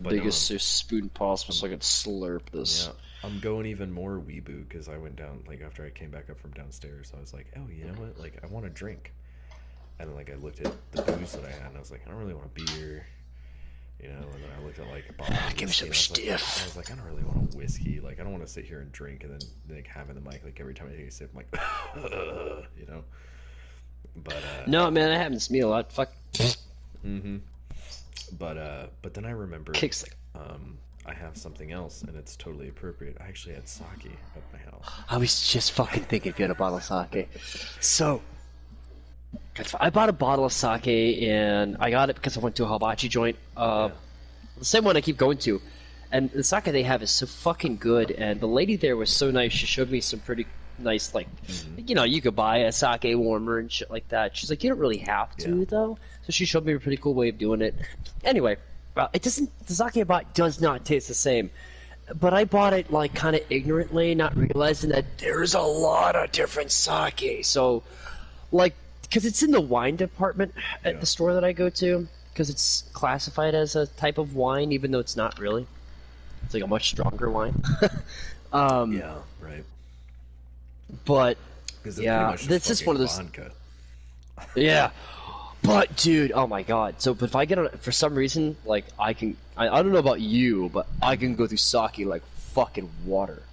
But biggest spoon possible so I could slurp this. yeah, I'm going even more weeboo because I went down like after I came back up from downstairs. I was like, oh, you know what? Like I want a drink, and like I looked at the booze that I had, and I was like, I don't really want a beer, you know. And then I looked at like a bottle of Give me whiskey, some and I stiff. was like, I don't really want a whiskey. Like I don't want to sit here and drink and then like having the mic like every time I take a sip, I'm like, you know. But No, man, that happens to me a lot. Fuck. mm-hmm. But then I remembered Kicks. I have something else, and it's totally appropriate. I actually had sake at my house. I was just fucking thinking if you had a bottle of sake. So, I bought a bottle of sake, and I got it because I went to a hibachi joint. The same one I keep going to. And the sake they have is so fucking good, and the lady there was so nice. She showed me some pretty nice, like, you know, you could buy a sake warmer and shit like that. She's like, you don't really have to, though. So she showed me a pretty cool way of doing it. Anyway, it doesn't, the sake I bought does not taste the same. But I bought it, like, kind of ignorantly, not realizing that there's a lot of different sake. So, like, because it's in the wine department at the store that I go to, because it's classified as a type of wine, even though it's not really. It's like a much stronger wine. Yeah, right. But yeah, this is one of those. Vodka. Yeah, but dude, oh my god. So, but if I get on, for some reason, like I don't know about you, but I can go through sake like fucking water.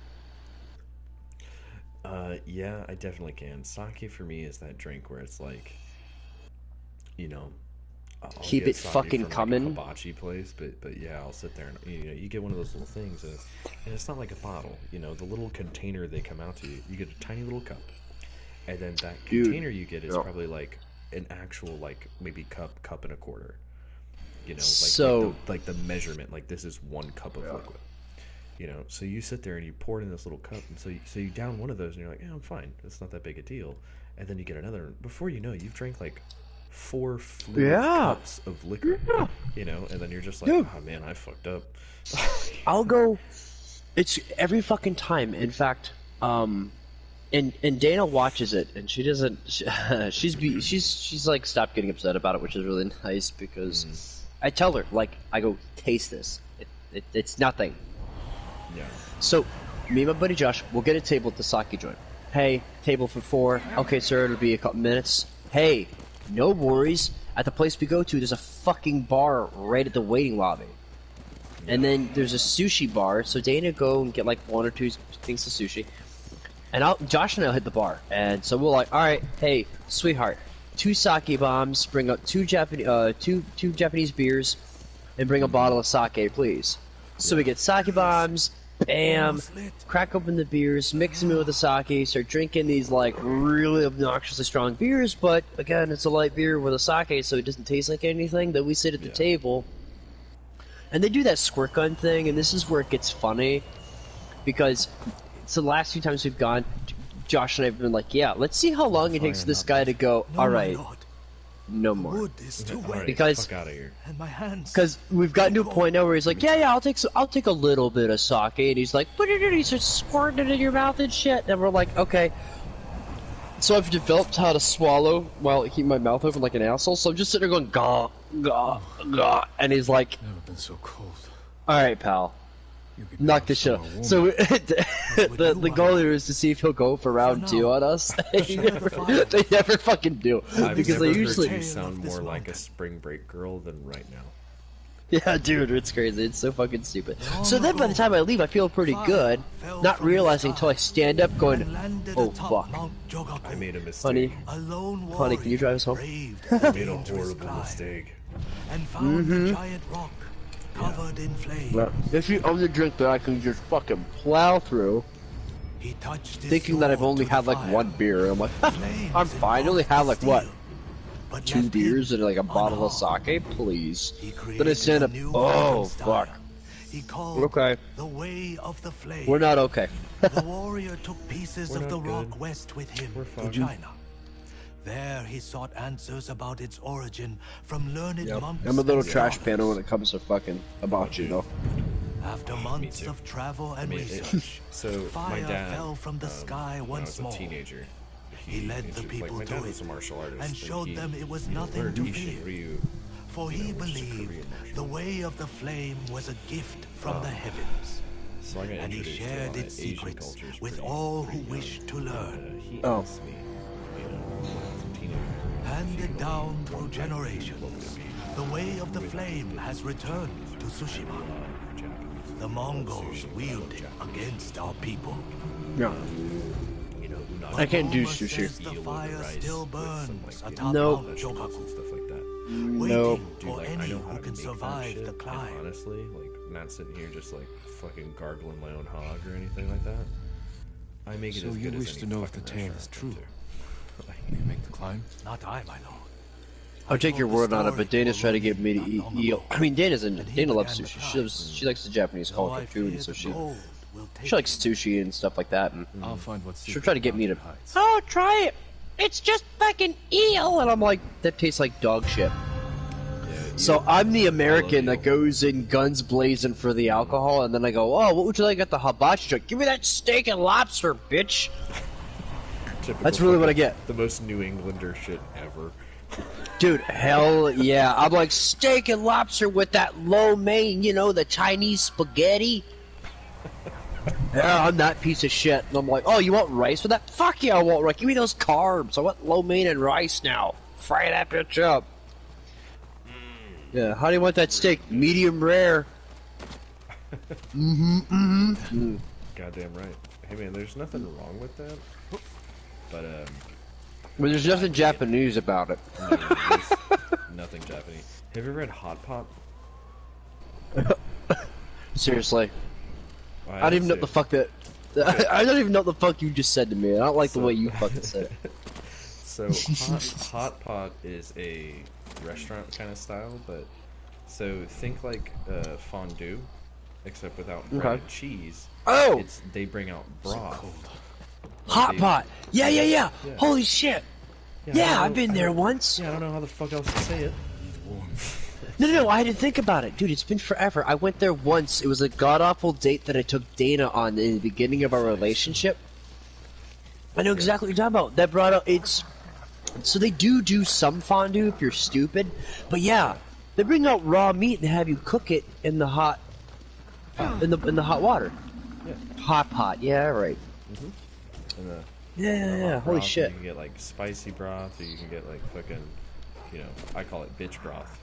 Yeah, I definitely can. Sake for me is that drink where it's like, you know, I'll Keep get it sake fucking from, coming. like, a hibachi place, but yeah, I'll sit there and you get one of those little things, and it's not like a bottle. You know, the little container they come out to you. You get a tiny little cup, and then that container you get is probably like an actual like maybe cup and a quarter. You know, like the measurement, like this is 1 cup of liquid. You know, so you sit there and you pour it in this little cup, and so you down one of those, and you're like, yeah, I'm fine. It's not that big a deal. And then you get another. Before you know, you've drank like 4 fluid cups of liquor. You know, and then you're just like, oh man, I fucked up. I'll go. It's every fucking time. In fact, and Dana watches it, and she doesn't. She's like stopped getting upset about it, which is really nice because I tell her like I go taste this. It's nothing. Yeah. So, me and my buddy Josh, we'll get a table at the sake joint. Hey, table for 4. Okay, sir, it'll be a couple minutes. Hey, no worries. At the place we go to, there's a fucking bar right at the waiting lobby. And then there's a sushi bar, so Dana go and get like 1 or 2 things of sushi. And Josh and I'll hit the bar. And so we're like, alright, hey, sweetheart, 2 sake bombs, bring up 2 Japanese beers, and bring a bottle of sake, please. So we get sake bombs, bam, crack open the beers, mix them in with the sake, start drinking these like really obnoxiously strong beers, but again, it's a light beer with a sake, so it doesn't taste like anything. Then we sit at the table, and they do that squirt gun thing, and this is where it gets funny, because so the last few times we've gone, Josh and I have been like, yeah, let's see how long it takes this guy to go, alright. No more. Because fuck out of here. Because we've gotten to a point now where he's like, yeah, I'll take a little bit of sake, and he's like, but he starts squirting it in your mouth and shit, and we're like, okay. So I've developed how to swallow while keeping my mouth open like an asshole. So I'm just sitting there going, gah, gah, gah, and he's like, Never been so cold. all right, pal. Knock this shit off. So the goal here is to see if he'll go for round 2 on us. They never fucking do. Because they usually heard you sound more like a spring break girl than right now. Yeah, dude, it's crazy. It's so fucking stupid. So then by the time I leave, I feel pretty good, not realizing until I stand up going, oh fuck. I made a mistake. Honey, can you drive us home? I made a horrible mistake. And found a giant rock covered in flames. Well, if you own the drink that I can just fucking plow through, thinking that I've only had like 1 beer, I'm like, I'm fine. I only had like what? 2 beers and like a bottle of sake, please. Then I stand up. Oh fuck. Okay. The way of the flame. We're not okay. The warrior took pieces of the rock west with him to China. There he sought answers about its origin from learned monks. I'm a little trash panel when it comes to fucking about you, though. After months of travel and research, so fire my dad, fell from the sky once more. When I was a teenager, he led the people my to dad was it a martial artist, and showed them it was nothing to fear. For he believed the way of the flame was a gift from the heavens. So I got And he shared its secrets with all who wished to learn. He asked me, you know, some teenagers. Handed down through generations, the way of the flame has returned to Tsushima. The Mongols wield it against our people. Yeah. You know, I can't do Rumor sushi. says the fire still burns atop Nope. Mount Jogaku, stuff like that. Nope. waiting Dude, for like, I any know how who to can make that survive shit, the and climb. honestly, like, not sitting here just like fucking gargling my own hog or anything like that. I make it So as you good as wish any to know if the fucking tale restaurant is I've been true? to. Like, You make the climb? Not I, my lord. I'll take your word on it, but Dana's trying to get me to eat eel. I mean, Dana loves sushi. She likes the Japanese culture food, and so she likes sushi and stuff like that. And I'll find what she'll try to get me to. hides. Oh, try it. It's just fucking eel, and I'm like, that tastes like dog shit. So I'm the American that goes in guns blazing for the alcohol, and then I go, oh, what would you like at the hibachi joint? Give me that steak and lobster, bitch. That's really what I get. The most New Englander shit ever. Dude, hell yeah. I'm like, steak and lobster with that lo mein, you know, the Chinese spaghetti. Yeah, I'm that piece of shit. And I'm like, oh, you want rice with that? Fuck yeah, I want rice. Give me those carbs. I want lo mein and rice now. Fry that bitch up. Yeah, how do you want that steak? Medium rare. Goddamn right. Hey man, there's nothing wrong with that. But But there's nothing Japanese about it. no, there's nothing Japanese. Have you ever read Hot Pot? Seriously. Well, I don't even know what the fuck that... I don't even know what the fuck you just said to me. I don't like the way you fucking said it. So hot pot is a restaurant kind of style, but so think like fondue, except without bread and cheese. Oh! They bring out broth. Hot pot! Yeah. Holy shit! Yeah, I've been there once. Yeah, I don't know how the fuck else to say it. No, I had to think about it. Dude, it's been forever. I went there once. It was a god-awful date that I took Dana on in the beginning of our relationship. I know exactly what you're talking about. That brought up... So they do some fondue if you're stupid. But yeah, they bring out raw meat and have you cook it in the hot... in the hot water. Yeah. Hot pot. Yeah, right. And Yeah. Holy broth, shit. You can get like spicy broth, or you can get like fucking, you know, I call it bitch broth,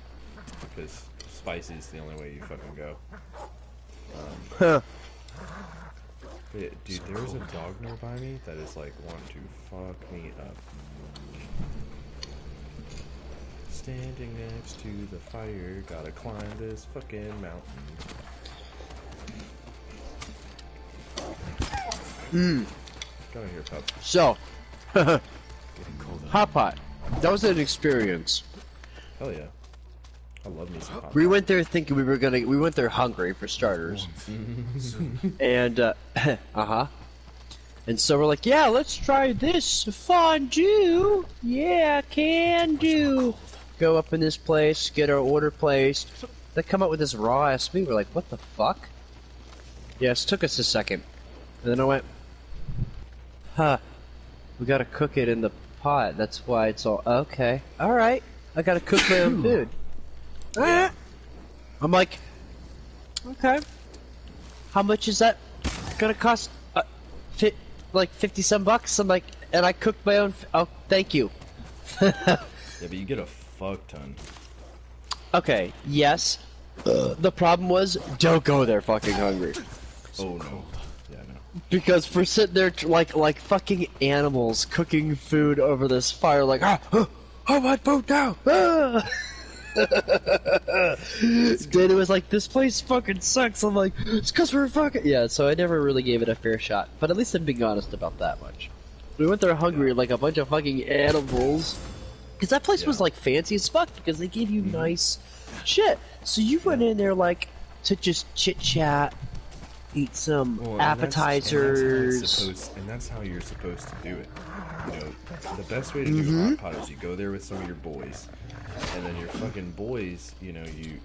because spicy is the only way you fucking go. Huh. But yeah, dude, there's a dog nearby me that is like wanting to fuck me up. Standing next to the fire, gotta climb this fucking mountain. Come here, pup. So, hot pot. That was an experience. Hell yeah. I love me some hot We pot. went there thinking we went there hungry for starters. And, And so we're like, yeah, let's try this fondue. Yeah, can do. Go up in this place, get our order placed. They come up with this raw ass meat. We're like, what the fuck? Yes, took us a second. And then I went, we gotta cook it in the pot. That's why it's all, okay. Alright, I gotta cook my own food. Alright. I'm like, okay. How much is that gonna cost? Like 50 some bucks? I'm like, and I cooked my own, oh, thank you. Yeah, but you get a fuck ton. Okay, yes. The problem was, don't go there fucking hungry. Oh no. Yeah, no. Because we're sitting there like fucking animals cooking food over this fire, like, I want food now! Dana was like, this place fucking sucks. I'm like, it's because we're fucking... Yeah, so I never really gave it a fair shot. But at least I'm being honest about that much. We went there hungry like a bunch of fucking animals. Because that place was like fancy as fuck because they gave you nice shit. So you went in there like to just chit-chat, eat some appetizers. And that's how you're supposed to do it. You know, the best way to do a hot pot is you go there with some of your boys. And then your fucking boys, you know, you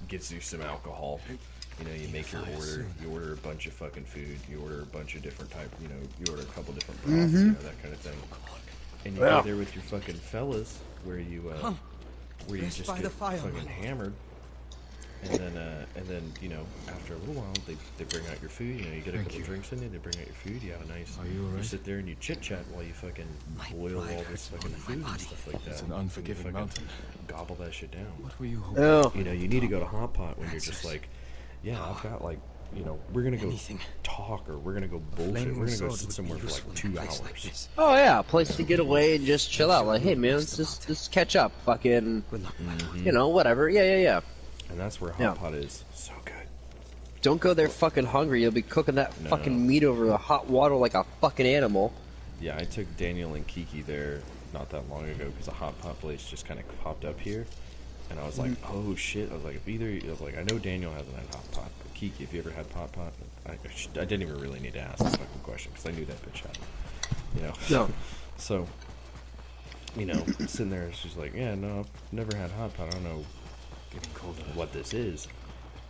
gets you some alcohol. You know, you make your order. You order a bunch of fucking food. You order a bunch of different type. You know, you order a couple different broths, you know, that kind of thing. And you go there with your fucking fellas, where you just get fucking hammered. And then you know, after a little while, they bring out your food. You know, you get a couple drinks in it. They bring out your food. You have a nice. Are you alright? You sit there and you chit chat while you fucking boil all this fucking food and stuff like that. It's an unforgiving mountain. Gobble that shit down. What were you hoping? Oh. You know, you need to go to Hot Pot when you're just like, yeah, I've got like, you know, we're gonna go talk or we're gonna go bullshit. We're gonna go sit somewhere for like 2 hours. Oh yeah, a place to get away and just chill out. Like, hey man, let's just catch up. Fucking, you know, whatever. Yeah. And that's where Hot Pot is. So good. Don't go there fucking hungry. You'll be cooking that fucking meat over the hot water like a fucking animal. Yeah, I took Daniel and Kiki there not that long ago because a Hot Pot place just kind of popped up here. And I was like, oh shit. I was like, I know Daniel hasn't had Hot Pot, but Kiki, have you ever had Hot Pot? I didn't even really need to ask the fucking question because I knew that bitch had it. You know? No. So, you know, sitting there, she's like, yeah, no, I've never had Hot Pot. I don't know what this is.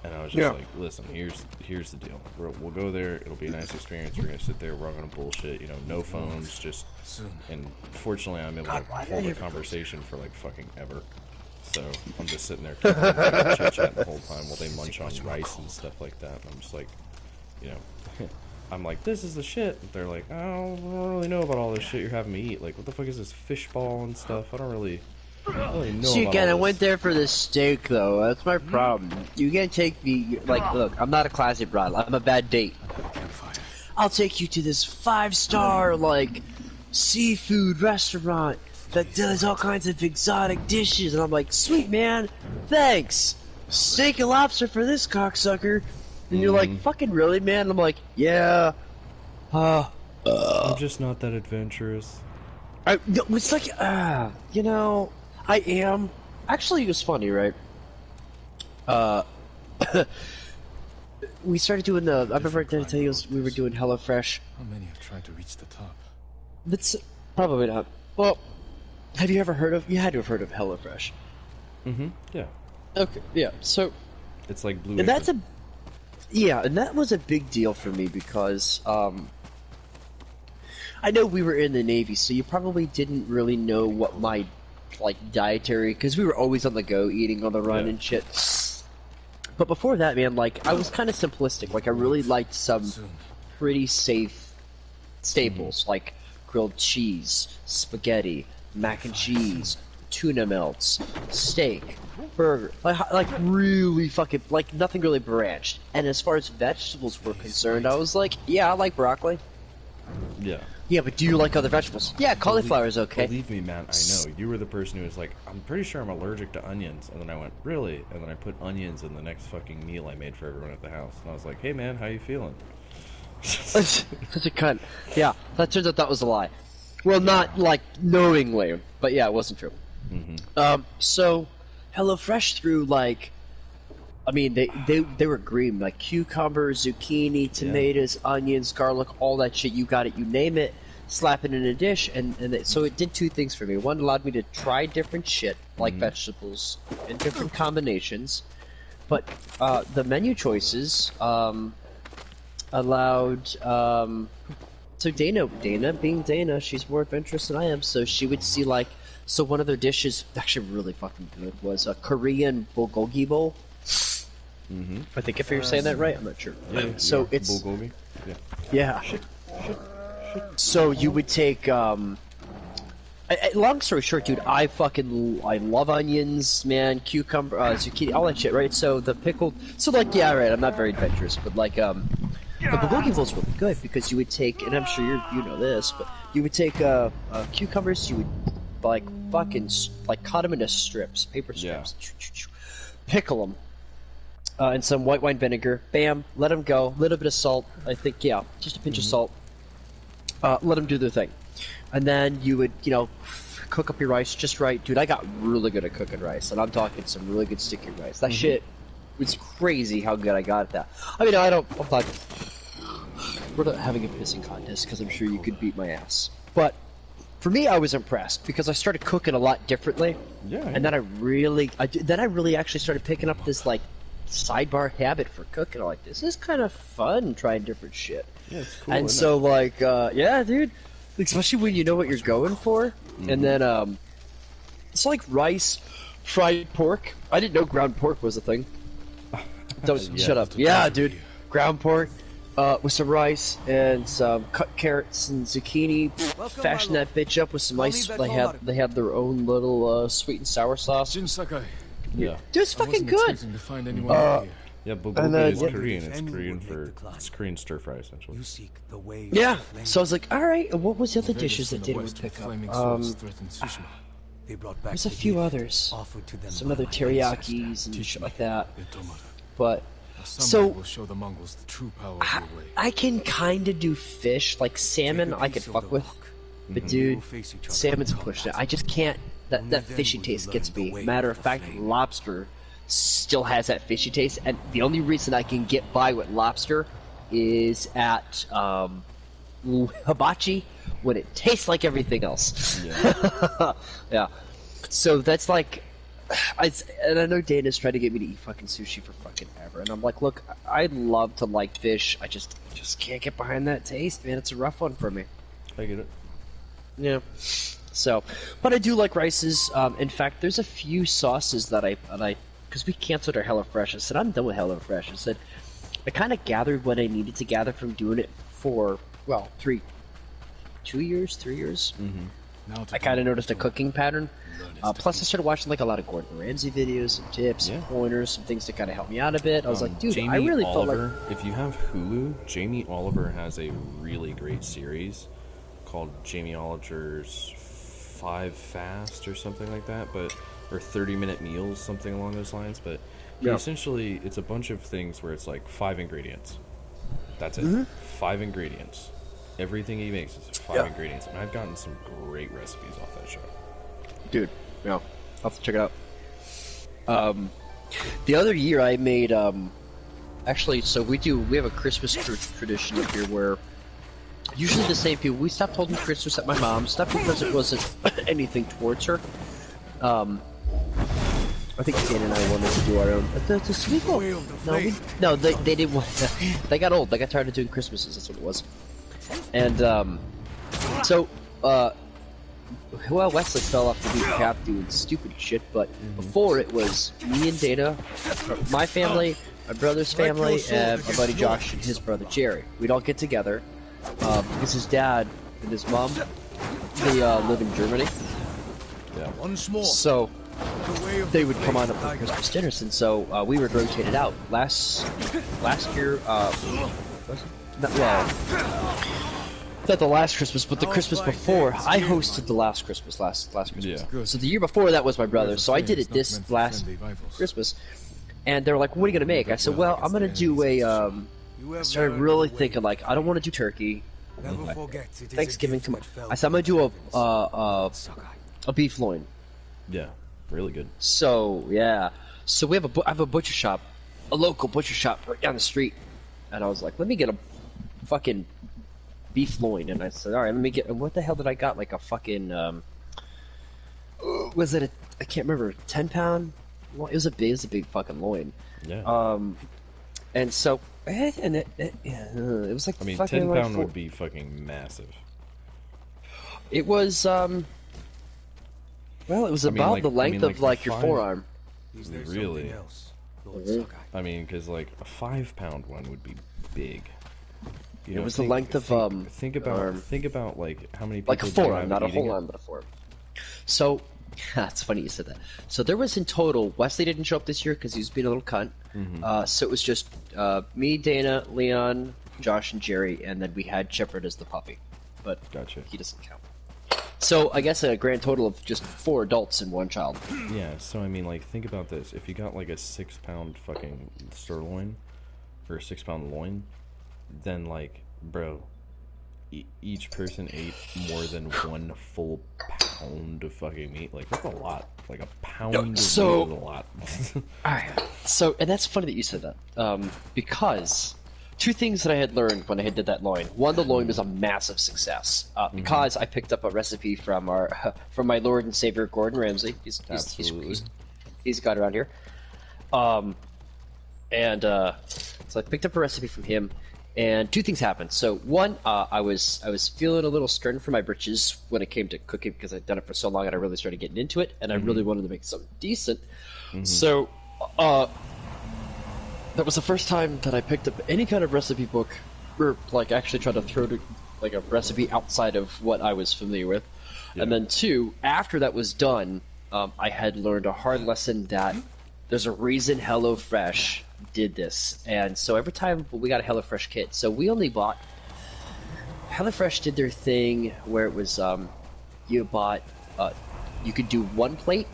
And I was just like, listen, here's the deal. We'll go there. It'll be a nice experience. We're gonna sit there. We're all gonna bullshit. You know, no phones. Just and fortunately, I'm able to hold a conversation for like fucking ever. So I'm just sitting there chit chatting the whole time while they munch on rice and stuff like that. And I'm just like, you know, I'm like, this is the shit. They're like, oh, I don't really know about all this shit you're having me eat. Like, what the fuck is this fish ball and stuff? I don't really know. See, about again, all I this. went there for the steak, though. That's my problem. You can't take me, like, look, I'm not a classy broad. I'm a bad date. I'll take you to this 5-star, like, seafood restaurant that does all kinds of exotic dishes. And I'm like, sweet, man, thanks. Steak and lobster for this cocksucker. And you're like, fucking really, man? And I'm like, yeah. I'm just not that adventurous. It's like, you know, I am. Actually, it was funny, right? We started doing I remember I tell you we were doing HelloFresh. How many have tried to reach the top? That's probably not. Well, have you ever heard of? You had to have heard of HelloFresh. Yeah. Okay. Yeah. So. It's like Blue. And that's and that was a big deal for me because I know we were in the Navy, so you probably didn't really know what my dietary, because we were always on the go, eating on the run and shit. But before that, man, like I was kind of simplistic. Like I really liked some pretty safe staples like grilled cheese, spaghetti, mac and cheese, tuna melts, steak, burger, like really fucking, like nothing really branched. And as far as vegetables were concerned, I was like, yeah, I like broccoli. Yeah. Yeah, but do you like other vegetables? Yeah, cauliflower is okay. Believe me, man, I know. You were the person who was like, I'm pretty sure I'm allergic to onions. And then I went, really? And then I put onions in the next fucking meal I made for everyone at the house. And I was like, hey, man, how you feeling? Such a cunt. Yeah, that turns out that was a lie. Well, not like knowingly, but yeah, it wasn't true. So HelloFresh threw like, I mean, they were green, like cucumbers, zucchini, tomatoes, onions, garlic, all that shit. You got it, you name it, slap it in a dish, so it did two things for me. One, allowed me to try different shit, like vegetables, in different combinations. But the menu choices allowed. So Dana being Dana, she's more adventurous than I am, so she would see like. So one of their dishes, actually really fucking good, was a Korean bulgogi bowl. I think if you're saying that right, I'm not sure. So it's bulgogi. Yeah. So you would take. Long story short, dude, I love onions, man, cucumber, zucchini, all that shit, right? So the pickled. So like, yeah, right. I'm not very adventurous, but like, the bulgogi bowl's really good because you would take, and I'm sure you know this, but you would take cucumbers, you would like fucking like cut them into strips, paper strips, pickle them. And some white wine vinegar, bam, let them go, little bit of salt, I think, yeah, just a pinch of salt, let them do their thing. And then you would, you know, cook up your rice just right. Dude, I got really good at cooking rice, and I'm talking some really good sticky rice. That shit was crazy how good I got at that. I mean, I'm not, we're not having a pissing contest, because I'm sure you could beat my ass. But for me, I was impressed, because I started cooking a lot differently. Yeah. And then I really actually started picking up this, like, sidebar habit for cooking. I'm like, this is kind of fun trying different shit. Yeah, it's cool. And so like, yeah, dude, especially when you know what you're going for. And then It's like rice, fried pork. I didn't know ground pork was a thing. Don't shut up. Yeah, dude. Ground pork with some rice and some cut carrots and zucchini. Fashion that bitch up with some ice. They have their own little sweet and sour sauce. Yeah. Dude, it's fucking good. Yeah, bulgogi is Korean. It's Korean stir fry essentially. Yeah. So I was like, all right. And what was the other dishes that Dana would pick up? There's a few others. Some other teriyakis and shit like that. But so I can kind of do fish, like salmon. I can fuck with, but dude, salmon's pushed it. I just can't. That fishy taste gets me. Matter of fact, lobster still has that fishy taste, and the only reason I can get by with lobster is at hibachi when it tastes like everything else. Yeah. Yeah. So that's like, and I know Dana's trying to get me to eat fucking sushi for fucking ever, and I'm like, look, I love to like fish. I just can't get behind that taste, man. It's a rough one for me. I get it. Yeah. So, but I do like rices. In fact, there's a few sauces that I because we canceled our HelloFresh. I said I'm done with HelloFresh. I said I kind of gathered what I needed to gather from doing it for 3 years. Mm-hmm. I kind of noticed a cooking pattern. Plus, I started watching like a lot of Gordon Ramsay videos, some tips, some pointers, some things to kind of help me out a bit. I was like, dude, Jamie I really Oliver, felt like if you have Hulu, Jamie Oliver has a really great series called Jamie Oliver's 5 Fast or something like that, or 30-minute meals, something along those lines. But essentially, it's a bunch of things where it's like 5 ingredients. That's it. Mm-hmm. 5 ingredients. Everything he makes is 5 ingredients, and I've gotten some great recipes off that show. Dude, yeah, I'll have to check it out. The other year I made, actually, so we have a Christmas tradition up here where usually the same people, we stopped holding Christmas at my mom's, not because it wasn't anything towards her. I think Dan and I wanted to do our own. No, they didn't want to. They got old. They got tired of doing Christmases, that's what it was. And, well, Wesley fell off the beaten path doing stupid shit, but before it was me and Dana, my family, my brother's family, and my buddy Josh and his brother Jerry. We'd all get together, because his dad and his mom, they live in Germany. Yeah. So they would come on up for Christmas dinners, and so we were rotated out. Last year, not the last Christmas, but the Christmas before, I hosted the last Christmas. Last Christmas. Yeah. So the year before that was my brother. So I did it this last Christmas, and they were like, "What are you gonna make?" I said, "Well, I'm gonna do a." I started really thinking like, I don't want to do turkey. Thanksgiving too much. I said I'm gonna do a beef loin. Yeah, really good. So yeah, so I have a butcher shop, a local butcher shop right down the street, and I was like, let me get a fucking beef loin, and I said, all right, let me get. What the hell did I got? Like a fucking was it I can't remember, 10-pound? Well, it was a big fucking loin. Yeah. And so it was like, I mean, fucking 10-pound would be fucking massive. It was well, it was about the length of like your forearm. Really? I mean, because like a 5-pound one would be big. You know, it was the length of think about like how many people like a forearm, not a whole arm, but a forearm. So it's funny you said that. So there was in total. Wesley didn't show up this year because he was being a little cunt. Mm-hmm. So it was just me, Dana, Leon, Josh, and Jerry, and then we had Shepard as the puppy, but gotcha. He doesn't count. So I guess a grand total of just 4 adults and 1 child. Yeah. So I mean, like, think about this: if you got like a 6-pound fucking sirloin or a 6-pound loin, then like, bro, each person ate more than 1 full pound of fucking meat. Like, that's a lot. Like a pound of meat is a lot. Alright. So, and that's funny that you said that, because 2 things that I had learned when I did that loin. One, the loin was a massive success because I picked up a recipe from from my Lord and Savior Gordon Ramsay. He's got around here. So I picked up a recipe from him, And two things happened. So one, I was feeling a little strained for my britches when it came to cooking because I'd done it for so long and I really started getting into it, and I really wanted to make something decent. So that was the first time that I picked up any kind of recipe book, or like actually tried to throw to, like a recipe outside of what I was familiar with. Yeah. And then two, after that was done, I had learned a hard lesson that there's a reason HelloFresh did this. And so every time we got a HelloFresh kit, so we only bought... HelloFresh did their thing where it was, you bought, you could do 1 plate,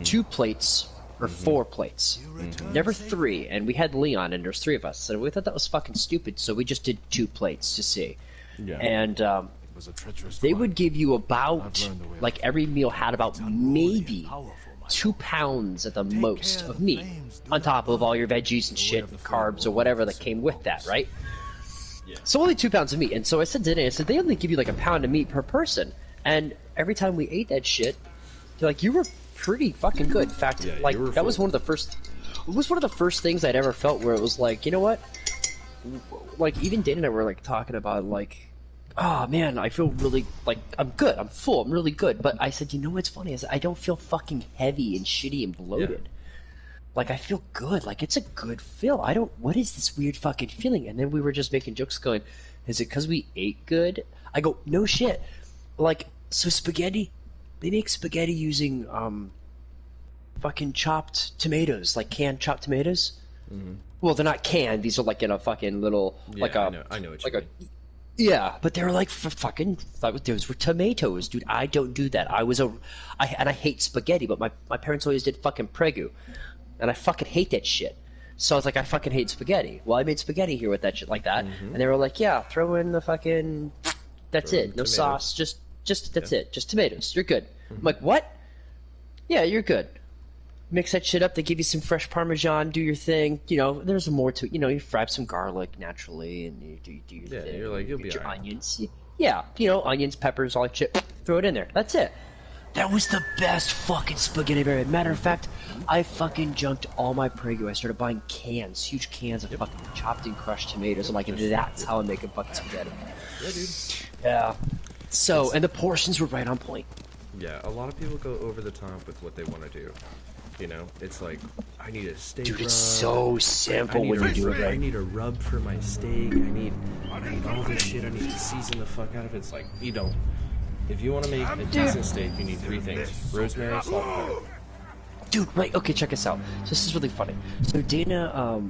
2 plates, or 4 plates. Never 3, and we had Leon, and there's 3 of us, so we thought that was fucking stupid, so we just did 2 plates to see. Yeah. And they would give you about, like every meal had about maybe 2 pounds at the most of meat, on top of all your veggies and shit, and carbs or whatever that came with that, right? Yeah. So only 2 pounds of meat. And so I said to Danny, I said, they only give you like a pound of meat per person. And every time we ate that shit, they're like, you were pretty fucking good. In fact, yeah, like that was one of the first. It was one of the first things I'd ever felt where it was like, you know what? Like even Dana and I were like talking about like, oh man, I feel really like I'm good. I'm full. I'm really good. But I said, you know what's funny is I don't feel fucking heavy and shitty and bloated. Yeah. Like I feel good. Like it's a good feel. I don't. What is this weird fucking feeling? And then we were just making jokes, going, "Is it because we ate good?" I go, "No shit." Like so, spaghetti. They make spaghetti using fucking chopped tomatoes, like canned chopped tomatoes. Well, they're not canned. These are like in a fucking little, like a, I know what like you mean. Yeah, but they were like fucking. Those were tomatoes, dude. I don't do that. I hate spaghetti, but my parents always did fucking pregu, and I fucking hate that shit. So I was like, I fucking hate spaghetti. Well, I made spaghetti here with that shit like that, and they were like, yeah, throw in the fucking. That's it. No tomatoes. Sauce. Just that's it. Just tomatoes. You're good. I'm like, what? Yeah, you're good. Mix that shit up. They give you some fresh Parmesan. Do your thing. You know, there's more to it. You know, you fry up some garlic naturally, and you do your thing. Yeah, you're like, you'll be your onions. Yeah, you know, onions, peppers, all that shit. Throw it in there. That's it. That was the best fucking spaghetti I've ever had. Matter of fact, I fucking junked all my Prego. I started buying cans, huge cans of fucking chopped and crushed tomatoes. I'm like, that's how I make a fucking spaghetti. Yeah, dude. Yeah. So, and the portions were right on point. Yeah, a lot of people go over the top with what they want to do. You know, it's like, I need a steak Dude, rub. it's so simple when you do it right. I need a rub for my steak. I need all this shit. I need to season the fuck out of it. It's like, you don't. If you want to make a decent steak, you need 3 things. Rosemary, salt, and pepper. Dude, right, okay, check this out. So this is really funny. So Dana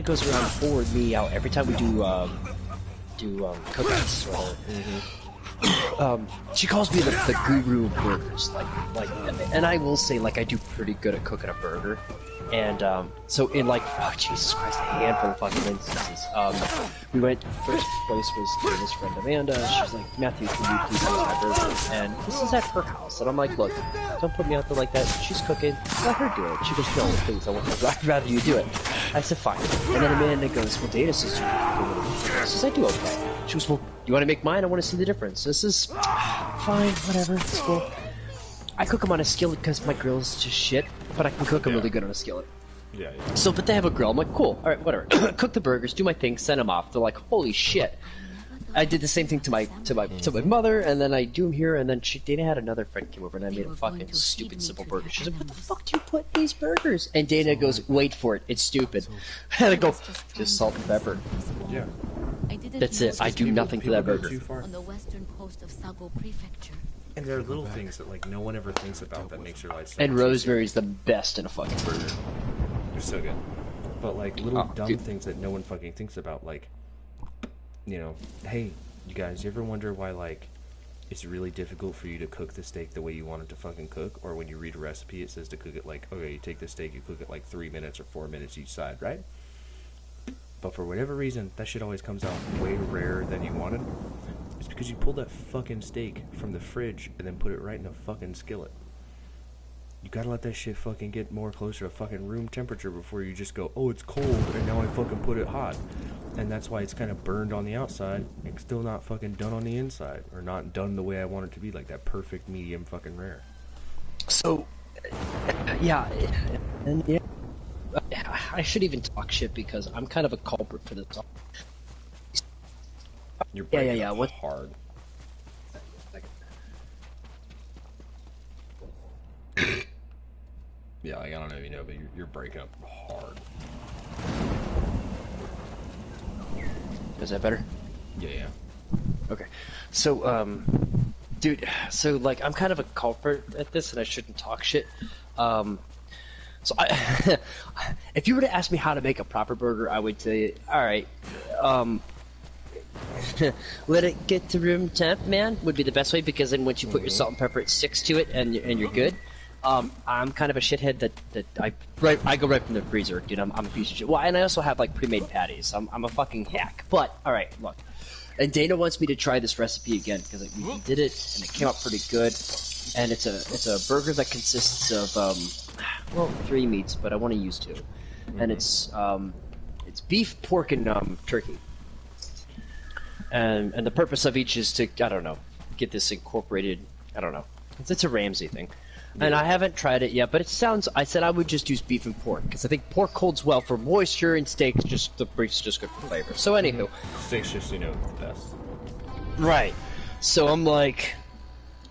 goes around forward me out every time we do cookouts or she calls me the guru of burgers, like, and I will say, like, I do pretty good at cooking a burger, and so in like, oh Jesus Christ, a handful of fucking instances, we went. First place was this friend Amanda. She's like, Matthew, can you please make my burgers? And this is at her house, and I'm like, look, don't put me out there like that. She's cooking, let her do it. She goes, no, please, I'd rather you do it. I said, fine. And then Amanda goes, well, Dana says you can do it. She says, I do okay. She goes, well, you want to make mine? I want to see the difference. This is fine, whatever, it's cool. I cook them on a skillet because my grill's just shit, but I can cook them really good on a skillet. Yeah. So, but they have a grill. I'm like, cool, alright, whatever. Cook the burgers, do my thing, send them off. They're like, holy shit. I did the same thing to my mother, and then I do them here, and then Dana had another friend came over, and I made a fucking stupid simple burger. She's like, what the fuck do you put in these burgers? And Dana goes, wait for it, it's stupid. And I go, just salt and pepper. Yeah. That's it. I do nothing to that burger. On the western coast of Sago Prefecture. And there are little things that like no one ever thinks about that makes your life so and much rosemary's the best in a fucking burger. They're so good. But like little dumb things that no one fucking thinks about, like, you know, hey, you guys, you ever wonder why like it's really difficult for you to cook the steak the way you want it to fucking cook? Or when you read a recipe it says to cook it like, okay, you take the steak, you cook it like 3 minutes or 4 minutes each side, right? But for whatever reason, that shit always comes out way rarer than you wanted. It's because you pulled that fucking steak from the fridge and then put it right in a fucking skillet. You gotta let that shit fucking get more closer to fucking room temperature before you just go, oh, it's cold, and now I fucking put it hot. And that's why it's kind of burned on the outside and still not fucking done on the inside. Or not done the way I want it to be, like that perfect medium fucking rare. So, yeah, and yeah. I should even talk shit because I'm kind of a culprit for this. You're Yeah. breaking up What? hard. Yeah, like, I don't know if you know, but you're breaking up hard. Is that better? Yeah. Okay. So, dude, so, like, I'm kind of a culprit at this, and I shouldn't talk shit. So, if you were to ask me how to make a proper burger, I would tell you, alright, let it get to room temp, man, would be the best way, because then once you put your salt and pepper, it sticks to it, and you're good. I'm kind of a shithead that I go right from the freezer, dude. I'm a piece of shit. Well, and I also have like pre-made patties. I'm a fucking hack. But all right, look. And Dana wants me to try this recipe again because we did it and it came out pretty good. And it's a burger that consists of 3 meats, but I want to use 2. And it's beef, pork, and turkey. And the purpose of each is to, I don't know, get this incorporated. I don't know. It's a Ramsay thing. And I haven't tried it yet, but it sounds. I said I would just use beef and pork because I think pork holds well for moisture, and steak the beef's just good for flavor. So anywho, Steak's just the best. right? So I'm like,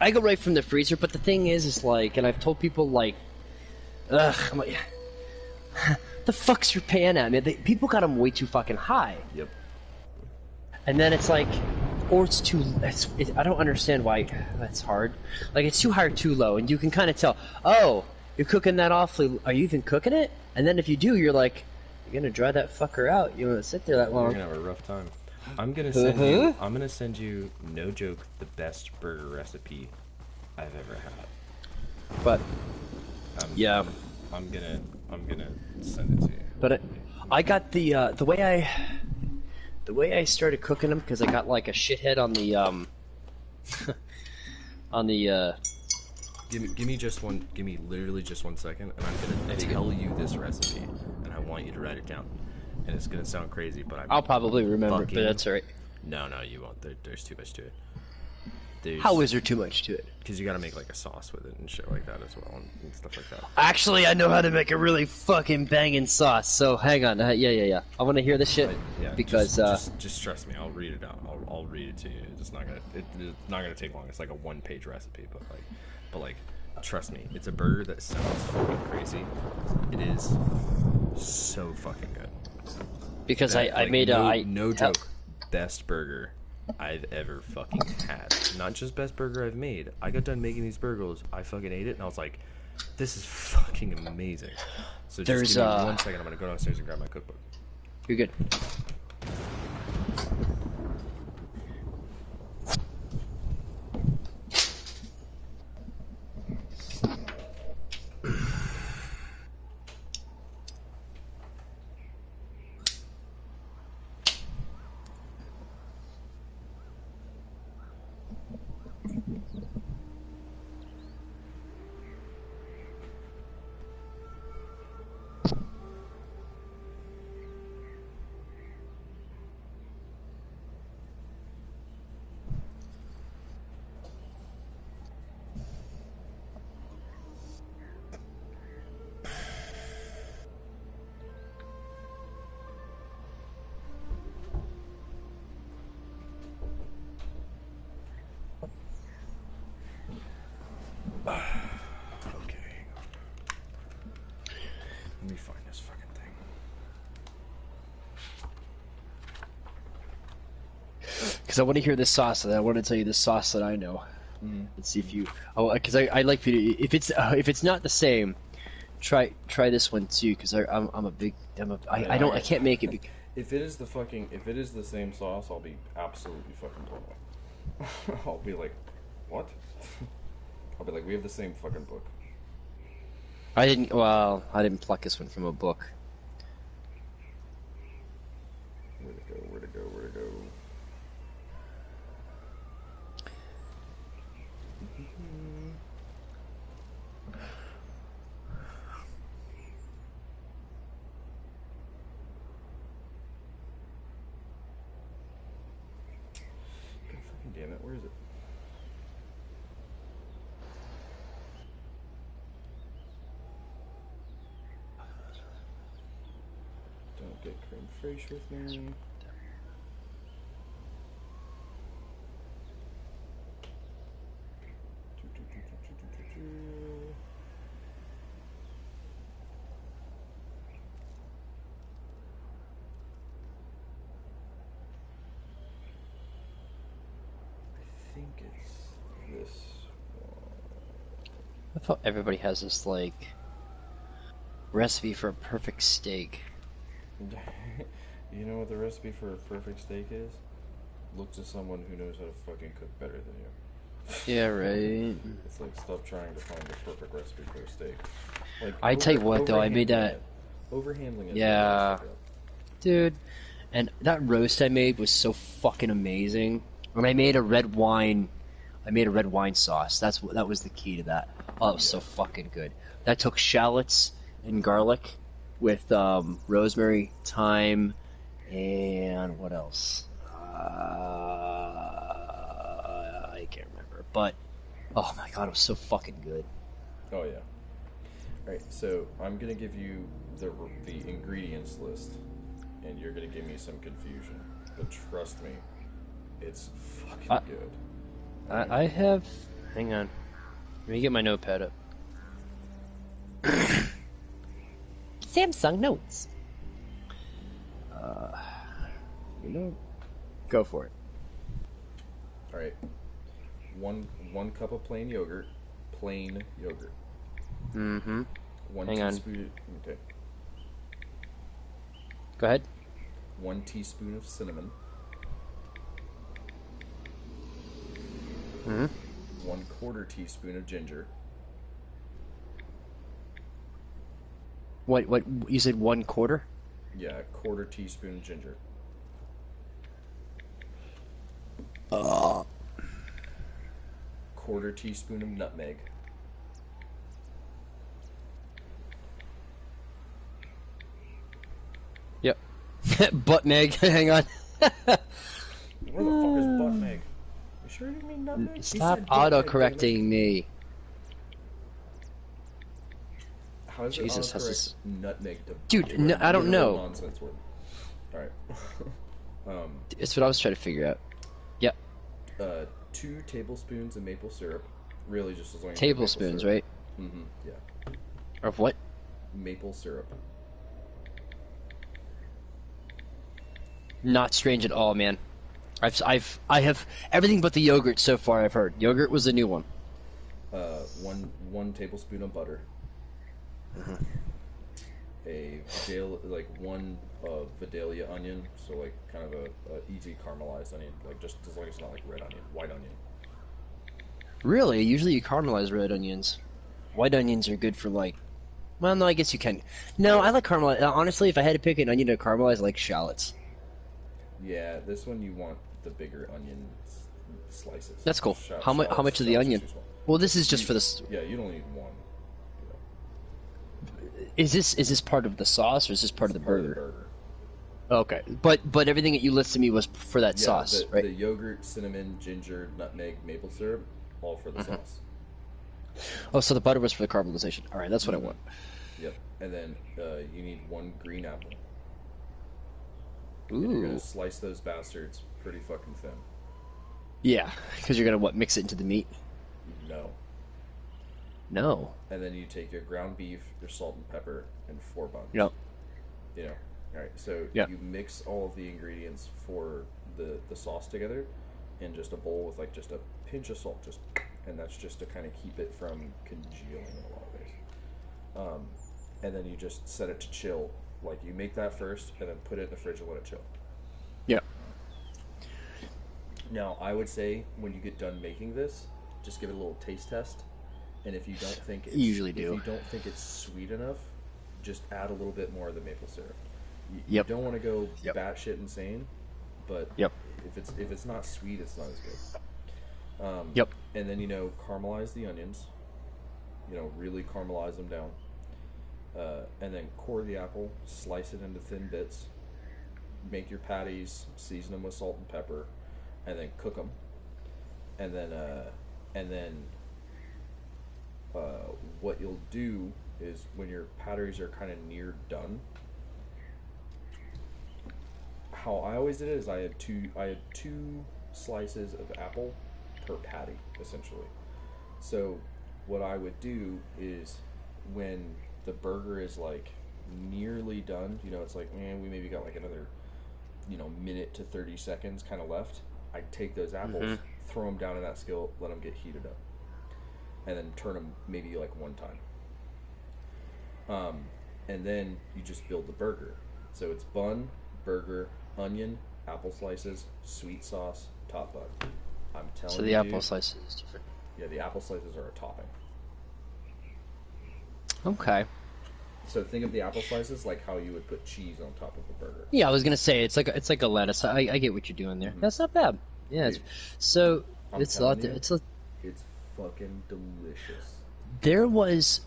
I go right from the freezer. But the thing is like, and I've told people like, I'm like, the fuck's your pan at, man? People got them way too fucking high. Yep. And then it's like, or it's too. I don't understand why that's hard. Like it's too high or too low, and you can kind of tell. Oh, you're cooking that awfully. Are you even cooking it? And then if you do, you're like, you're gonna dry that fucker out. You want to sit there that long? You're gonna have a rough time. I'm gonna send you. I'm gonna send you, no joke, the best burger recipe I've ever had. But yeah, I'm gonna send it to you. but I got the way I started cooking them because I got like a shithead on the on the. Give me literally just 1 second, and I'm gonna tell you this recipe, and I want you to write it down. And it's gonna sound crazy, but I'll probably remember, but that's alright. No, you won't. There's too much to it. How is there too much to it? Because you gotta make like a sauce with it and shit like that as well, and stuff like that. Actually, I know how to make a really fucking banging sauce. So hang on, yeah. I want to hear this shit because just trust me. I'll read it out. I'll read it to you. It's not gonna take long. It's like a 1-page recipe, but like trust me, it's a burger that sounds fucking crazy. It is so fucking good. Because I made a no joke, best burger I've ever fucking had. Not just best burger I've made. I got done making these burgers, I fucking ate it, and I was like, this is fucking amazing. So just give me 1 second, I'm gonna go downstairs and grab my cookbook. You're good. Okay, hang on. Let me find this fucking thing. Because I want to hear this sauce, and I want to tell you the sauce that I know. Let's see if you. Oh, because I like for you to, if it's not the same, try this one too. Because I can't make it. If it is the same sauce, I'll be absolutely fucking blown away. I'll be like, what? I'll be like, we have the same fucking book. I didn't pluck this one from a book. Where'd it go? God fucking damn it, where is it? get creme fraiche with me. I think it's this one. I thought everybody has this, like, recipe for a perfect steak. You know what the recipe for a perfect steak is? Look to someone who knows how to fucking cook better than you. Yeah, right. It's like stop trying to find the perfect recipe for a steak. Like I tell you what, though, I made that. Overhandling it. Yeah. Dude, and that roast I made was so fucking amazing. And I made a red wine sauce. That was the key to that. Oh, it was so fucking good. That took shallots and garlic with rosemary, thyme, and what else? I can't remember. But oh my god, it was so fucking good. Oh yeah. Alright, so I'm gonna give you the ingredients list, and you're gonna give me some confusion. But trust me, it's fucking good. I have. Hang on. Let me get my notepad up. Samsung Notes. Go for it. All right. One cup of plain yogurt. Plain yogurt. Mm-hmm. Hang on. Okay. Go ahead. 1 teaspoon of cinnamon. Mm-hmm. 1/4 teaspoon of ginger. What? You said 1/4? Yeah, 1/4 teaspoon of ginger. 1/4 teaspoon of nutmeg. Yep. Buttmeg. Hang on. Where the fuck is butmeg? You sure you didn't mean nutmeg? Stop auto-correcting me. How is Jesus, it has this... nutmeg to Dude, no, I don't know. Nonsense word. Alright. It's what I was trying to figure out. Yep. 2 tablespoons of maple syrup. Really just as long as tablespoons, right? Mm-hmm, yeah. Of what? Maple syrup. Not strange at all, man. I have everything but the yogurt so far. I've heard yogurt was a new one. 1 tablespoon of butter. Mm-hmm. One Vidalia onion, so like kind of a easy caramelized onion, like just as long as it's not like red onion, white onion. Really? Usually you caramelize red onions. White onions are good for like. Well, no, I guess you can. No, I like caramelize. Honestly, if I had to pick an onion to caramelize, I like shallots. Yeah, this one you want the bigger onion slices. That's cool. How much of the onion? Well, this is just for this. Yeah, you don't need one. Is this part of the sauce or is this part of the burger? Okay, but everything that you listed to me was for that sauce, right? The yogurt, cinnamon, ginger, nutmeg, maple syrup, all for the sauce. Oh, so the butter was for the caramelization. All right, that's what I want. Yep, and then you need 1 green apple. Ooh. And you're gonna slice those bastards pretty fucking thin. Yeah, because you're gonna mix it into the meat? No. No. And then you take your ground beef, your salt and pepper, and 4 buns. Yep. You know, all right. So you mix all of the ingredients for the sauce together in just a bowl with like just a pinch of salt, and that's just to kind of keep it from congealing in a lot of ways. And then you just set it to chill. Like you make that first, and then put it in the fridge and let it chill. Yeah. Now, I would say when you get done making this, just give it a little taste test. And if you don't think it's, if you don't think it's sweet enough, just add a little bit more of the maple syrup. You don't want to go batshit insane, but if it's not sweet, it's not as good. And then caramelize the onions. Really caramelize them down. And then core the apple, slice it into thin bits. Make your patties, season them with salt and pepper, and then cook them. And then what you'll do is when your patties are kind of near done, how I always did it is I had two slices of apple per patty, essentially. So what I would do is when the burger is like nearly done, you know, it's like, man, we maybe got like another, you know, minute to 30 seconds kind of left. I'd take those apples, throw them down in that skillet, let them get heated up, and then turn them maybe like one time. And then you just build the burger. So it's bun, burger, onion, apple slices, sweet sauce, top bun. I'm telling you. So the apple slices is different. Yeah, the apple slices are a topping. Okay. So think of the apple slices like how you would put cheese on top of a burger. Yeah, I was gonna say it's like a lettuce. I get what you're doing there. That's not bad. Yeah. So it's a lot. It's fucking delicious. There was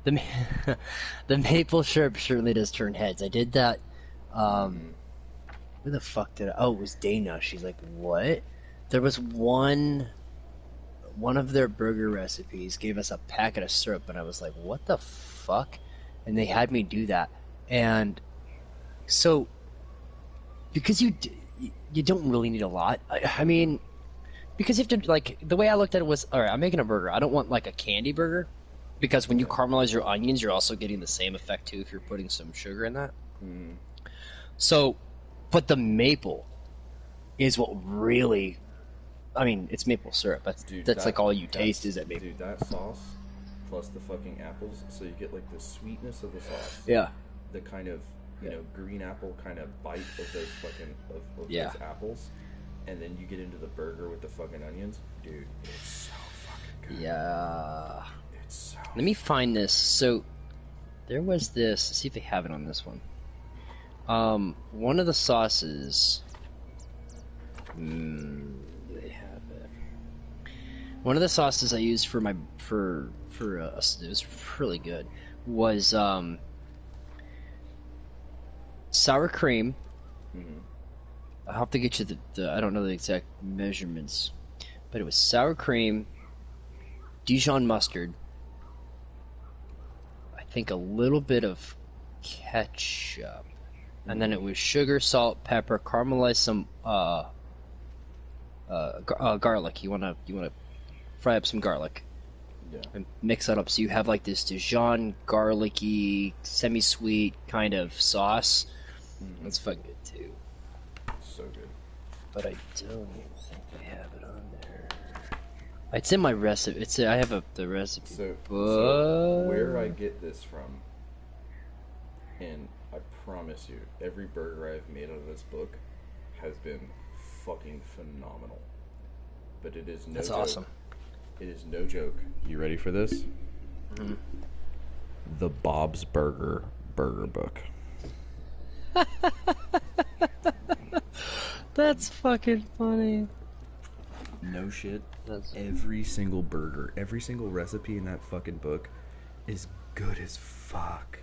the the maple syrup certainly does turn heads. I did that. Where the fuck did I? Oh, it was Dana. She's like, what? There was one of their burger recipes gave us a packet of syrup, and I was like, what the fuck? And they had me do that, and so because you don't really need a lot. I mean, because you have to, like, the way I looked at it was, all right, I'm making a burger. I don't want like a candy burger, because when you caramelize your onions, you're also getting the same effect too if you're putting some sugar in that. So, but the maple is what really, I mean, it's maple syrup. That's like all you taste is that maple. Dude, that sauce plus the fucking apples, so you get like the sweetness of the sauce. Yeah. The kind of, you know, green apple kind of bite of those fucking of those apples, and then you get into the burger with the fucking onions. Dude, it's so fucking good. Yeah. It's so. Let me find this. So there was this. Let's see if they have it on this one. One of the sauces. They have it. One of the sauces I used for it was really good, was sour cream. I'll have to get you the I don't know the exact measurements, but it was sour cream, Dijon mustard, I think a little bit of ketchup, and then it was sugar, salt, pepper, caramelized some garlic. You wanna fry up some garlic. Yeah. And mix that up so you have like this Dijon garlicky, semi-sweet kind of sauce. That's fucking good too. So good. But I don't think they have it on there. It's in my recipe. I have the recipe. So where I get this from, and I promise you, every burger I've made out of this book has been fucking phenomenal. But it is no That's joke. awesome. It is no joke. You ready for this? The Bob's Burger Book. That's fucking funny. No shit. Every single burger, every single recipe in that fucking book is good as fuck.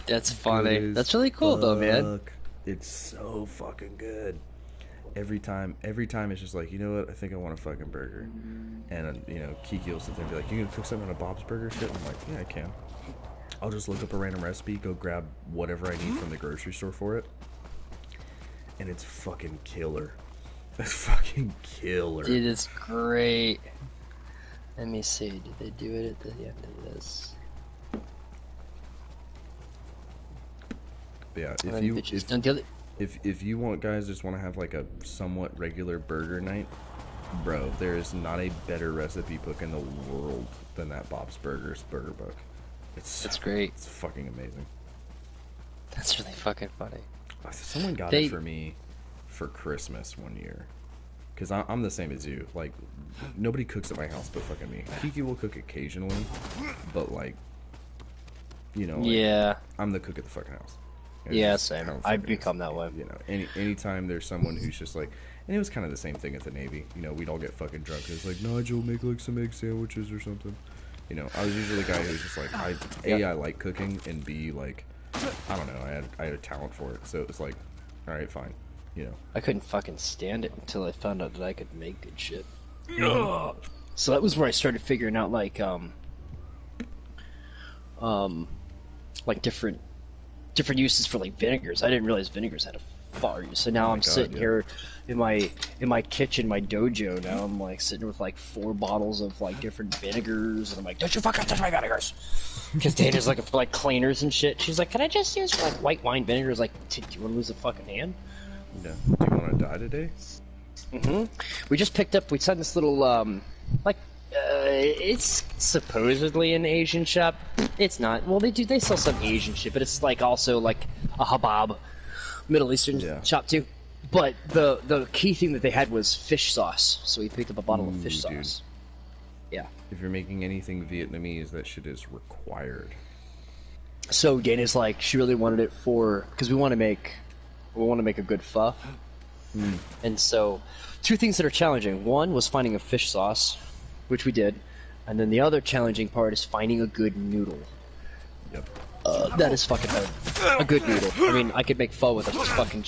That's funny. That's really cool though, man. It's so fucking good. Every time it's just like, you know what, I think I want a fucking burger. And, you know, Kiki will sit there and be like, you gonna cook something on a Bob's Burger shit? And I'm like, yeah, I can. I'll just look up a random recipe, go grab whatever I need from the grocery store for it. And it's fucking killer. It's fucking killer. Dude, it's great. Let me see, did they do it at the end of this? Yeah, if you want, guys, just want to have like a somewhat regular burger night, bro, there is not a better recipe book in the world than that Bob's Burgers burger book. That's great. It's fucking amazing. That's really fucking funny. Someone got it for me for Christmas one year, because I'm the same as you. Like, nobody cooks at my house but fucking me. Kiki will cook occasionally, but like, you know, like, yeah, I'm the cook at the fucking house. Yeah, same. I've become that way. You know, anytime there's someone who's just like, and it was kind of the same thing at the Navy. You know, we'd all get fucking drunk. It's like, Nigel, make like some egg sandwiches or something. You know, I was usually the guy who's just like, I like cooking, and B, like, I don't know, I had a talent for it. So it was like, all right, fine. You know, I couldn't fucking stand it until I found out that I could make good shit. So that was where I started figuring out like different different uses for like vinegars. I didn't realize vinegars had a far use. So now I'm sitting here in my kitchen, my dojo. Now I'm like sitting with like 4 bottles of like different vinegars, and I'm like, don't you fucking touch my vinegars? Because Dana's looking for like cleaners and shit. She's like, can I just use like white wine vinegar? Like, do you want to lose a fucking hand? No. Do you want to die today? We just picked up. We saw this little it's supposedly an Asian shop. It's not. Well, they sell some Asian shit, but it's like also like a habab, Middle Eastern shop too. But the key thing that they had was fish sauce, so we picked up a bottle of fish sauce. Yeah. If you're making anything Vietnamese, that shit is required. So Dana's like, she really wanted it because we want to make a good pho. And so, 2 things that are challenging. One was finding a fish sauce, which we did, and then the other challenging part is finding a good noodle. Yep. That is fucking hard. A good noodle. I mean, I could make pho with a fucking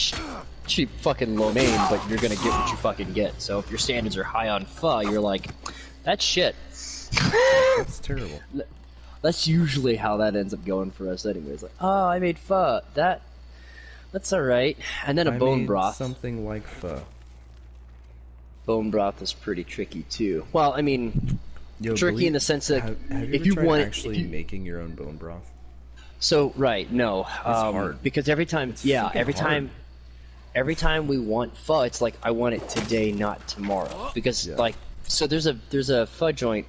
cheap fucking lo mein, but you're gonna get what you fucking get. So if your standards are high on pho, you're like, that's shit. That's terrible. That's usually how that ends up going for us anyways. Like, oh, I made pho. That's alright. And then a bone broth. Something like pho. Bone broth is pretty tricky too. Well, I mean, tricky in the sense that have you if you tried want actually making your own bone broth. So no, it's hard because every time we want pho, it's like I want it today, not tomorrow. Because like, so there's a pho joint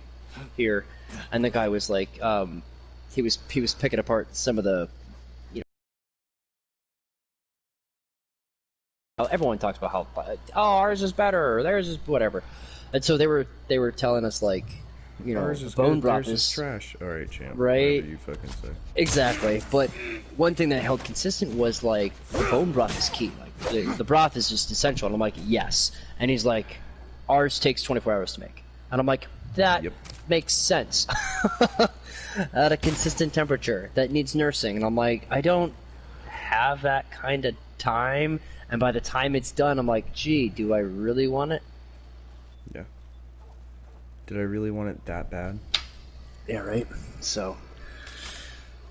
here, and the guy was like, he was picking apart some of the. Everyone talks about how ours is better, or theirs is whatever, and so they were telling us like, ours is bone good, broth is trash. All right, champ. Right? Whatever you fucking say. Exactly, but one thing that held consistent was like the bone broth is key. Like the broth is just essential, and I'm like, yes. And he's like, ours takes 24 hours to make, and I'm like, that makes sense. At a consistent temperature that needs nursing, and I'm like, I don't have that kind of time. And by the time it's done, I'm like, gee, do I really want it? Yeah. Did I really want it that bad? Yeah, right? So.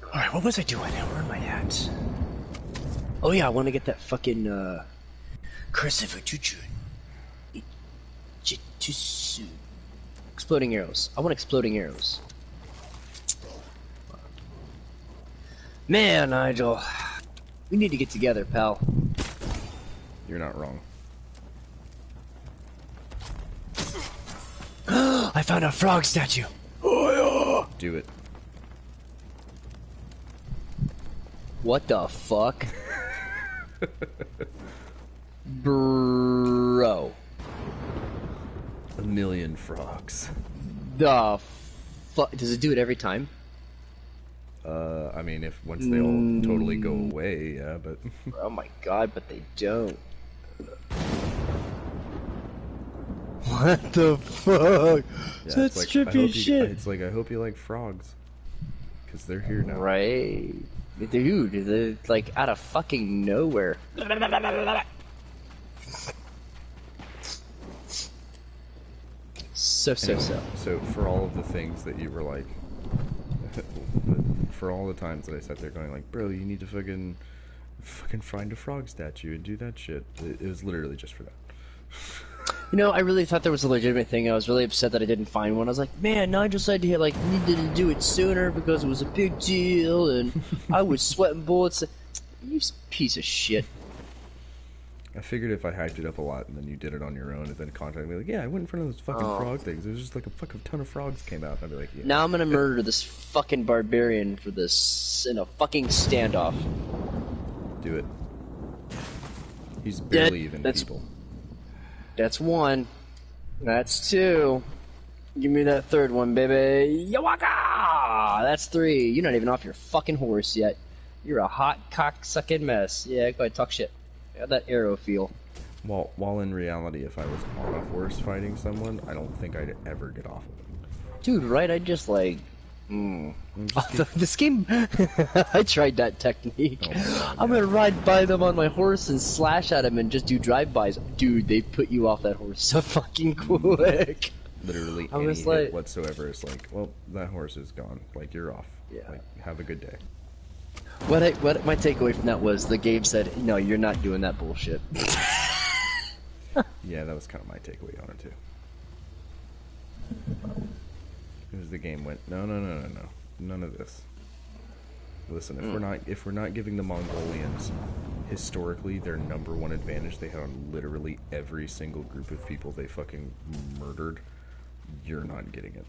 Alright, what was I doing? Where am I at? Oh yeah, I want to get that fucking, exploding arrows. I want exploding arrows. Man, Nigel. We need to get together, pal. You're not wrong. I found a frog statue. Do it. What the fuck? Bro. A million frogs. The fuck? Does it do it every time? I mean, if once they all totally go away, yeah, but... Oh my god, but they don't. What the fuck? Yeah, That's like, trippy shit. It's like, I hope you like frogs. Because they're here now. Right. Dude, they're like out of fucking nowhere. So. So for all of the things that you were like... for all the times that I sat there going like, bro, you need to fucking find a frog statue and do that shit. It was literally just for that. I really thought there was a legitimate thing. I was really upset that I didn't find one. I was like, man, Nigel said he like needed to do it sooner because it was a big deal, and I was sweating bullets. You piece of shit. I figured if I hyped it up a lot and then you did it on your own and then contacted me like, yeah, I went in front of those fucking frog things. It was just like a fucking ton of frogs came out. And I'd be like, yeah. Now I'm gonna murder this fucking barbarian for this in a fucking standoff. Do it. He's barely even people. That's 1. That's 2. Give me that 3rd one, baby. Yawaka! That's 3. You're not even off your fucking horse yet. You're a hot cock-sucking mess. Yeah, go ahead, talk shit. How'd that arrow feel? While in reality, if I was on a horse fighting someone, I don't think I'd ever get off of it. Dude, right? I'd just like... This game... I tried that technique. Oh God, I'm gonna ride by them on my horse and slash at them and just do drive-bys. Dude, they put you off that horse so fucking quick. Literally any hit whatsoever is like, well, that horse is gone. Like, you're off. Yeah. Like, have a good day. What my takeaway from that was the game said, no, you're not doing that bullshit. Yeah, that was kind of my takeaway on it too. Because the game went, no, none of this. Listen, if we're not giving the Mongolians historically their =1 advantage they had on literally every single group of people they fucking murdered, you're not getting it.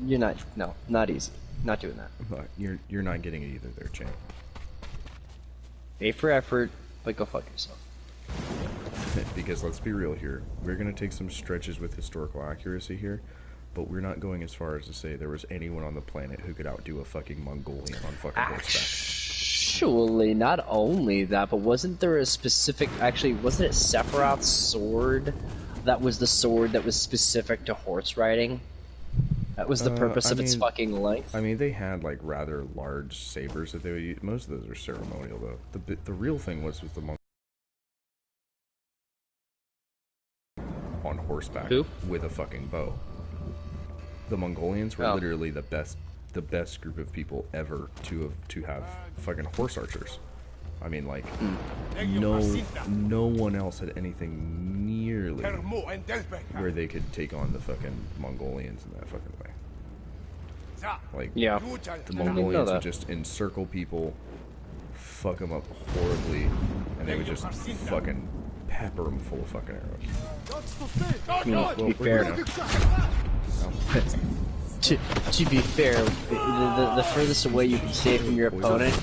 You're not. No, not easy. Not doing that. You're not getting it either, there, champ. A for effort, but go fuck yourself. Because let's be real here, we're gonna take some stretches with historical accuracy here, but we're not going as far as to say there was anyone on the planet who could outdo a fucking Mongolian on fucking horseback. Actually, not only that, but wasn't there a specific? Actually, wasn't it Sephiroth's sword? That was the sword that was specific to horse riding. That was the purpose of its fucking length. I mean, they had like rather large sabers that they would use. Most of those are ceremonial, though. The real thing was the Mongolians on horseback with a fucking bow. The Mongolians were literally the best group of people ever to have fucking horse archers. I mean, like, no one else had anything nearly where they could take on the fucking Mongolians in that fucking way. Like, yeah, the Mongolians would just encircle people, fuck them up horribly, and they would just fucking pepper them full of fucking arrows. To be fair, to be fair, the furthest away you can stay from your opponent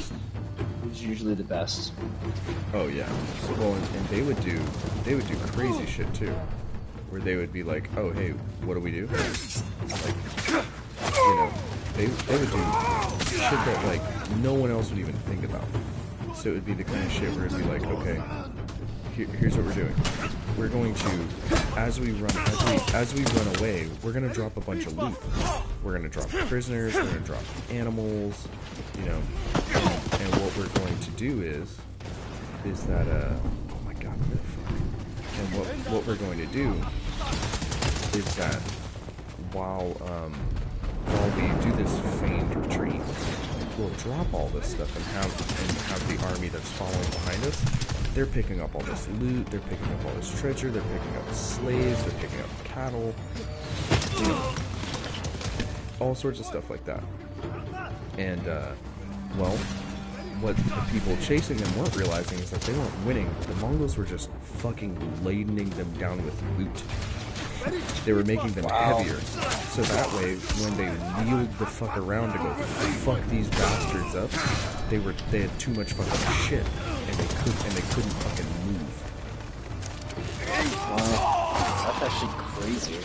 is usually the best. Oh yeah. Well, and they would do crazy shit too, where they would be like, oh hey, what do we do? Like, you know, they would do shit that like no one else would even think about. So it would be the kind of shit where it'd be like, okay, here's what we're doing. We're going to, as we run away, we're gonna drop a bunch of loot. We're gonna drop prisoners. We're gonna drop animals. You know, and what we're going to do is that oh my god, and what we're going to do is that while we do this feigned retreat, we'll drop all this stuff and have the army that's following behind us. They're picking up all this loot, they're picking up all this treasure, they're picking up slaves, they're picking up cattle, you know, all sorts of stuff like that. And, well, what the people chasing them weren't realizing is that they weren't winning. The Mongols were just fucking ladening them down with loot. They were making them heavier, so that way, when they wheeled the fuck around to go fuck these bastards up, they had too much fucking shit, and they couldn't fucking move. Wow, that's actually crazy.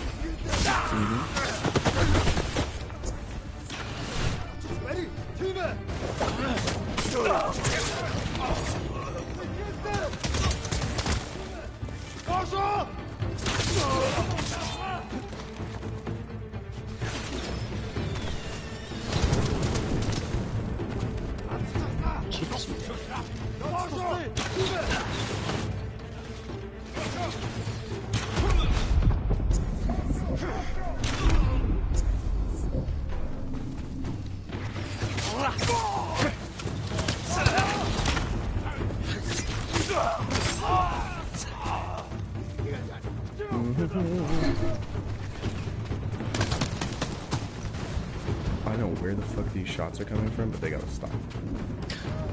I know where the fuck these shots are coming from, but they gotta stop.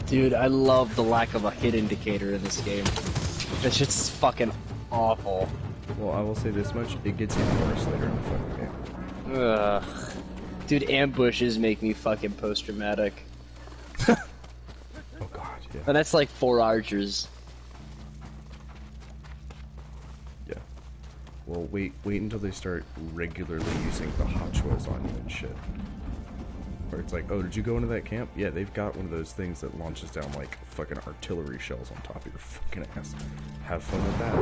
Dude, I love the lack of a hit indicator in this game. That shit's fucking awful. Well, I will say this much, it gets even worse later in the fucking game. Ugh. Dude, ambushes make me fucking post-traumatic. Oh god, yeah. And that's like 4 archers. Yeah. Well, wait until they start regularly using the Hachuas on you and shit. Where it's like, oh, did you go into that camp? Yeah, they've got one of those things that launches down like fucking artillery shells on top of your fucking ass. Have fun with that.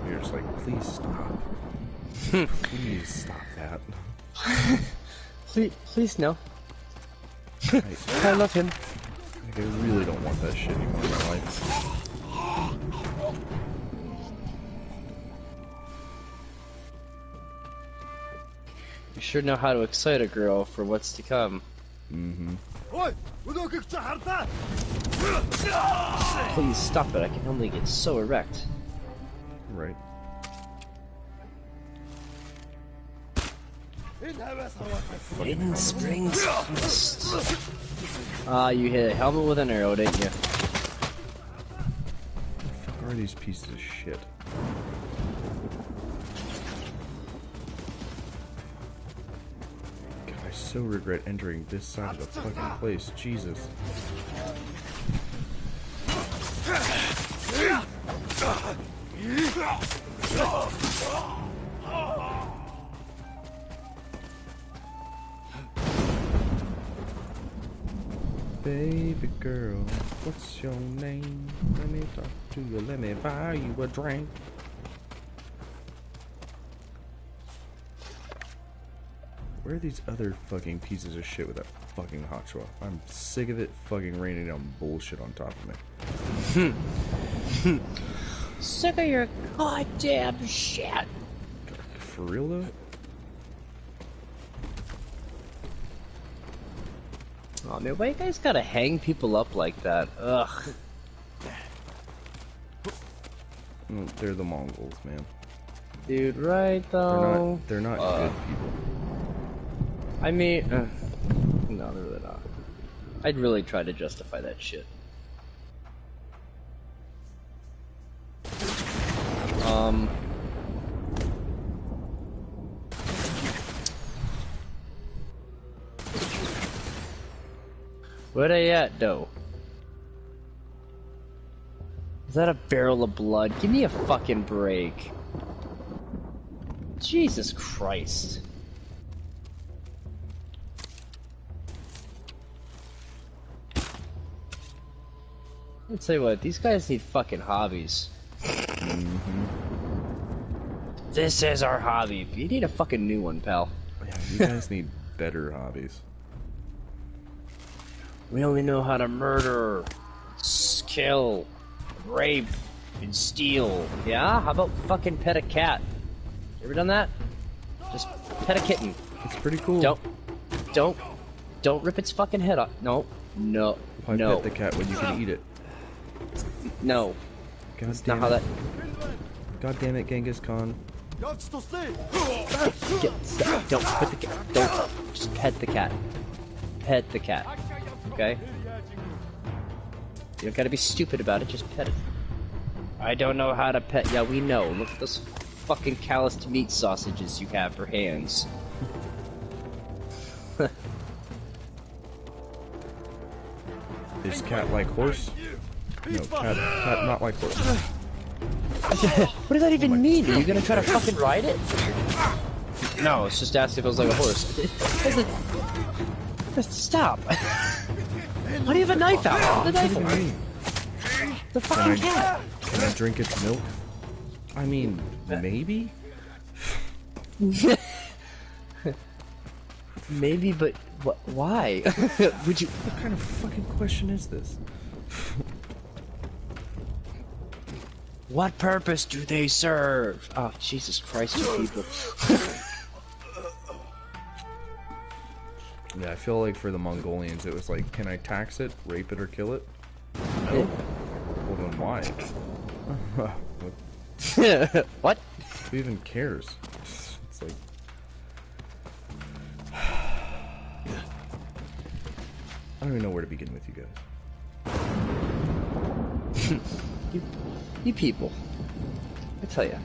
You're just like, please stop. Please stop that. Please no. I love him. Like, I really don't want that shit anymore in my life. sure know how to excite a girl for what's to come. Mm-hmm. Please stop it, I can only get so erect. Right. Hidden Springs Quest. Ah, you hit a helmet with an arrow, didn't you? What the fuck are these pieces of shit? God, I so regret entering this side of the fucking place. Jesus. Baby girl, what's your name? Let me talk to you, let me buy you a drink. Where are these other fucking pieces of shit with that fucking hot swap? I'm sick of it fucking raining down bullshit on top of me. Sick of your goddamn shit. For real though? Oh man, why you guys gotta hang people up like that? Ugh. Well, they're the Mongols, man. Dude, right though? They're not good people. I mean, no, they're really not. I'd really try to justify that shit. Where they at, though? Is that a barrel of blood? Give me a fucking break. Jesus Christ. I'll tell you what, these guys need fucking hobbies. This is our hobby. You need a fucking new one, pal. Yeah, you guys need better hobbies. We only know how to murder, kill, rape, and steal. Yeah? How about fucking pet a cat? You ever done that? Just pet a kitten. It's pretty cool. Don't rip its fucking head off. No. Why pet the cat when you can eat it? No. God That's damn not how that... God damn it, Genghis Khan. Don't pet the cat. Don't. Just pet the cat. Pet the cat. Okay? You don't gotta be stupid about it, just pet it. I don't know how to pet. Yeah, we know. Look at those fucking calloused meat sausages you have for hands. Is cat like horse? No, cat not like horse. What does that even mean? Are you gonna try to fucking ride it? No, it's just asked if it was like a horse. Stop! Why do you have a knife out? The knife out. The fucking cat. Can I drink its milk? I mean, maybe? Maybe, but why? Would you? What kind of fucking question is this? What purpose do they serve? Oh, Jesus Christ, you people. Yeah, I feel like for the Mongolians, it was like, can I tax it, rape it, or kill it? No. Well, then why? What? Who even cares? It's like... I don't even know where to begin with you guys. You people. I tell ya.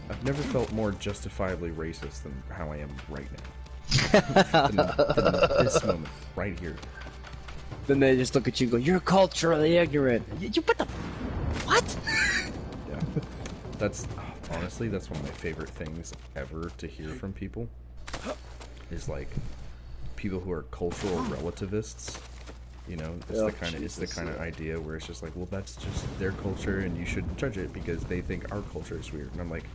I've never felt more justifiably racist than how I am right now. than this moment, right here. Then they just look at you and go, "You're culturally ignorant." What the? What? Yeah. That's, honestly, that's one of my favorite things ever to hear from people. Is like, people who are cultural relativists. You know, it's the kind of idea where it's just like, well, that's just their culture and you shouldn't judge it because they think our culture is weird. And I'm like,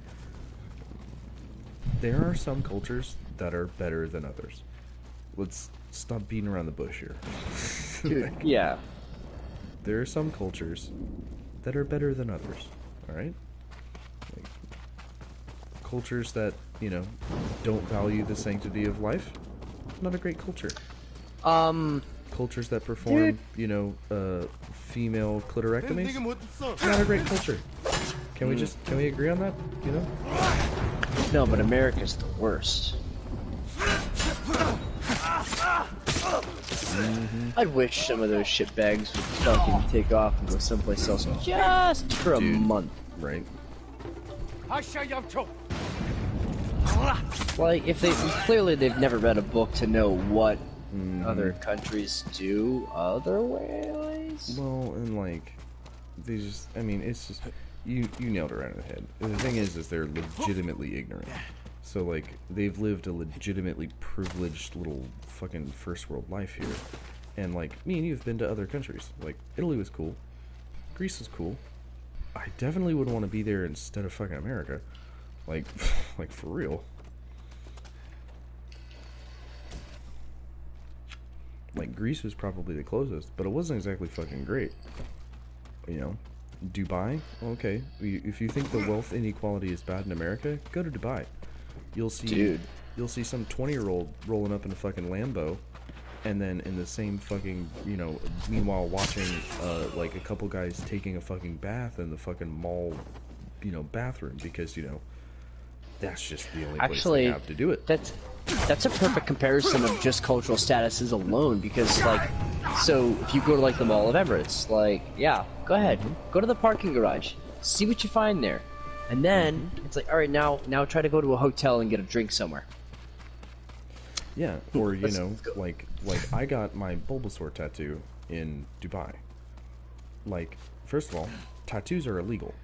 there are some cultures that are better than others. Let's stop beating around the bush here. Dude, yeah. There are some cultures that are better than others. All right? Like, cultures that, you know, don't value the sanctity of life, not a great culture. Cultures that perform, you know, female clitorectomies, not a great culture. Can we agree on that, you know? No, but America's the worst. I'd wish some of those shitbags would fucking take off and go someplace else just for a month. Right. Like, if they clearly they've never read a book to know what other countries do otherwise. Well, and like, they just, I mean, it's just, you nailed it right on the head. The thing is they're legitimately ignorant. So, like, they've lived a legitimately privileged little fucking first world life here. And, like, me and you have been to other countries. Like, Italy was cool. Greece was cool. I definitely would want to be there instead of fucking America. Like, like, for real. Like, Greece was probably the closest, but it wasn't exactly fucking great. You know? Dubai? Okay. If you think the wealth inequality is bad in America, go to Dubai. You'll see some 20-year-old rolling up in a fucking Lambo, and then in the same fucking, you know, meanwhile watching like a couple guys taking a fucking bath in the fucking mall, you know, bathroom, because, you know, that's just the only place they have to do it. That's a perfect comparison of just cultural statuses alone, because, like, so if you go to, like, the Mall of Emirates, like, yeah, go ahead, go to the parking garage, see what you find there. And then it's like, all right, now try to go to a hotel and get a drink somewhere. Yeah, or you know, like I got my Bulbasaur tattoo in Dubai. Like, first of all, tattoos are illegal.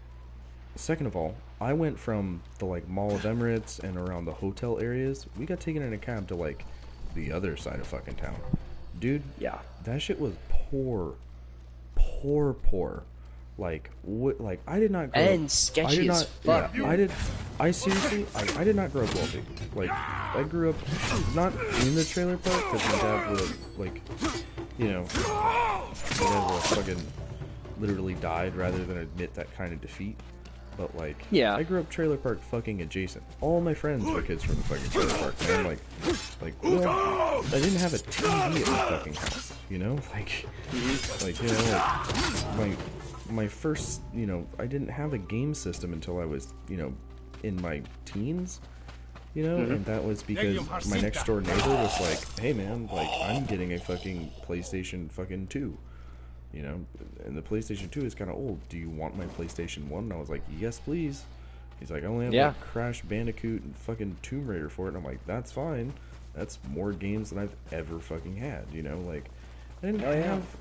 Second of all, I went from the like Mall of Emirates and around the hotel areas. We got taken in a cab to like the other side of fucking town, dude. Yeah, that shit was poor. Like, what? Like, I did not grow and up, sketchy as fuck. Yeah, I seriously, I did not grow up wealthy. Like, I grew up not in the trailer park, because my dad would, like, you know, fucking literally died rather than admit that kind of defeat. But, like, yeah, I grew up trailer park fucking adjacent. All my friends were kids from the fucking trailer park, man. Well, I didn't have a TV at my fucking house, you know? Like, you know, like, my first, you know, I didn't have a game system until I was, you know, in my teens, you know, and that was because my next door neighbor was like, hey man, like, I'm getting a fucking PlayStation fucking 2, you know, and the PlayStation 2 is kind of old. Do you want my PlayStation 1? And I was like, yes please. He's like, I only have like Crash Bandicoot and fucking Tomb Raider for it, and I'm like, that's fine. That's more games than I've ever fucking had, you know, like, I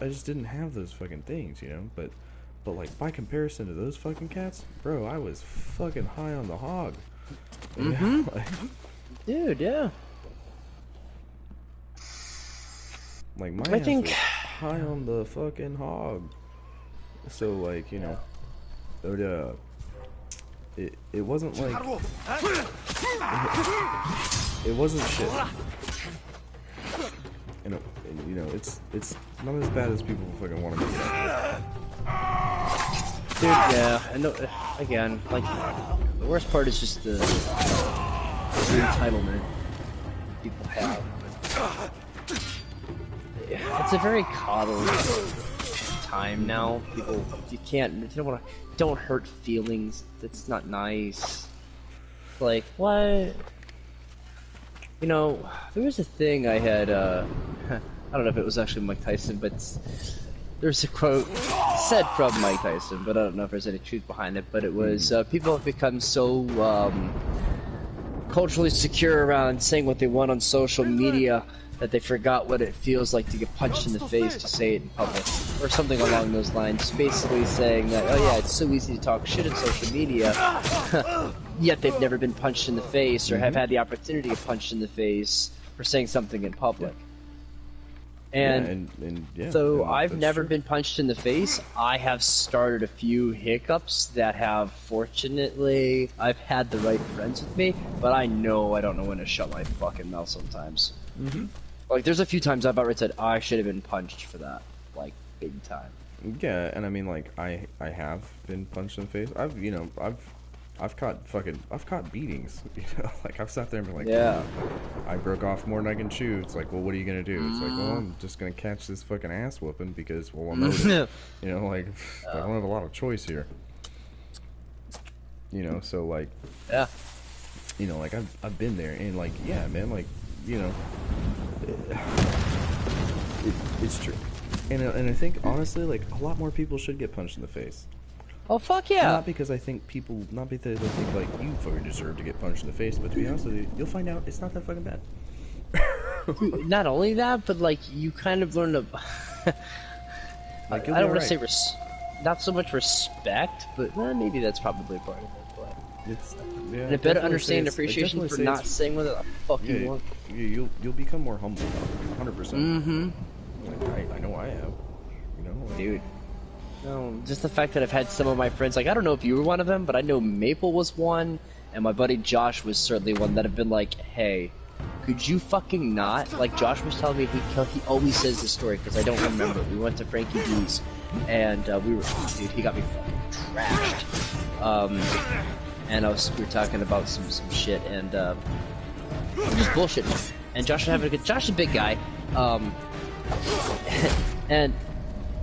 just didn't have those fucking things, you know, but like, by comparison to those fucking cats, bro, I was fucking high on the hog. Dude, yeah. Like, my ass was high on the fucking hog. So, like, you know, it wasn't like, it wasn't shit. And you know, it's not as bad as people fucking want to make it out. Dude, yeah, and again, like, the worst part is just the entitlement people have. It's a very coddled time now. People, you don't hurt feelings. That's not nice. Like, what? You know, there was a thing I had, I don't know if it was actually Mike Tyson, but there's a quote said from Mike Tyson, but I don't know if there's any truth behind it, but it was, people have become so culturally secure around saying what they want on social media that they forgot what it feels like to get punched in the face to say it in public, or something along those lines. Basically saying that, oh yeah, it's so easy to talk shit on social media, yet they've never been punched in the face or have had the opportunity to get punched in the face for saying something in public. And so I've never been punched in the face. I have started a few hiccups that have, fortunately, I've had the right friends with me, but I know I don't know when to shut my fucking mouth sometimes. Like, there's a few times I've outright said, I should have been punched for that, like, big time. Yeah, and I mean, like, I have been punched in the face. I've I've caught beatings. You know, like I've sat there and been like, Yeah. I broke off more than I can chew. It's like, well, what are you gonna do? It's like, well, I'm just gonna catch this fucking ass whooping because, well, I'm owed it. You know, like I don't have a lot of choice here. You know, so like, Yeah. you know, like I've been there and like, yeah, man, like, you know, it's true. And I think honestly, like a lot more people should get punched in the face. Oh fuck yeah! Not because I think not because I think like you fucking deserve to get punched in the face, but to be honest with you, you'll find out it's not that fucking bad. Dude, not only that, but like you kind of learn to. Like, I don't want to say not so much respect, but maybe that's probably part of it. But it's yeah, and a better understanding appreciation for not saying what the fuck you want. You'll become more humble, 100%. Mm-hmm. Like, I know I have. You know, like, Dude. No, just the fact that I've had some of my friends, like, I don't know if you were one of them, but I know Maple was one, and my buddy Josh was certainly one that have been like, hey, could you fucking not? Like, Josh was telling me he always says this story, because I don't remember. We went to Frankie B's, and dude, he got me fucking trashed. And we were talking about some shit, and just bullshitting. And Josh was having a good, Josh is a big guy, and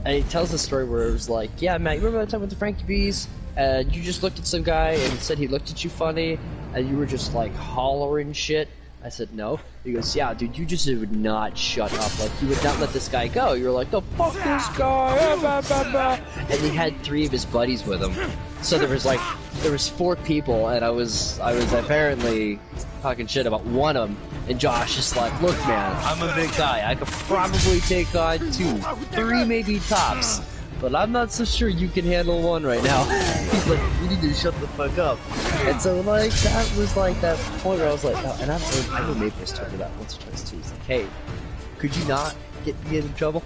he tells the story where it was like, yeah, Matt, you remember that time with the Frankie B's? And you just looked at some guy and said he looked at you funny, and you were just like hollering shit. I said, no. He goes, yeah, dude, you just would not shut up. Like, you would not let this guy go. You were like, the fuck this guy, blah, blah, blah. And he had 3 of his buddies with him. So there was 4 people, and I was apparently talking shit about one of them. And Josh is like, look, man, I'm a big guy. I could probably take on 2, 3 maybe tops. But I'm not so sure you can handle 1 right now. He's like, you need to shut the fuck up. And so, like, that was like that point where I was like, oh, and I know Maple's told me that once or twice too. He's like, hey, could you not get me in trouble?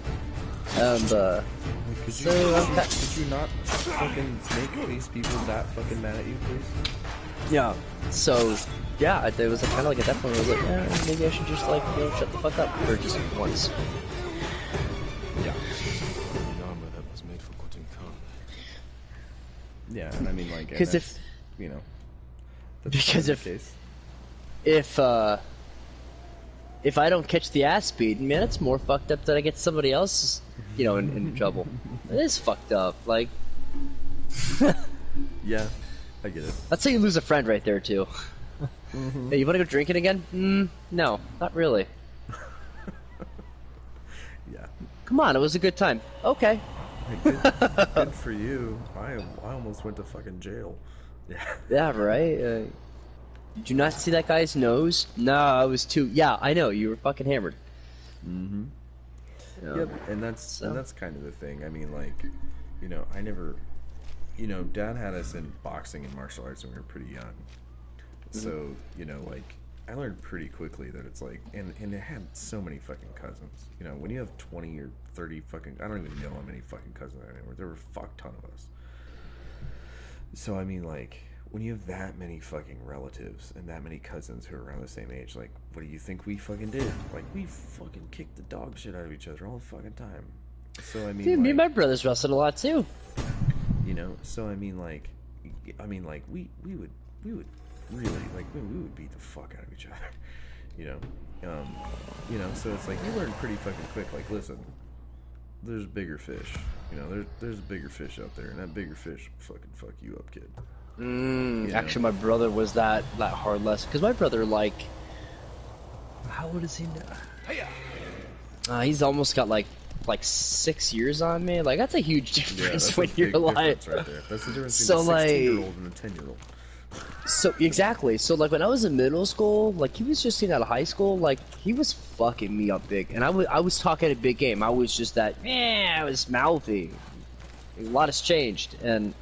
And, could you not fucking make these people that fucking mad at you, please? Yeah. So, yeah, it was kind of like at that point I was like, yeah, maybe I should just like, you know, shut the fuck up, or just once. Yeah. The armor that was made for Kutin Khan. Yeah, and I mean like, because if you know, because if I don't catch the ass beat, man, it's more fucked up that I get somebody else, you know, in trouble. It is fucked up. Like, yeah, I get it. Let's say you lose a friend right there too. Hey, you want to go drinking again? No, not really. Yeah. Come on, it was a good time. Okay. Hey, good for you. I almost went to fucking jail. Yeah. Yeah, right? Did you not see that guy's nose? No, I was too... Yeah, I know, you were fucking hammered. Mm-hmm. Yep, and that's kind of the thing. I mean, like, you know, I never... You know, Dad had us in boxing and martial arts when we were pretty young. So, you know, like, I learned pretty quickly that it's like... And it had so many fucking cousins. You know, when you have 20 or 30 fucking... I don't even know how many fucking cousins I had. There were a fuck ton of us. So, I mean, like... When you have that many fucking relatives and that many cousins who are around the same age, like, what do you think we fucking did? Like, we fucking kicked the dog shit out of each other all the fucking time. So, I mean, dude, like, me and my brothers wrestled a lot, too. You know, so, I mean, like, we would really, like, we would beat the fuck out of each other, you know, so it's like, you learn pretty fucking quick, like, listen, there's bigger fish, you know, there's a bigger fish out there, and that bigger fish will fucking fuck you up, kid. Actually, my brother was that hard lesson, because my brother, like, how old is he now? He's almost got like 6 years on me. Like, that's a huge difference when you're like, right there. That's the difference so between a 16-year-old like, and a 10-year-old. So exactly. So like when I was in middle school, like he was just getting out of high school, like he was fucking me up big, and I was talking a big game. I was just that, I was mouthy. A lot has changed, and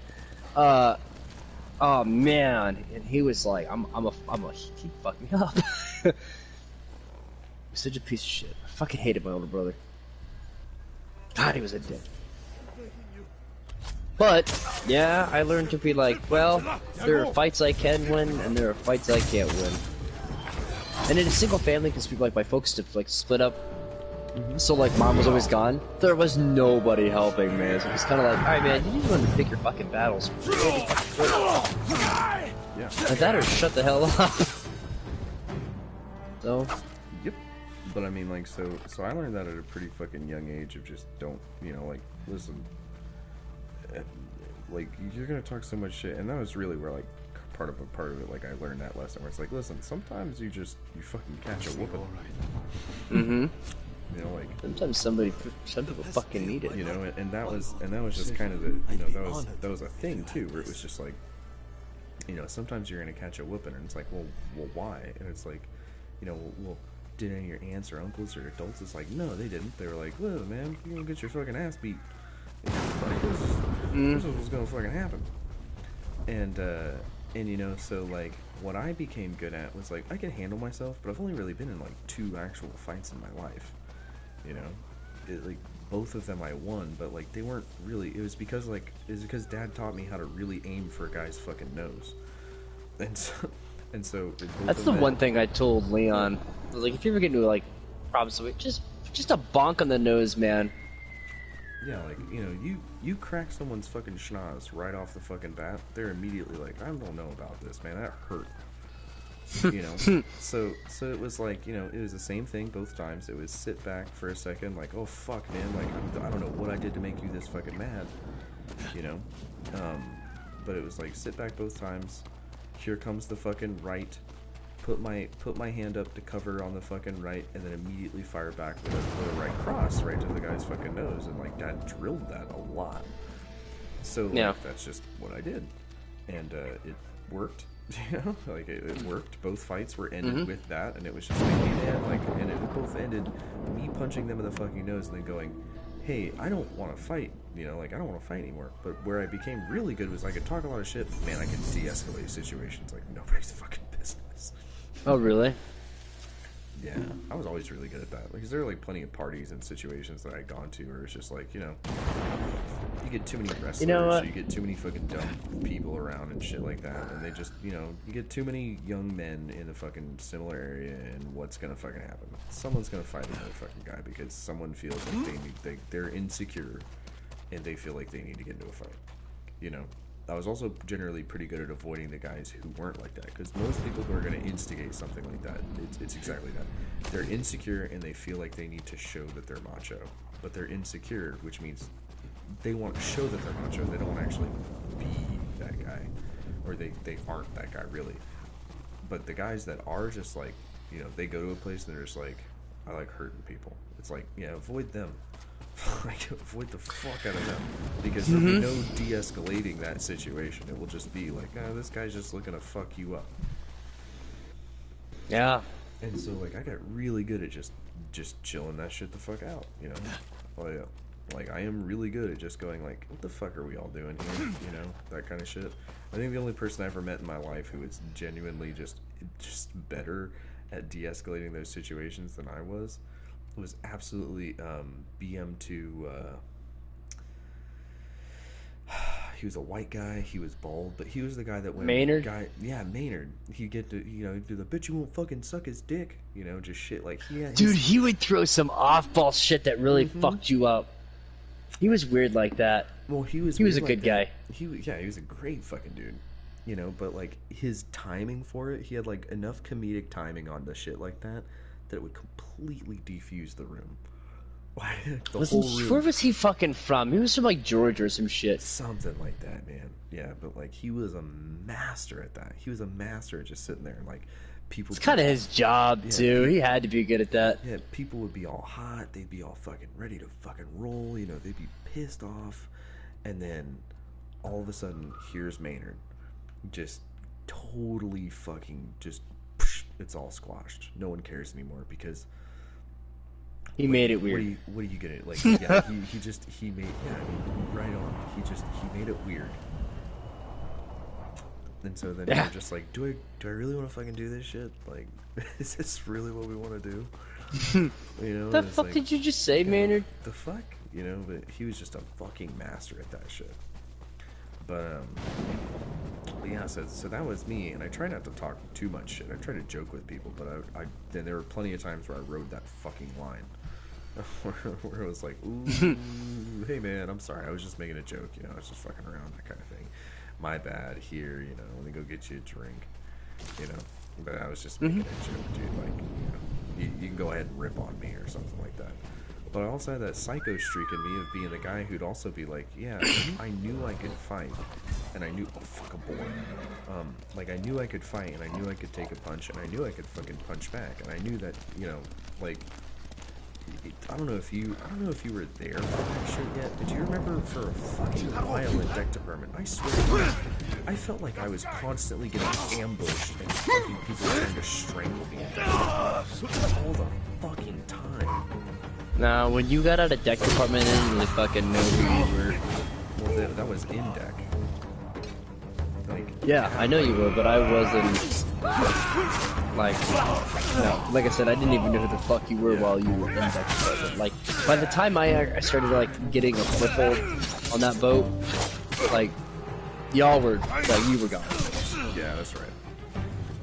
oh man, and he was like, he fucked me up. He was such a piece of shit. I fucking hated my older brother. God, he was a dick. But yeah, I learned to be like, well, there are fights I can win, and there are fights I can't win. And in a single family, because people like my folks to like split up, so like mom was always gone. There was nobody helping me. So it was kind of like, all right, man, you need to learn to pick your fucking battles. Yeah. That or shut the hell up. So. Yep. But I mean, like, so I learned that at a pretty fucking young age of just don't, you know, like, listen, like, you're gonna talk so much shit, and that was really where, like, part of it, like, I learned that lesson where it's like, listen, sometimes you fucking catch a whooping. Mm-hmm. You know, like, sometimes some people fucking need it. You know, and that was just kind of the, you know, that was a thing too, where it was just like, you know, sometimes you're gonna catch a whooping, and it's like, well, why? And it's like, you know, well, did any of your aunts or uncles or adults? It's like, no, they didn't. They were like, well, man, you're gonna get your fucking ass beat. Like, this is what's gonna fucking happen. And you know, so like, what I became good at was like, I can handle myself, but I've only really been in like 2 actual fights in my life. You know, like, both of them I won, but like, they weren't really. It was because Dad taught me how to really aim for a guy's fucking nose, and so that's the one thing I told Leon. Like, if you ever get into like problems with just a bonk on the nose, man. Yeah, like, you know, you crack someone's fucking schnoz right off the fucking bat, they're immediately like, I don't know about this, man, that hurt. You know, so it was like, you know, it was the same thing both times. It was sit back for a second, like, oh fuck, man, like, I don't know what I did to make you this fucking mad, you know, but it was like, sit back both times, here comes the fucking right, put my hand up to cover on the fucking right, and then immediately fire back with a right cross right to the guy's fucking nose, and like, Dad drilled that a lot. So like, that's just what I did, and it worked. You know, like, it worked. Both fights were ended with that, and it was just like, hey man, like, and it both ended me punching them in the fucking nose and then going, hey, I don't want to fight, you know, like, I don't want to fight anymore. But where I became really good was I could talk a lot of shit, but man, I could de-escalate situations like nobody's fucking business. Oh, really? Yeah, I was always really good at that. Because there were like plenty of parties and situations that I'd gone to where it's just like, you know, you get too many wrestlers, you know, you get too many fucking dumb people around and shit like that, and they just, you know, you get too many young men in a fucking similar area, and what's gonna fucking happen? Someone's gonna fight another fucking guy because someone feels like they're insecure, and they feel like they need to get into a fight. You know, I was also generally pretty good at avoiding the guys who weren't like that, because most people who are going to instigate something like that, it's exactly that. They're insecure and they feel like they need to show that they're macho, but they're insecure, which means they want to show that they're macho. They don't want to actually be that guy, or they aren't that guy really. But the guys that are just like, you know, they go to a place and they're just like, I like hurting people. It's like, yeah, avoid them. Like, avoid the fuck out of them, because there'll be no de-escalating that situation. It will just be like, this guy's just looking to fuck you up. Yeah. And so, like, I got really good at just chilling that shit the fuck out, you know? Well, yeah. Like, I am really good at just going like, what the fuck are we all doing here? You know, that kind of shit. I think the only person I ever met in my life who is genuinely just better at de-escalating those situations than I was absolutely BM2. He was a white guy. He was bald, but he was the guy that went. Maynard? Maynard. He'd get to, you know, do the bitch you won't fucking suck his dick. You know, just shit like, yeah. Dude, he would throw some off-ball shit that really fucked you up. He was weird like that. Well, he was a good guy. He was a great fucking dude. You know, but like, his timing for it, he had like enough comedic timing on the shit like that it would completely defuse the room. The whole room. Where was he fucking from? He was from like Georgia or some shit. Something like that, man. Yeah, but like, he was a master at that. He was a master at just sitting there and like, people. It's kind of his job too. He had to be good at that. Yeah, people would be all hot. They'd be all fucking ready to fucking roll. You know, they'd be pissed off, and then all of a sudden, here's Maynard, just totally fucking just. It's all squashed. No one cares anymore because he made it weird. What are you gonna like? Yeah, he made right on. He made it weird. And so then you're just like, do I really want to fucking do this shit? Like, is this really what we want to do? You know, the fuck did you just say, Maynard? The fuck, you know? But he was just a fucking master at that shit. But yeah, so that was me, and I try not to talk too much shit. I try to joke with people, but then there were plenty of times where I rode that fucking line, where it was like, ooh, hey man, I'm sorry, I was just making a joke, you know, I was just fucking around, that kind of thing. my bad. Here, you know, let me go get you a drink. You know, but I was just making a joke, dude. Like, you know, you can go ahead and rip on me or something like that. But I also had that psycho streak in me of being the guy who'd also be like, yeah, I knew I could fight, and I knew, oh fuck a boy, like I knew I could fight, and I knew I could take a punch, and I knew I could fucking punch back, and I knew that, you know, like, I don't know if you were there for that shit yet, but do you remember for a fucking while in deck department, I swear, I felt like I was constantly getting ambushed and fucking people trying to strangle me all the fucking time. Nah, when you got out of deck department, I didn't really fucking know who you were. Well, that was in deck. Like, yeah, I know you were, but I wasn't. Like, no, like I said, I didn't even know who the fuck you were while you were in deck department. Like, by the time I started like getting a foothold on that boat, like, y'all were like you were gone. Yeah, that's right.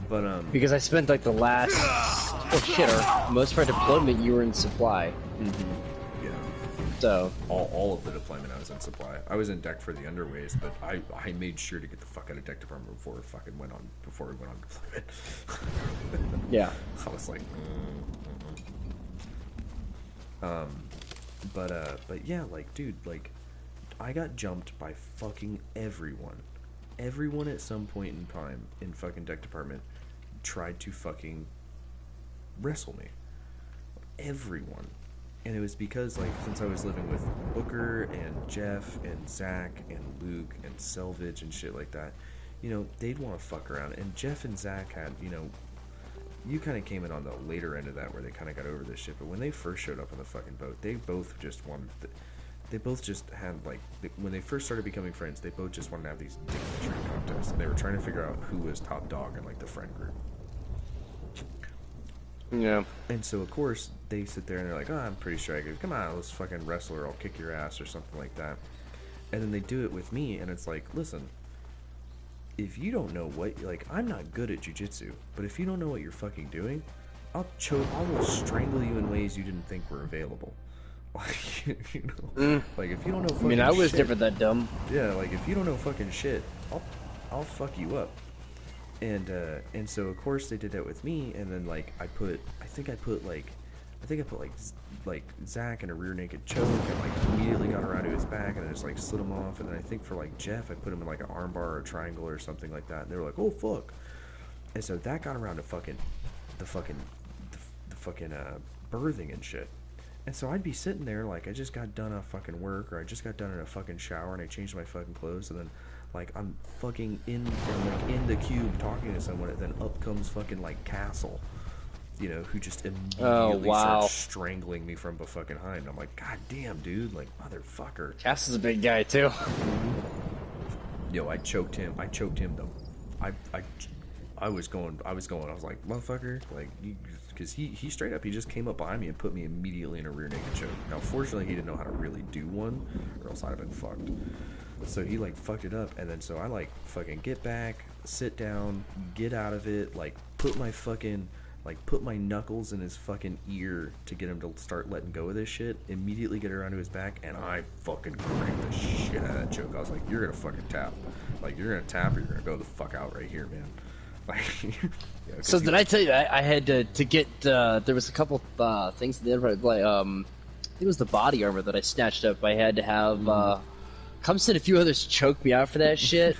But because I spent like the last, oh shit, or most of our deployment you were in supply. Yeah. So all of the deployment I was in supply. I was in deck for the underways, but I made sure to get the fuck out of deck department before we went on deployment. yeah. I was like, but yeah, like, dude, like, I got jumped by fucking everyone. Everyone at some point in time in fucking deck department tried to fucking wrestle me. Everyone. And it was because, like, since I was living with Booker and Jeff and Zach and Luke and Selvage and shit like that, you know, they'd want to fuck around. And Jeff and Zach had, you know, you kind of came in on the later end of that where they kind of got over this shit. But when they first showed up on the fucking boat, they both just wanted, they both just had, like, when they first started becoming friends, they both just wanted to have these dick picturing contests. And they were trying to figure out who was top dog in, like, the friend group. Yeah. And so, of course, they sit there and they're like, oh, I'm pretty sure I could. Come on, let's fucking wrestle or I'll kick your ass or something like that. And then they do it with me, and it's like, listen, if you don't know what, like, I'm not good at jiu-jitsu, but if you don't know what you're fucking doing, I will strangle you in ways you didn't think were available. Like, you know, like, if you don't know fucking shit. I mean, I was never that dumb. Yeah, like, if you don't know fucking shit, I'll fuck you up. And so of course they did that with me, and then like I put Zach in a rear naked choke, and like immediately got around to his back, and I just like slid him off, and then I think for like Jeff I put him in like an armbar or a triangle or something like that, and they were like, oh fuck, and so that got around to the fucking birthing and shit. And so I'd be sitting there like I just got done off fucking work, or I just got done in a fucking shower, and I changed my fucking clothes, and then like I'm fucking in the cube talking to someone, and then up comes fucking like Castle, you know, who just immediately starts strangling me from fucking behind. And I'm like, god damn, dude, like motherfucker. Castle's a big guy too. Yo, I choked him though. I was going. I was like, motherfucker, like, because he straight up, he just came up behind me and put me immediately in a rear naked choke. Now, fortunately, he didn't know how to really do one, or else I'd have been fucked. So he like fucked it up, and then so I like fucking get back, sit down, get out of it, like put my knuckles in his fucking ear to get him to start letting go of this shit. Immediately get around to his back, and I fucking cranked the shit out of that choke. I was like, you're gonna fucking tap, like you're gonna tap, or you're gonna go the fuck out right here, man. Like, yeah, so did I tell you I had to get there was a couple things in the end, like I think it was the body armor that I snatched up. I had to have Cumston and a few others choke me out for that shit.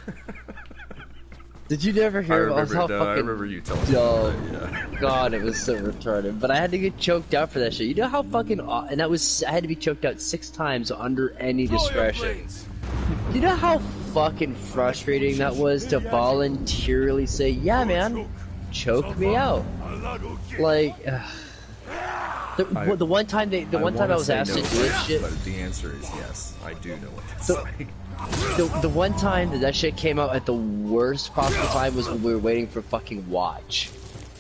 Did you never hear about how fucking I remember you telling me about that, yeah. God, it was so retarded. But I had to get choked out for that shit. You know how fucking and I had to be choked out 6 times under any discretion. You know how fucking frustrating that was to voluntarily say, yeah man, choke me out. Like the one time I was asked to do this shit, but the answer is yes. I do know what it's like. The one time that shit came out at the worst possible time was when we were waiting for fucking watch.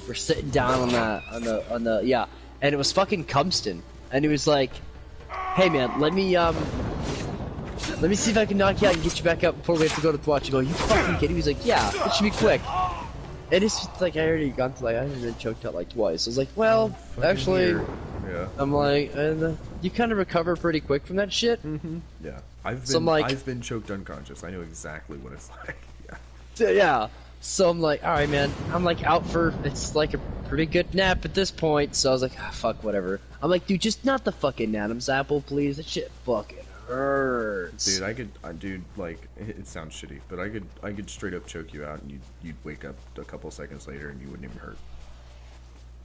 We're sitting down on the yeah, and it was fucking Cumston, and he was like, "Hey man, let me see if I can knock you out and get you back up before we have to go to the watch." You go, "You fucking kidding?" He's like, "Yeah, it should be quick." And it's just like I already got to like I had been choked out like twice. I was like, well, actually, yeah. Yeah. I'm like, you kind of recover pretty quick from that shit. Yeah. I've been choked unconscious. I know exactly what it's like. Yeah. So, yeah. So I'm like, all right, man. I'm like out for it's like a pretty good nap at this point. So I was like, fuck, whatever. I'm like, dude, just not the fucking Adam's apple, please. That shit fucking hurts. Dude, dude, like, it sounds shitty, but I could straight up choke you out, and you'd wake up a couple seconds later, and you wouldn't even hurt.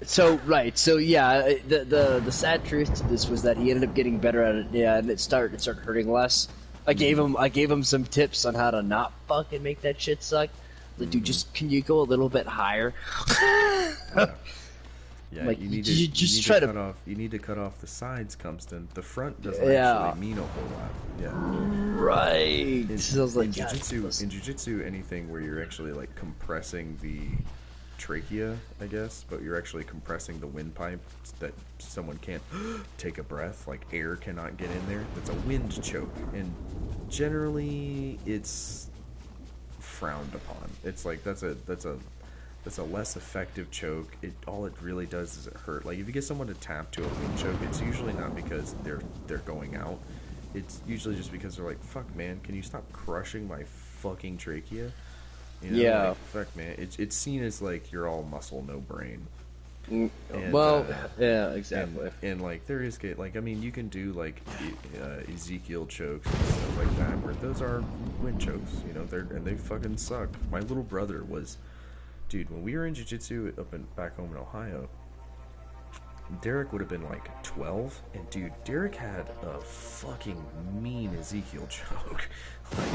So yeah, the sad truth to this was that he ended up getting better at it. Yeah, and it started hurting less. I gave him some tips on how to not fucking make that shit suck. Like, dude, can you go a little bit higher? Yeah, like, you need to cut off the sides, Cumston. The front doesn't actually mean a whole lot. Yeah. Right. So I was like, in jiu-jitsu, anything where you're actually like compressing the trachea, I guess, but you're actually compressing the windpipe that someone can't take a breath, like air cannot get in there. That's a wind choke, and generally it's frowned upon. It's like that's a less effective choke. All it really does is it hurt. Like if you get someone to tap to a wind choke, it's usually not because they're going out. It's usually just because they're like, fuck man, can you stop crushing my fucking trachea? You know, yeah. Like, fuck man. It's seen as like you're all muscle, no brain. And, yeah, exactly. And like there is like, I mean, you can do like Ezekiel chokes and stuff like that, where those are wind chokes, you know, they fucking suck. My little brother was, dude, when we were in jiu-jitsu back home in Ohio, Derek would have been like 12, and dude, Derek had a fucking mean Ezekiel choke. Like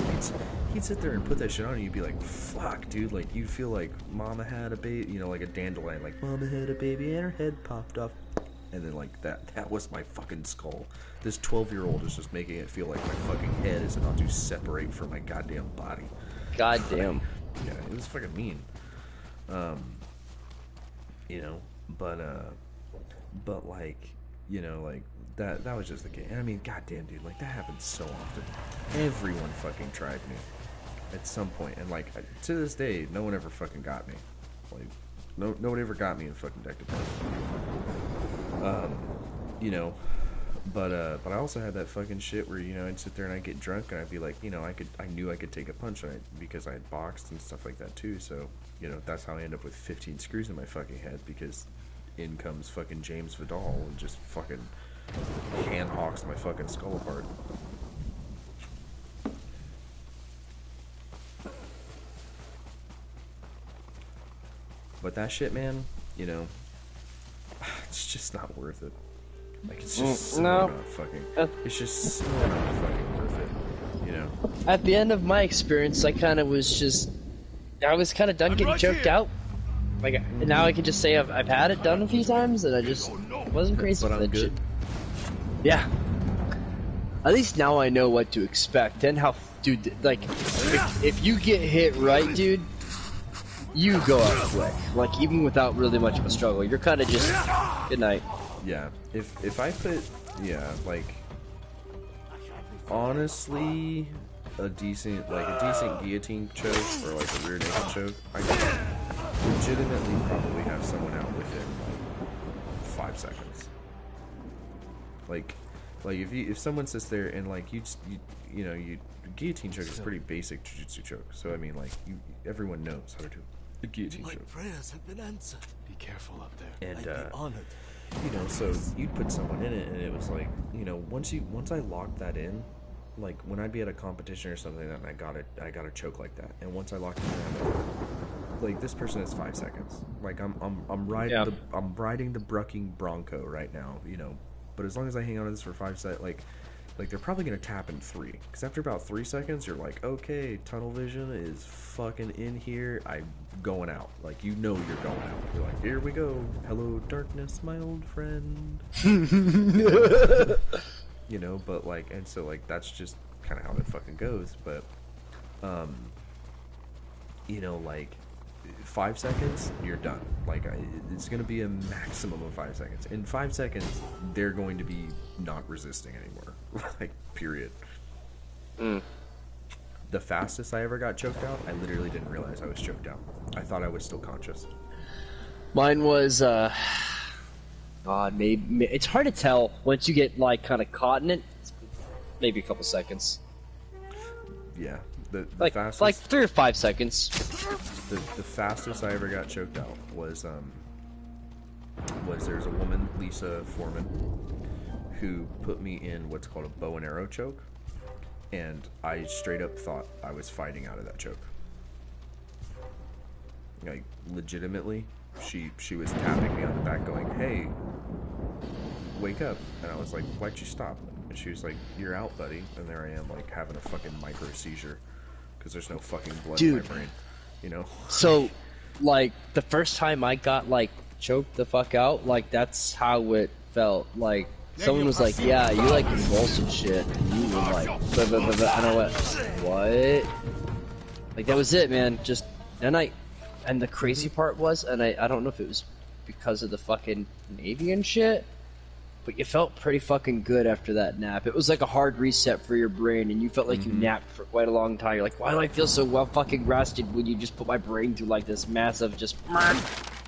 he'd sit there and put that shit on, and you'd be like, fuck, dude, like you'd feel like mama had a baby, you know, like a dandelion, like mama had a baby and her head popped off, and then like that was my fucking skull. This 12-year-old is just making it feel like my fucking head is about to separate from my goddamn body. Goddamn. Yeah, it was fucking mean. You know, but like, you know, like that was just the game. And I mean, goddamn, dude, like that happens so often. Everyone fucking tried me at some point, and like to this day, no one ever fucking got me. Like, no one ever got me in fucking deck defense. You know, but I also had that fucking shit where, you know, I'd sit there and I'd get drunk and I'd be like, you know, I knew I could take a punch on it because I had boxed and stuff like that too. So, you know, that's how I end up with 15 screws in my fucking head, because in comes fucking James Vidal and just fucking hand hawks my fucking skull apart. But that shit, man, you know, it's just not worth it. Like, it's just not fucking, it's just so not fucking worth it, you know? At the end of my experience, I kind of was I was kind of done getting choked out. Like, now I can just say I've had it done a few times, and I just wasn't crazy for that shit. Yeah. At least now I know what to expect, and how, dude, like, if you get hit right, dude, you go out quick. Like, even without really much of a struggle, you're kind of just, good night. Yeah, if I put, yeah, like, honestly, a decent guillotine choke, or like a rear naked choke, I could legitimately probably have someone out within like 5 seconds. Like if someone sits there and like you guillotine choke is pretty basic jiu-jitsu choke. So I mean, like, everyone knows how to do a guillotine choke. My prayers have been answered. Be careful up there. And I'd be honored. you know, so you'd put someone in it, and it was like, you know, once I locked that in, like when I'd be at a competition or something, and I got a choke like that, and once I locked it in, like this person has 5 seconds. Like I'm riding the Brucking Bronco right now, you know, but as long as I hang on to this for 5 seconds, like they're probably gonna tap in 3, because after about 3 seconds, you're like, okay, tunnel vision is fucking in here. I'm going out. Like, you know, you're going out. You're like, here we go. Hello, darkness, my old friend. You know, but like, and so like that's just kind of how it fucking goes. But, you know, like 5 seconds, you're done. Like, it's gonna be a maximum of 5 seconds. In 5 seconds, they're going to be not resisting anymore. Like, period. The fastest I ever got choked out, I literally didn't realize I was choked out. I thought I was still conscious. Mine was God, maybe it's hard to tell once you get like kind of caught in it. Maybe a couple seconds. Yeah, the Like fastest, like 3 or 5 seconds. the fastest I ever got choked out was there's a woman, Lisa Foreman, who put me in what's called a bow and arrow choke, and I straight up thought I was fighting out of that choke. Like, legitimately, she was tapping me on the back going, "Hey, wake up." And I was like, "Why'd you stop?" And she was like, "You're out, buddy." And there I am, like, having a fucking micro seizure because there's no fucking blood in my brain, you know? So, like, the first time I got, like, choked the fuck out, like, that's how it felt. Like, someone was like, "Yeah, you, like, convulsing shit." And you were like, blah, blah, blah, blah. And I went, "What?" Like, that was it, man. Just, and the crazy part was, and I don't know if it was because of the fucking Navy and shit, but you felt pretty fucking good after that nap. It was like a hard reset for your brain, and you felt like you napped for quite a long time. You're like, why do I feel so well fucking rested when you just put my brain through like this massive just...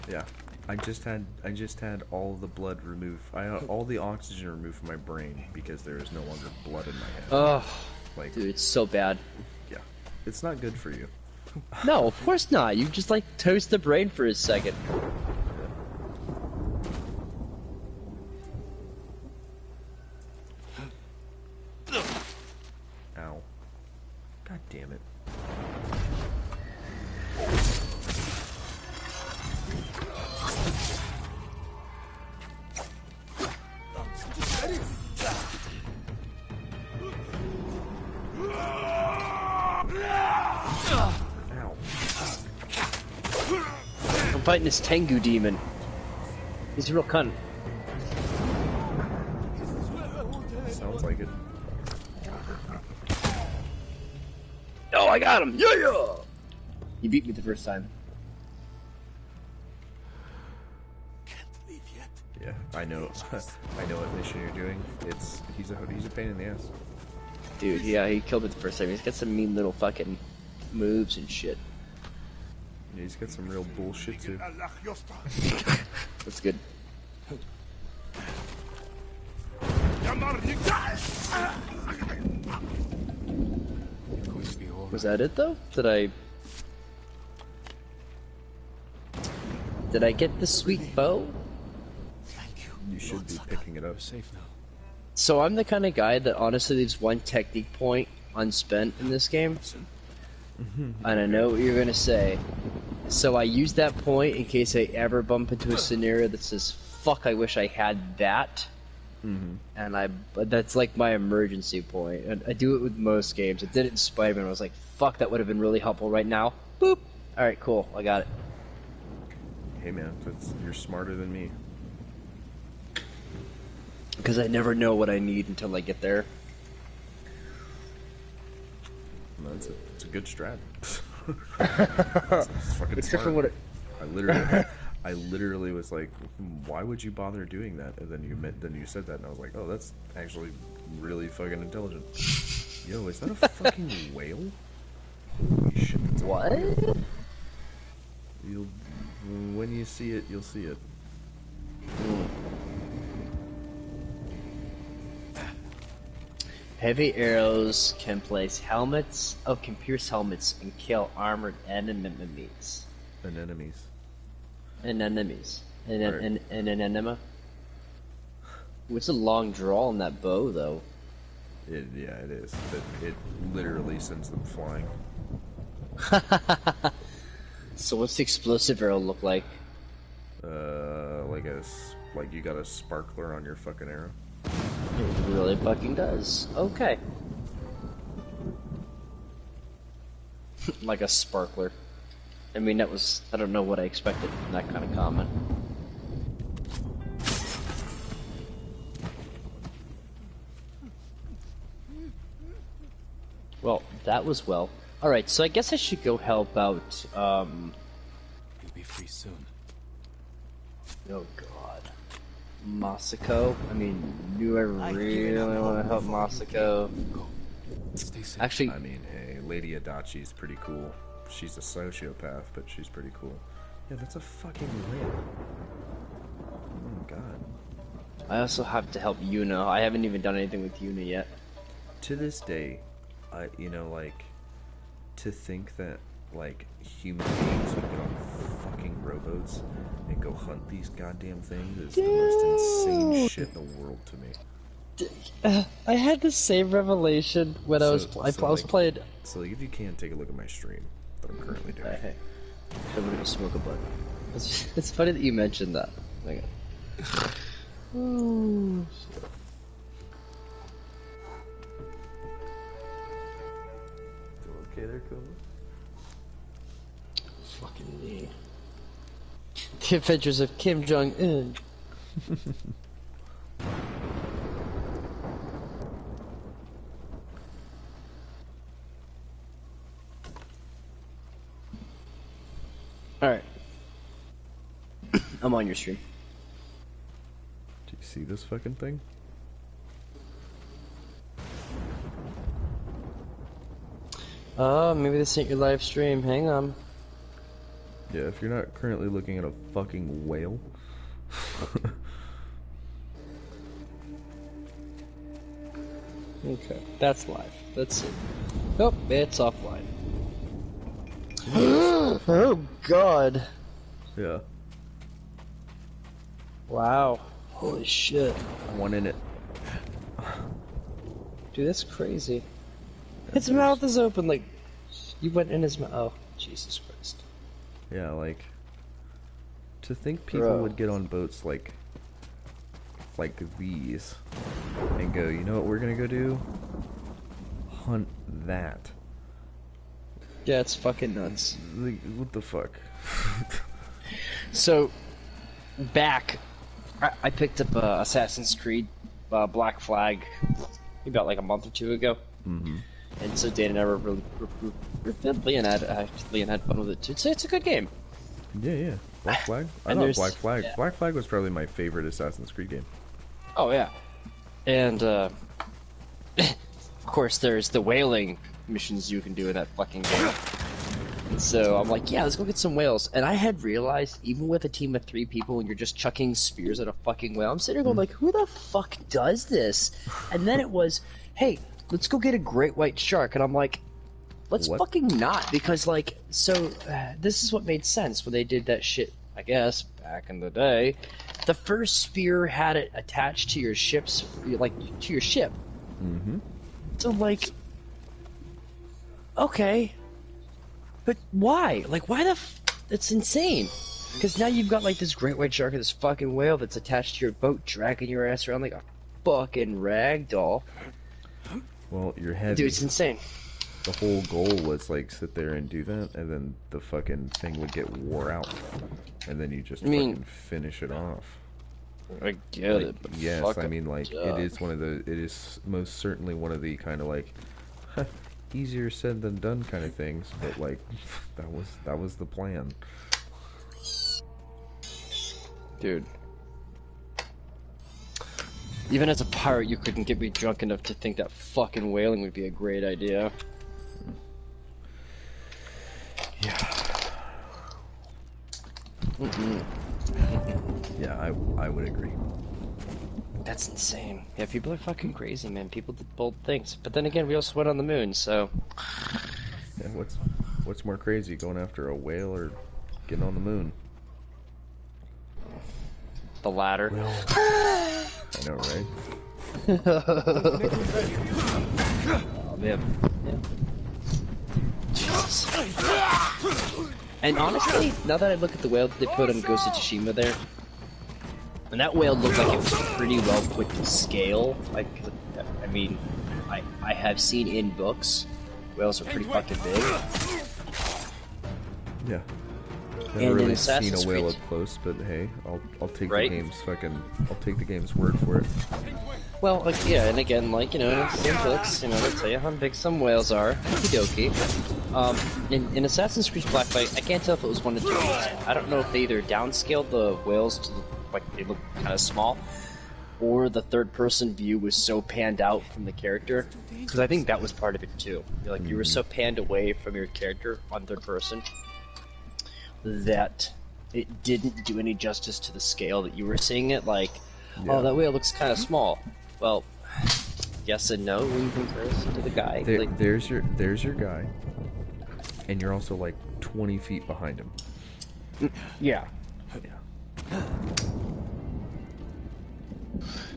Yeah. I just had all the blood removed. I had all the oxygen removed from my brain because there is no longer blood in my head. Oh, like, dude, it's so bad. Yeah. It's not good for you. No, of course not. You just like toast the brain for a second. Ow. God damn it. I'm fighting this Tengu demon. He's a real cunt. Sounds like it. Oh, I got him! Yeah! He beat me the first time. Can't leave yet. Yeah, I know. I know what mission you're doing. He's a pain in the ass. Dude, yeah, he killed me the first time. He's got some mean little fucking moves and shit. Yeah, he's got some real bullshit too. That's good. Was that it though? Did I get the sweet bow? You should be picking it up. Safe now. So I'm the kind of guy that honestly leaves one technique point unspent in this game. And I know what you're gonna say. So I use that point in case I ever bump into a scenario that says, fuck, I wish I had that. And that's like my emergency point. And I do it with most games. I did it in Spider-Man. I was like, fuck, that would have been really helpful right now. Boop. Alright, cool. I got it. Hey man, you're smarter than me. Because I never know what I need until I get there. No, it's a good strat. it's fucking Except for smart. what it... I literally was like, why would you bother doing that? And then you said that, and I was like, oh, that's actually really fucking intelligent. Yo, is that a fucking whale? Holy shit! It's a What? whale. When you see it, you'll see it. Heavy arrows can place helmets. Oh, can pierce helmets and kill armored enemies. Anemones. And enemies. And Right. an enema. What's a long draw on that bow, though? Yeah, it is. But it literally sends them flying. So what's the explosive arrow look like? Like you got a sparkler on your fucking arrow. It really fucking does. Okay. Like a sparkler. I mean, I don't know what I expected from that kind of comment. Well, that was well. Alright, so I guess I should go help out, You'll be free soon. oh god. Masako? I mean, do I really want to help Masako? Go. Stay safe. Actually, I mean, hey, Lady Adachi's pretty cool. She's a sociopath, but she's pretty cool. Yeah, that's a fucking whale. Oh my god. I also have to help Yuna. I haven't even done anything with Yuna yet. To this day, like, to think that, like, human beings would get on fucking rowboats and go hunt these goddamn things is the most insane shit in the world to me. I had the same revelation when I was playing. So, like, if you can, take a look at my stream that I'm currently doing. Hey, I'm gonna go smoke a bud. It's funny that you mentioned that. Okay. Ooh, shit. Okay, there, Kuma. Fucking me. The Adventures of Kim Jong-un. Alright. I'm on your stream. Do you see this fucking thing? Oh, maybe this ain't your live stream. Hang on. Yeah, if you're not currently looking at a fucking whale. Okay, that's live. Let's see. Nope, it's offline. Oh, God. Yeah. Wow. Holy shit. One in it. Dude, that's crazy. His mouth is open, like, you went in his mouth. Oh, Jesus Christ. Yeah, like, to think people would get on boats like these and go, you know what we're gonna go do? Hunt that. Yeah, it's fucking nuts. Like, what the fuck? So, I picked up Assassin's Creed Black Flag about like a month or two ago. Mm-hmm. And so Dan and I were really, Leon had fun with it too. It's a good game. Yeah. Black Flag? I thought Black Flag. Yeah. Black Flag was probably my favorite Assassin's Creed game. Oh, yeah. And, of course, there's the whaling missions you can do in that fucking game. And so I'm like, yeah, let's go get some whales. And I had realized, even with a team of 3 people and you're just chucking spears at a fucking whale, I'm sitting there going like, who the fuck does this? And then it was, hey, let's go get a great white shark. And I'm like, let's fucking not. Because, like, so, this is what made sense when they did that shit, I guess, back in the day. The first spear had it attached to your ship's, like, to your ship. Mm-hmm. So, like, okay. But why? Like, why the it's insane. Because now you've got, like, this great white shark and this fucking whale that's attached to your boat, dragging your ass around like a fucking rag doll. Well, you're heavy. Dude, it's insane. The whole goal was, like, sit there and do that, and then the fucking thing would get wore out. And then you just fucking finish it off. I get it, but yes, I mean, like, it is most certainly one of the kind of, like, easier said than done kind of things, but, like, that was the plan. Dude. Even as a pirate, you couldn't get me drunk enough to think that fucking whaling would be a great idea. Yeah. Yeah, I would agree. That's insane. Yeah, people are fucking crazy, man. People did bold things. But then again, we also went on the moon, so... Yeah, what's more crazy, going after a whale or getting on the moon? The latter. Well, I know, right? Oh, man. Yeah. Jesus. And honestly, now that I look at the whale that they put on Ghost of Tsushima there, and that whale looked like it was pretty well put to scale. Like, I mean, I have seen in books, whales are pretty fucking big. Yeah. And Never really Assassin's seen a whale Creed. up close, but hey, I'll take Right? I'll take the game's word for it. Well, like, yeah, and again, like, you know, in books, you know, they tell you how big some whales are. Okie dokie. In Assassin's Creed Black Flag, I can't tell if it was 1 to 2 whales. I don't know if they either downscaled the whales to, like, they look kind of small, or the third-person view was so panned out from the character. Because I think that was part of it, too. Like, you were so panned away from your character on third person that it didn't do any justice to the scale that you were seeing it. Like, Yeah. Oh, that whale looks kind of small. Well, yes and no in comparison to the guy. There's your guy, and you're also like 20 feet behind him. Yeah. Yeah.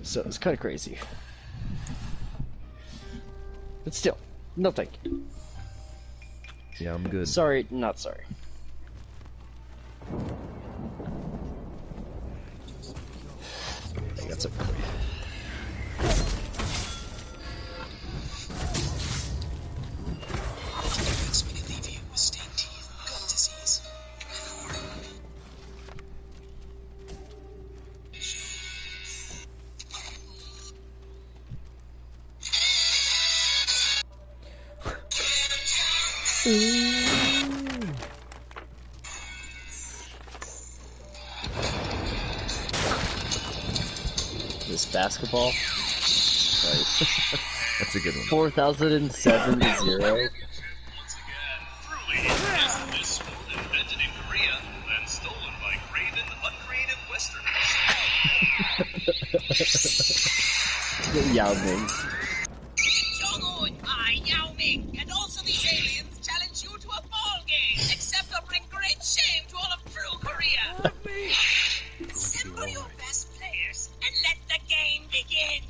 So it's kind of crazy. But still, no thank you. Yeah, I'm good. Sorry, not sorry. I got something for you. This basketball? Right. That's a good one. 4,007 to 0. Once again, truly, yes, this spoon invented in Korea and stolen by craven, uncreative Westerners. Yao Ming. So good, I, Yao Ming, and also the aliens challenge you to a ball game, except to bring great shame to all of true Korea. Assemble your best players and let the game begin.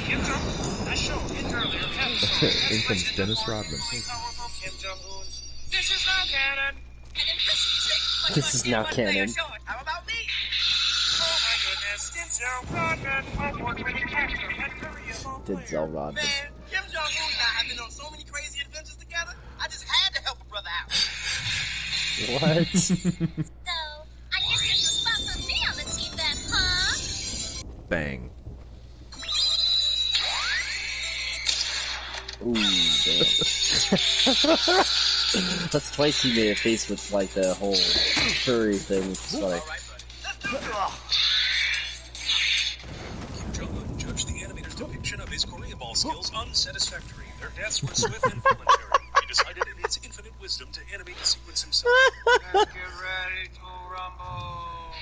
Kim Jong-un, as shown in earlier episodes, In comes Dennis Rodman. powerful Kim Jong-un. This is now canon. An impressive trick, but This is now canon. How about me? Oh my goodness, Denzel Rodman, award-winning actor and Korea. Denzel Rodman. Man, Kim Jong-un and I have been on so many crazy adventures together, I just had to help a brother out. What? So, I guess there's a spot for me on the team then, huh? Bang. Ooh, damn. That's twice he made a face with like the whole furry thing, which is funny. All right, buddy. Kim Jong-un judged the animator's depiction of his Korea ball skills unsatisfactory. Their deaths were swift and voluntary. He decided in his infinite wisdom to animate the sequence himself. Let's get ready to rumble.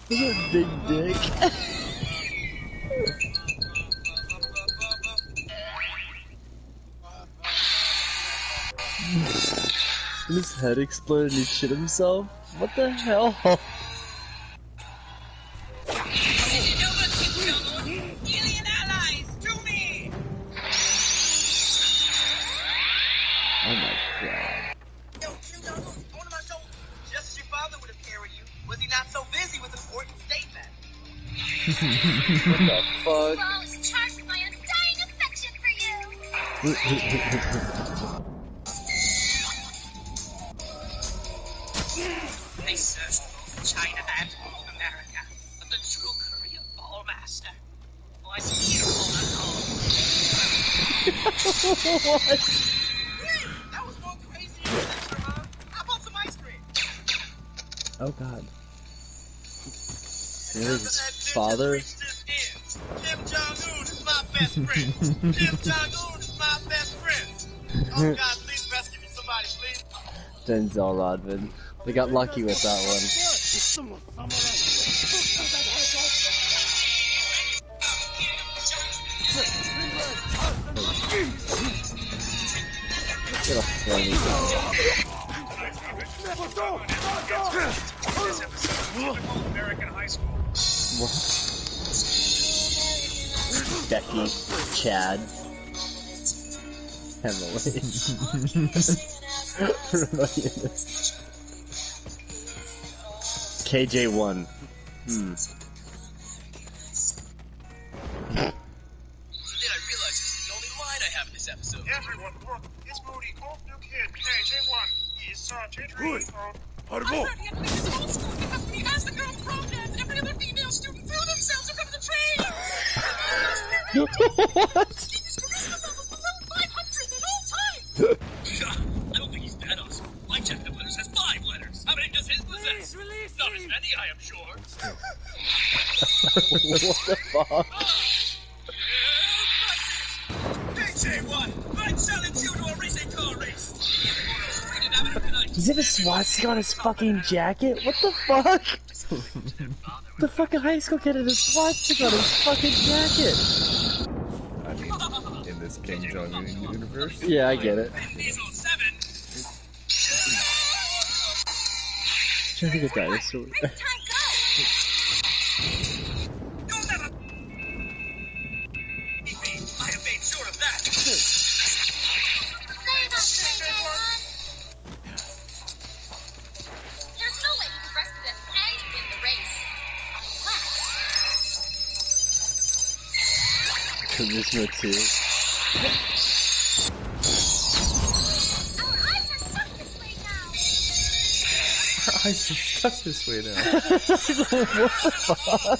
Big dick. His head exploded and he shit himself? What the hell? Alien allies, to me! Oh my god. Yo, Kim Jong-un, on my shoulder. Just as your father would have carried you, was he not so busy with important state matters? What the fuck? Well, I was charged with my undying affection for you. They searched both China and America, but the true Korean ball master was here all along. What? That was more crazy adventure, huh? How about some ice cream? Oh god. Really, his father? Kim Jong-un is my best friend. Kim Jong-un is my best friend. Oh God, please rescue me, somebody, please. Denzel Rodman. They got lucky with that one. What a funny This episode of typical American high school. Becky, Chad, Emily. KJ1. Then I realized this is the only line I have in this episode. Everyone, look, it's Moody, old new kid, KJ1. He's Sergeant Reed. I heard he had to leave his old school because when he asked the girls' prom dance, every other female student threw themselves in front of the train. What? His charisma level was below 500 at all times. I don't think he's that awesome. My jacket of letters has 5 letters. How many does his possess? Not as many, I am sure. What the fuck? KJ1, I challenge you to a racing car race. Does he have a swastika on his fucking jacket? What the fuck? The fucking high school kid had a swastika on his fucking jacket. I mean, in this Kim Jong-un universe? Yeah, I get it. Trying to get dinosaur. Charisma 2. Our eyes are stuck this way now. Her eyes are stuck this way now. What the fuck?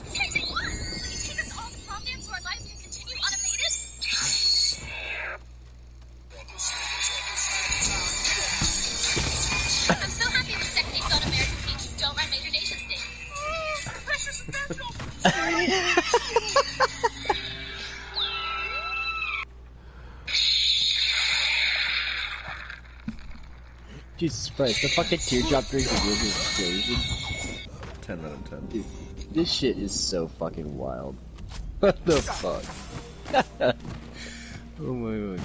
Please take us all to Providence so our lives can continue unabated. I'm so happy the second on American beach don't run major nation states. Precious special. Jesus Christ, the fucking teardrop during the movie explosion. 10 out of 10. Dude, this shit is so fucking wild. What the fuck? Oh my god.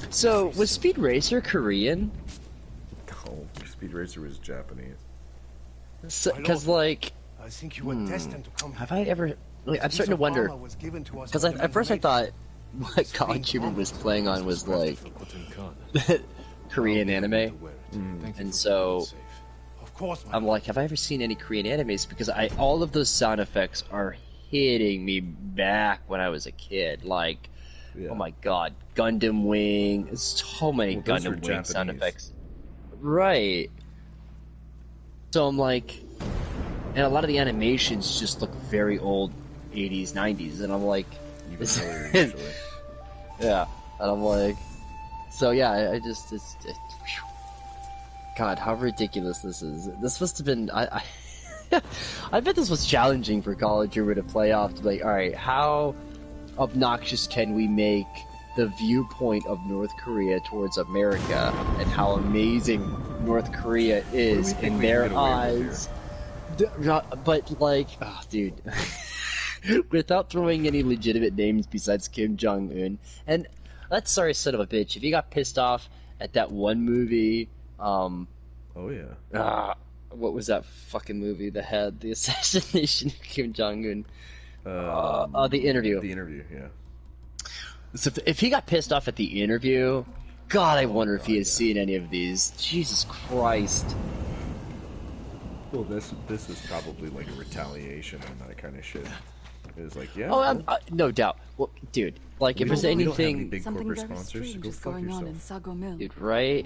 So, was Speed Racer Korean? Oh, Speed Racer was Japanese. Cause like, I think you were destined to come. have I ever... Like, I'm starting to wonder, because at first I thought what College Humor was playing on was like Korean anime, and so I'm like, have I ever seen any Korean animes? Because all of those sound effects are hitting me back when I was a kid. Like, oh my god, Gundam Wing, so many Gundam Wing sound effects. Right. So I'm like, and a lot of the animations just look very old, 80s, 90s, and I'm like, this is, yeah, and I'm like, so yeah, I just, God, how ridiculous this is. This must have been, I bet this was challenging for College Humor to play off, to be like, alright, how obnoxious can we make the viewpoint of North Korea towards America, and how amazing North Korea is in their eyes. But like, oh, dude, without throwing any legitimate names besides Kim Jong-un, and that sorry son of a bitch, if he got pissed off at that one movie, oh yeah, what was that fucking movie that had the assassination of Kim Jong-un? The Interview. The Interview, yeah. So if he got pissed off at The Interview, God, I wonder if he has seen any of these. Jesus Christ. Well, this is probably like a retaliation on that kind of shit. It was like, yeah. Oh, no doubt. Well, dude, like if there's anything, big corporate sponsors, so go fuck yourself. Dude, right?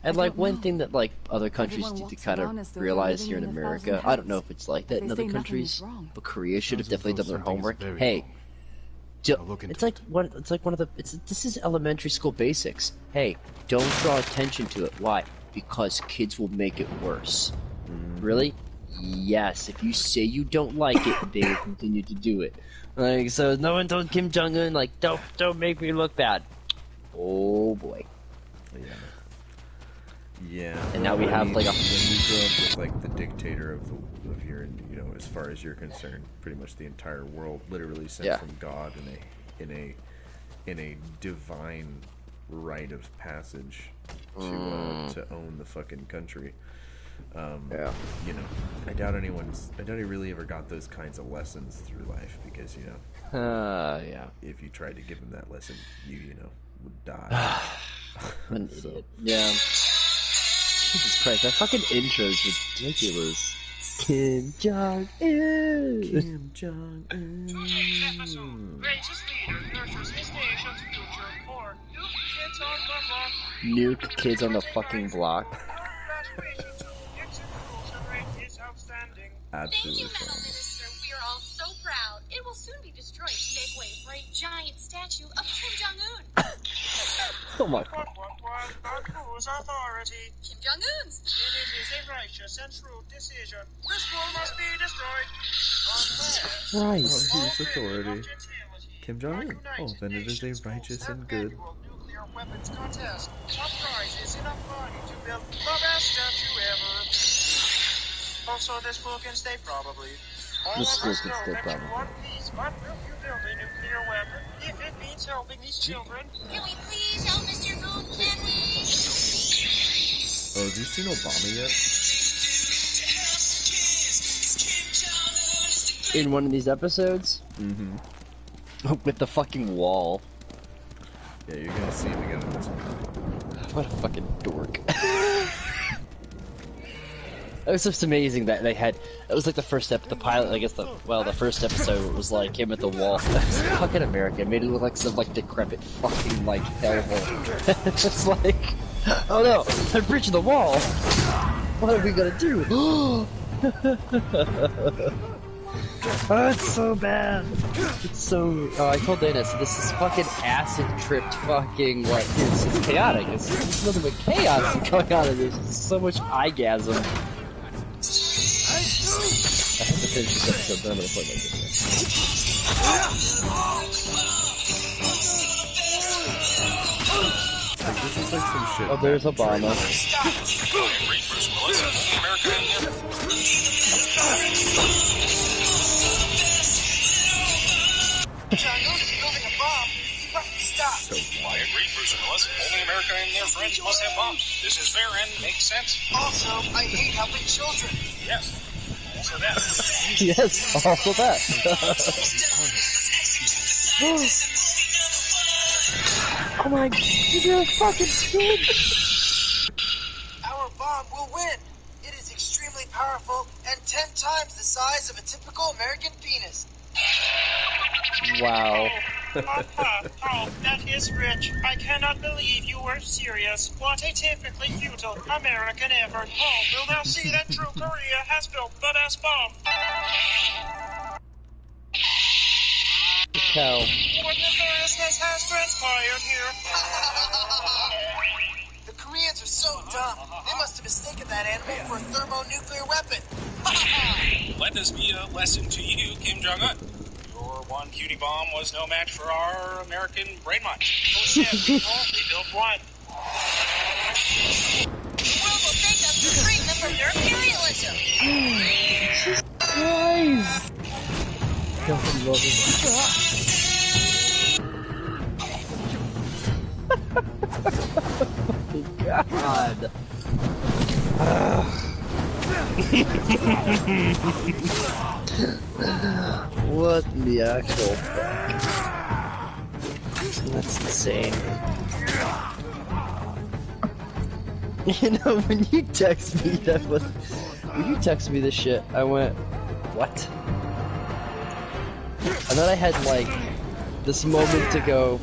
And like one thing that like other countries need to kind of realize here in America, I don't know if it's like that in other countries, but Korea should have definitely done their homework. Hey, it's like one of the. This is elementary school basics. Hey, don't draw attention to it. Why? Because kids will make it worse. Really? Yes. If you say you don't like it, they will continue to do it. Like, so no one told Kim Jong-un, like, don't make me look bad. Oh boy. Yeah. And now we have like a. When you grow up with like the dictator of your, you know, as far as you're concerned, pretty much the entire world, literally sent from God in a divine rite of passage to own the fucking country. You know, I doubt he really ever got those kinds of lessons through life, because, you know, if you tried to give him that lesson, you know, would die. An idiot. Yeah. Jesus Christ, that fucking intro is ridiculous. Kim Jong-un. Kim Jong-un. Greatest leader nurtures his nation's future for new kids on the block. Nuke kids on the fucking block. Absolutely. Thank you, Madam Minister. We are all so proud. It will soon be destroyed to make way for a giant statue of Kim Jong-un. Oh my god. Whose authority? Kim Jong-un's. And it is a righteous and true decision. This world must be destroyed. Unless Christ. Whose authority? Kim Jong-un. Oh, then it is a righteous and good. nuclear weapons contest. Top prize is is enough money to build the best statue ever. Also, this fool can stay probably. All This of fool us can know stay that probably. you want peace, but will you build a nuclear weapon if it means helping these children? Can we please help Mr. Moon? Can we? Oh, have you seen Obama yet? In one of these episodes? Mm-hmm. With the fucking wall. Yeah, you're gonna see him again in this one. What a fucking dork. It was just amazing that they had. It was like the first the pilot. I guess the first episode was like him at the wall. It was fucking America. It made it look like some like decrepit fucking like hellhole. It's like, oh no, they're breaching the wall. What are we gonna do? Oh, it's so bad. It's so. Oh, I told Dana, so this is fucking acid tripped fucking like it's chaotic. It's nothing but chaos going on in this. There's so much eyegasm. I have to finish this episode, then I'm gonna play my game. Like, this is like some shit. Oh, there's Obama. China's building a bomb. You must stop. So I agree, Bruce Willis. Only America and their friends must have bombs. This is fair and makes sense. Also, I hate helping children. Yes. Also that. Yes, also that. Oh my, you're fucking good. Our bomb will win. It is extremely powerful and 10 times the size of a typical American penis. Wow. Oh, that is rich. I cannot believe you were serious. What a typically futile American effort. Oh, we'll now see that true Korea has built the best bomb. Cow. What nefariousness has transpired here? The Koreans are so dumb. They must have mistaken that animal for a thermonuclear weapon. Let this be a lesson to you, Kim Jong-un. Your one cutie bomb was no match for our American brain mind. Bullshit, people. We built one. The world will thank us for freeing them from their imperialism. Christ. God, love it. God. What in the actual fuck? That's insane. You know, when you text me when you text me this shit, I went, what? And then I had like this moment to go,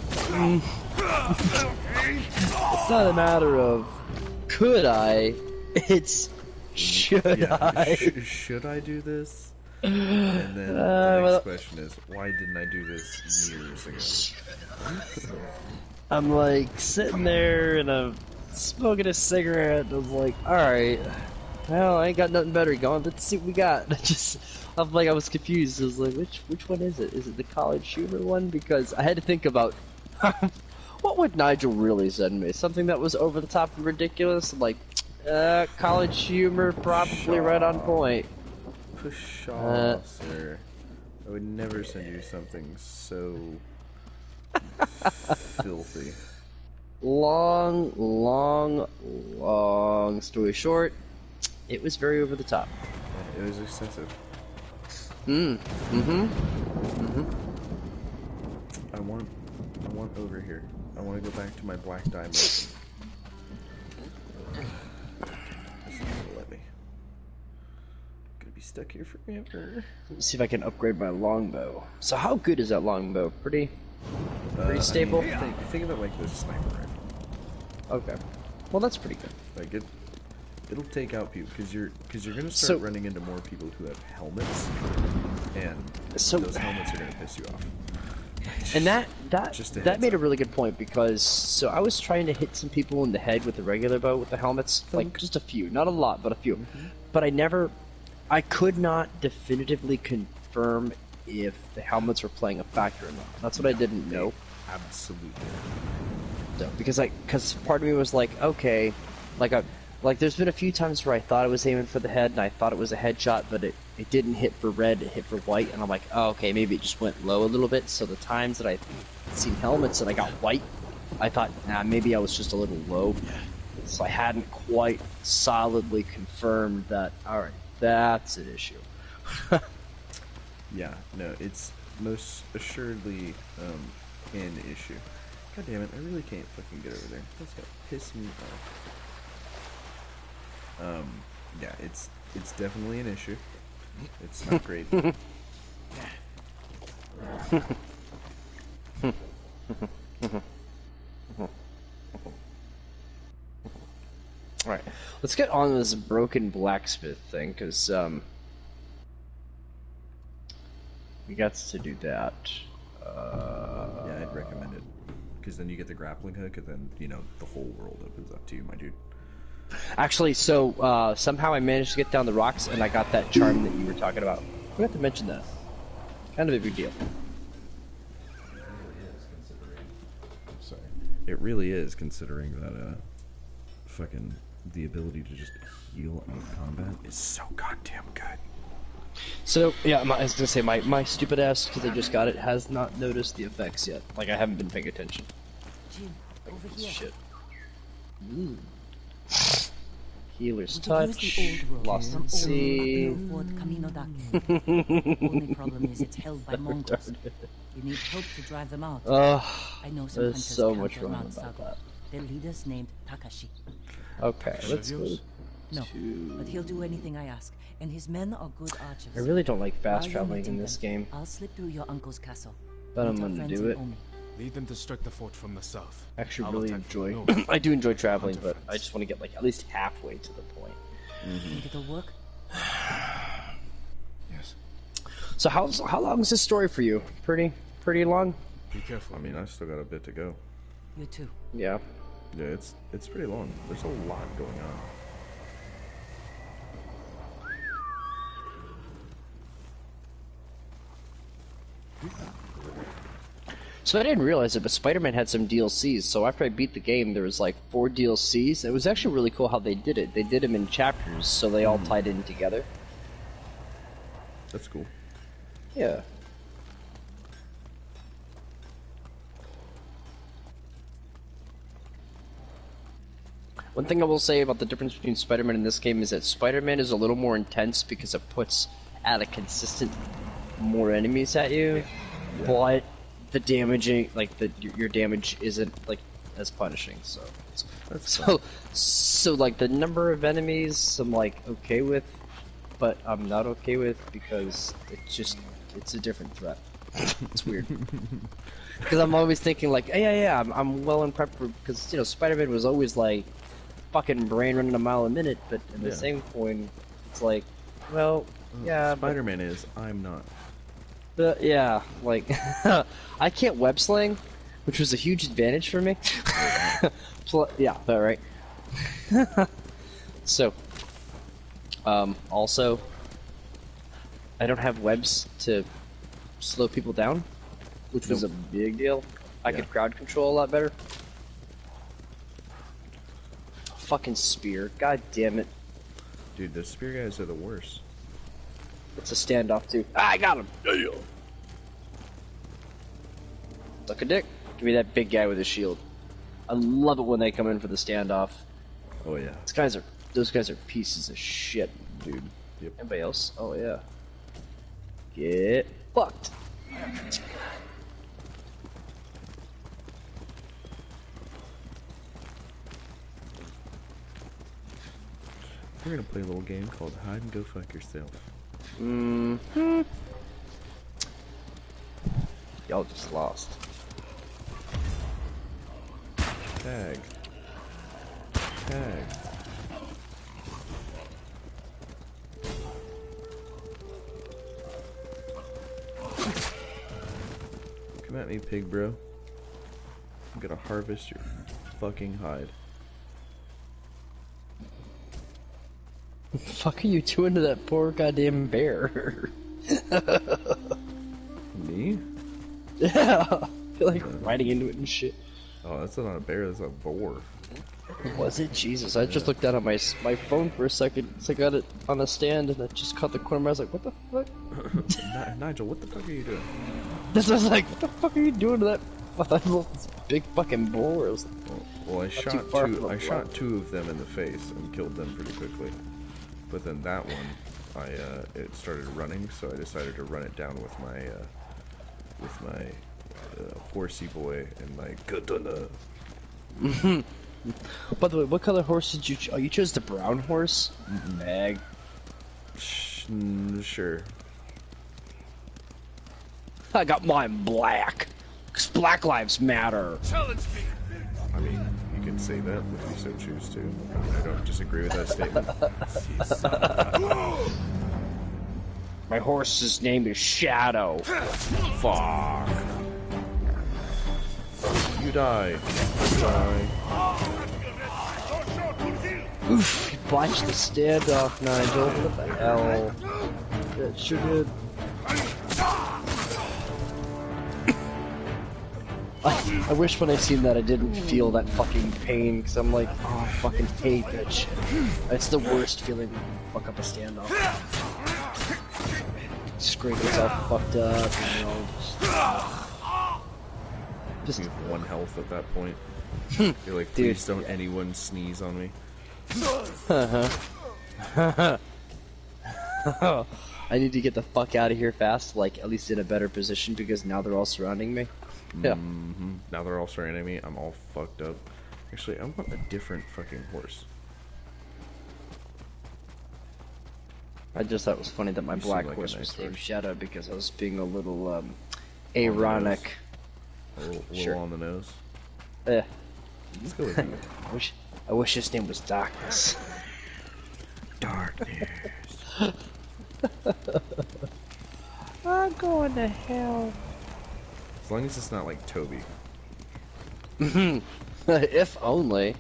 it's not a matter of could I, it's should I? Should I do this? And then the next question is, why didn't I do this years ago? I'm like sitting there and I'm smoking a cigarette and I was like, alright, well, I ain't got nothing better going, let's see what we got. I was confused. I was like, which one is it? Is it the college humor one? Because I had to think about what would Nigel really send me? Something that was over the top and ridiculous? Like, college humor, probably right on point. Pshaw, sir. I would never send you something so filthy. Long story short, it was very over the top. It was excessive. I want over here. I want to go back to my black diamond. This isn't gonna let me. I'm gonna be stuck here forever. Let me see if I can upgrade my longbow. So how good is that longbow? Pretty stable? I mean, think of it like this sniper rifle. Okay. Well, that's pretty good. Like it'll take out people because you're gonna start running into more people who have helmets, and those helmets are gonna piss you off. And that made a really good point because so I was trying to hit some people in the head with the regular bow with the helmets, like just a few, not a lot, but a few. But I could not definitively confirm if the helmets were playing a factor or not. That's what I didn't know. Absolutely. though, because part of me was like, okay, like there's been a few times where I thought I was aiming for the head and I thought it was a headshot, but it didn't hit for red, it hit for white, and I'm like, oh, okay, maybe it just went low a little bit. So the times that I seen helmets and I got white, I thought, nah, maybe I was just a little low. So I hadn't quite solidly confirmed that. All right, that's an issue. Yeah, no, it's most assuredly an issue. God damn it, I really can't fucking get over there. That's gonna piss me off. Yeah, it's definitely an issue. It's not great. Alright, let's get on this broken blacksmith thing, because, we got to do that. Yeah, I'd recommend it. Because then you get the grappling hook, and then, you know, the whole world opens up to you, my dude. Actually, so, somehow I managed to get down the rocks, and I got that charm that you were talking about. We have to mention that. Kind of a big deal. It really is, considering that, fucking, the ability to just heal out of combat is so goddamn good. So, yeah, I was gonna say, my stupid ass, because I just got it, has not noticed the effects yet. Like, I haven't been paying attention. Jim, over here. Shit. Healer's touch, lost at sea. Only problem is it's held by Mongols. You need help to drive them out. I know some there's hunters so camped much at fun Mount about Sago. that. Their leader's named Takashi. Okay, let's go No, to... but he'll do anything I ask, and his men are good archers. I really don't like fast While you're traveling meeting in this them, game, I'll slip through your uncle's castle. but I'm Meet our gonna friends do in it. Omi. Lead them to strike the fort from the south. I actually I'll really attack from enjoy... the north. I do enjoy traveling, Hunter but I friends. just want to get, like, at least halfway to the point. Think it'll work? Yes. So how long is this story for you? Pretty long? Be careful. I mean, I've still got a bit to go. You too. Yeah. Yeah, it's pretty long. There's a lot going on. So I didn't realize it, but Spider-Man had some DLCs. So after I beat the game, there was like 4 DLCs. It was actually really cool how they did it. They did them in chapters, so they all tied in together. That's cool. Yeah. One thing I will say about the difference between Spider-Man and this game is that Spider-Man is a little more intense because it puts at a consistent more enemies at you, but the damaging, like your damage isn't like as punishing. So like the number of enemies I'm like okay with, but I'm not okay with because it's a different threat. It's weird. Because I'm always thinking like, yeah, I'm well in prep for, because you know Spider-Man was always like fucking brain running a mile a minute, but in the same coin, it's like, well, yeah, Spider-Man is. I'm not. Yeah, like I can't web sling, which was a huge advantage for me. Yeah, all right. So, also, I don't have webs to slow people down, which was a big deal. I could crowd control a lot better. Fucking spear, god damn it. Dude, the spear guys are the worst. It's a standoff too. Ah, I got him! Yeah. Suck a dick. Give me that big guy with a shield. I love it when they come in for the standoff. Oh yeah. Those guys are pieces of shit, dude. Yep. Anybody else? Oh yeah. Get fucked. We're gonna play a little game called Hide and Go Fuck Yourself. Mm-hmm. Y'all just lost. Tag. Tag. Come at me, pig bro. I'm gonna harvest your fucking hide. What the fuck are you doing to that poor goddamn bear? Me? Yeah. I feel like riding into it and shit. Oh, that's not a bear. That's a boar. Was it? Jesus, I just looked down at my phone for a second. So I got it on a stand and I just caught the corner. I was like, what the fuck? Nigel, what the fuck are you doing? This was like, what the fuck are you doing to that big fucking boar? Well, I shot two of them in the face and killed them pretty quickly. But then that one, it started running, so I decided to run it down with my horsey boy and my katana. By the way, what color horse did you? Oh, you chose the brown horse. Mag. Sure. I got mine black. 'Cause Black Lives Matter. Challenge me. I mean, you can say that if you so choose to. I don't disagree with that statement. My horse's name is Shadow. Fuck. You die. You die. Oof, you botched the standoff, Nigel. What the hell? That sure did. I wish when I seen that I didn't feel that fucking pain, because I'm like, oh, I fucking hate that shit. It's the worst feeling when you fuck up a standoff. Scrape yourself fucked up, you know, just You have 1 health at that point. You're like, Dude. please don't anyone sneeze on me. I need to get the fuck out of here fast, like, at least in a better position, because now they're all surrounding me. Yeah. Now they're all surrounding me. I'm all fucked up. Actually, I want a different fucking horse. I just thought it was funny that my black like a horse nice was named horse. Shadow because I was being a little, ironic. A little Sure. on the nose. Eh. Let's go with you. I wish his name was Darkness. Darkness. I'm going to hell. As long as it's not like Toby. If only.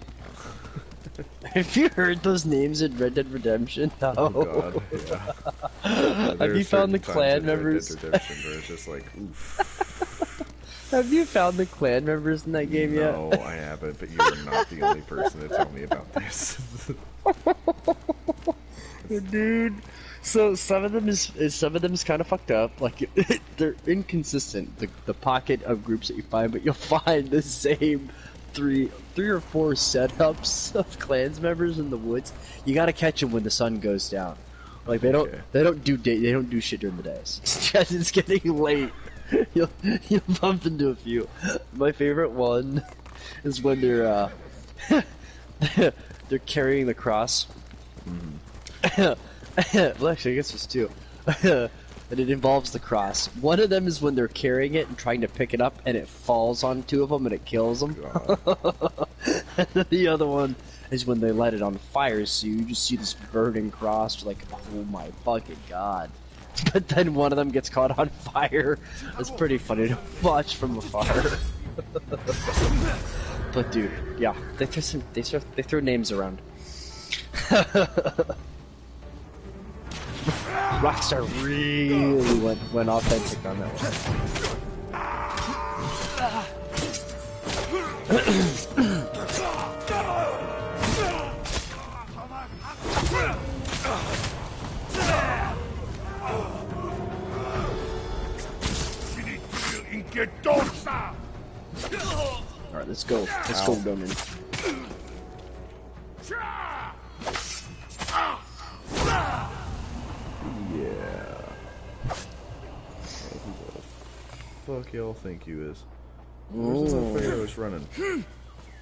Have you heard those names in Red Dead Redemption? No. Oh god, yeah. Have you found the clan members? Red Dead Redemption where it's just like, oof. Have you found the clan members in that game yet? No, I haven't, but you are not the only person to tell me about this. Dude. So some of them is kind of fucked up. Like they're inconsistent. The pocket of groups that you find, but you'll find the same three or four setups of clans members in the woods. You gotta catch them when the sun goes down. Like they don't do shit during the days. It's getting late. You'll bump into a few. My favorite one is when they're they're carrying the cross. Well, actually, I guess there's two. And it involves the cross. One of them is when they're carrying it and trying to pick it up, and it falls on 2 of them and it kills them. And then the other one is when they light it on fire, so you just see this burning cross. You're like, oh my fucking god. But then one of them gets caught on fire. It's pretty funny to watch from afar. But dude, yeah, they throw names around. Rockstar really went authentic on that one. Alright, let's go. Let's go, Domin. Fuck y'all think you is? Where's the Pharaoh's running?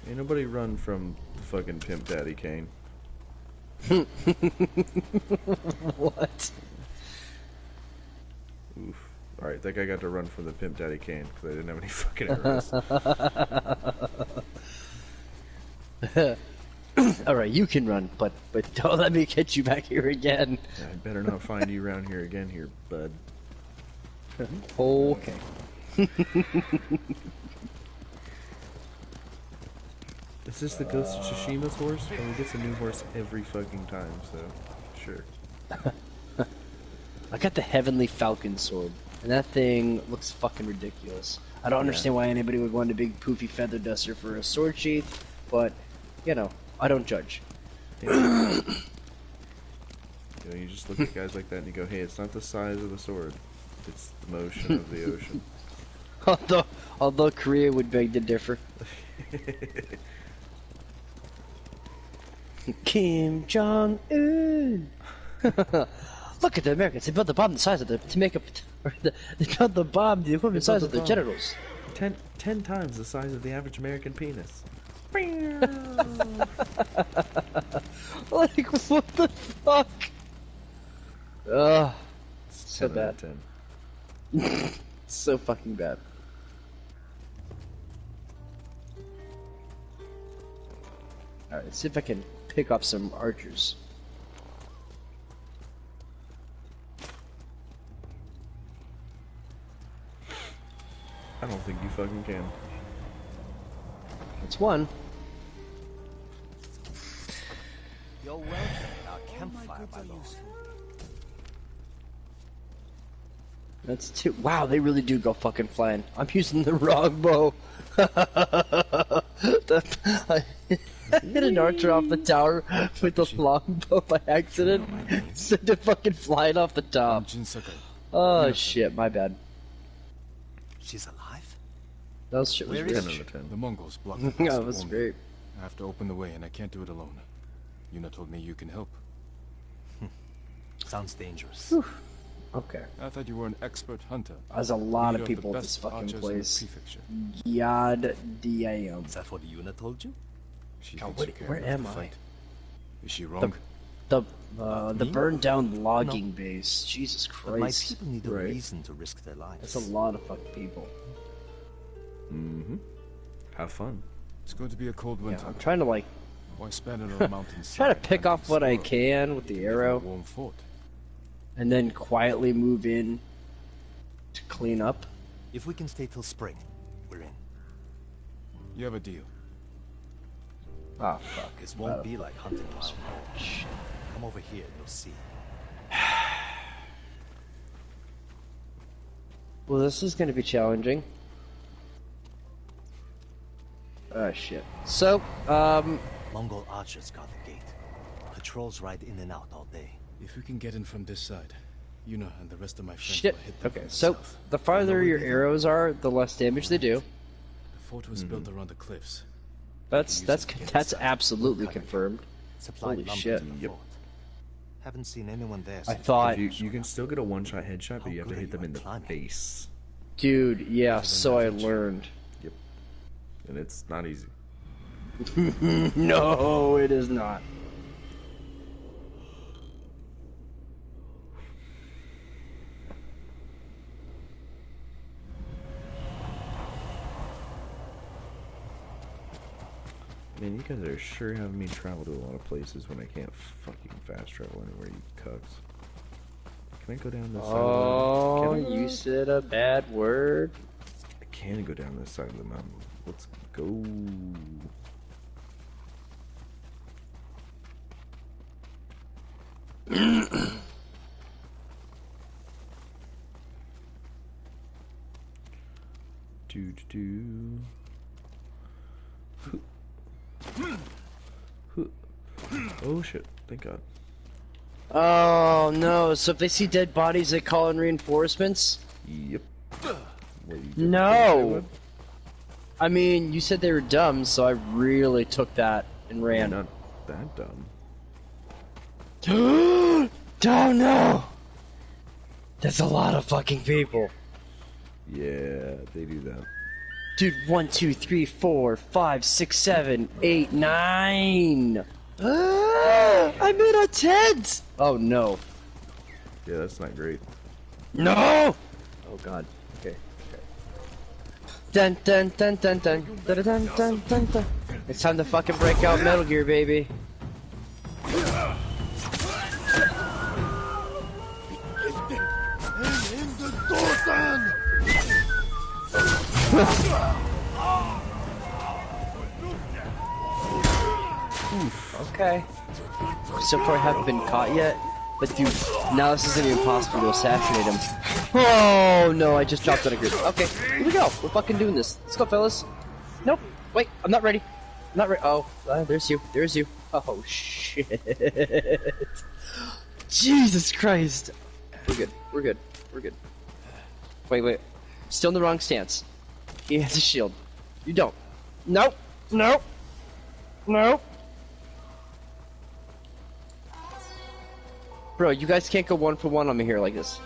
Ain't nobody run from the fucking Pimp Daddy Kane. What? Oof. Alright, that guy got to run from the Pimp Daddy Kane because I didn't have any fucking arrows. Alright, you can run, but don't let me get you back here again. I better not find you around here again here, bud. Okay. Is this the Ghost of Tsushima's horse? Well, he gets a new horse every fucking time, so sure. I got the Heavenly Falcon sword, and that thing looks fucking ridiculous. I don't understand why anybody would want a big poofy feather duster for a sword sheath, but, you know, I don't judge. You know, you just look at guys like that and you go, hey, it's not the size of the sword, it's the motion of the ocean. Although Korea would beg to differ. Kim Jong-un. Look at the Americans. They built the bomb the size of the they built the bomb the equivalent size of their genitals. 10 times the size of the average American penis. Like, what the fuck? Ugh. So bad. 10. So fucking bad. Alright, let's see if I can pick up some archers. I don't think you fucking can. That's one. You're welcome at our campfire, my lord. That's two. Wow, they really do go fucking flying. I'm using the wrong bow. I hit an archer off the tower with the longbow by accident. Instead of fucking flying off the top. Oh shit, my bad. She's alive? That shit was great. The Mongols blocked the Yeah, that was great. I have to open the way, and I can't do it alone. Yuna told me you can help. Sounds dangerous. Whew. Okay. I thought you were an expert hunter. There's a lot Leader of people the at this best fucking archers in the place. prefecture. God damn. Is that what Yuna told you? She God, thinks you where care am enough to I? fight. Is she wrong? The Me? burned down logging base. Jesus But my Christ. people need a Right. reason to risk their lives. That's a lot of fucking people. Mm-hmm. Have fun. It's going to be a cold Yeah, winter. I'm trying to like Why spend it on a mountainside? try to pick and off what I explore? can with the Live in a arrow, warm fort. and then quietly move in to clean up. If we can stay till spring, we're in. You have a deal. Ah, fuck. This won't be like hunting wild boar. Come over here, you'll see. Well, this is going to be challenging. Oh shit. So, Mongol archers guard the gate. Patrols ride in and out all day. If we can get in from this side, Yuna and the rest of my friends shit. will hit them Okay, from the so south. the farther your arrows are, the less damage they do. The fort was built around the cliffs. That's absolutely confirmed. Supply Holy lumber shit. to the fort. Haven't seen anyone there I since. thought, You can still get a one-shot headshot, but you have to good hit are them you in at the climbing? face. dude, yeah. So I learned. Yep. And it's not easy. No, it is not. Man, you guys are sure having me travel to a lot of places when I can't fucking fast travel anywhere, you cucks. Can I go down this side Oh, of the mountain? you said a bad word. I can go down this side of the mountain. Let's go. Do. Oh shit! Thank God. Oh no! So if they see dead bodies, they call in reinforcements? Yep. What, you No. I mean, you said they were dumb, so I really took that and You're ran. not that dumb. Oh no! That's a lot of fucking people. Yeah, they do that. Dude, 1, 2, 3, 4, 5, 6, 7, 8, 9. I'm in a tent. Oh no. Yeah, that's not great. No. Oh god. Okay. Dun dun dun dun dun dun dun dun dun dun. It's time to fucking break out Metal Gear, baby. Okay. So far I haven't been caught yet, but dude, now this is gonna be impossible to assassinate him. Oh no, I just dropped on a group. Okay, here we go. We're fucking doing this. Let's go, fellas. Nope. Wait, I'm not ready. I'm not ready. Oh, there's you. There's you. Oh shit. Jesus Christ. We're good. We're good. We're good. Wait. Still in the wrong stance. He has a shield. You don't. Nope. Nope. Nope. Bro, you guys can't go 1-for-1 on me here like this.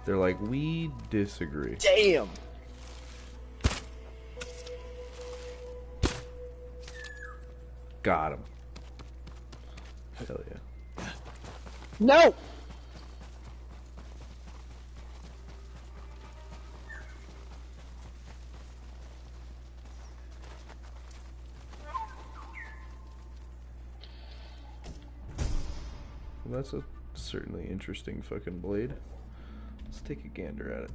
They're like, we disagree. Damn. Got him. Hell yeah. No! Well, that's a certainly interesting fucking blade. Let's take a gander at it.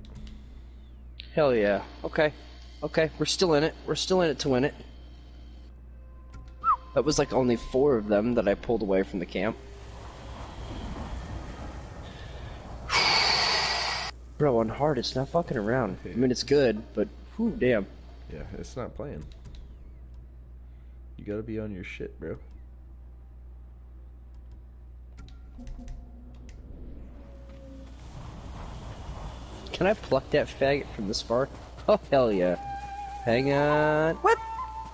Hell yeah. Okay. Okay, we're still in it. We're still in it to win it. That was like only 4 of them that I pulled away from the camp. Bro, on hard, it's not fucking around. I mean, it's good, but whew, damn. Yeah, it's not playing. You gotta be on your shit, bro. Can I pluck that faggot from this far? Oh, hell yeah. Hang on. What?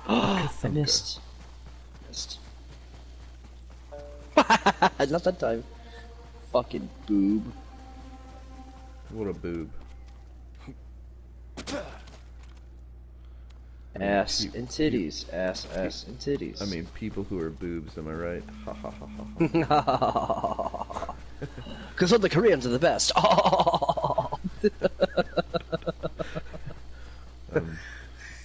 Oh, I missed. Not that time. Fucking boob. What a boob. Ass and titties. Ass and titties. I mean, people who are boobs, am I right? Ha ha ha ha. Because all the Koreans are the best.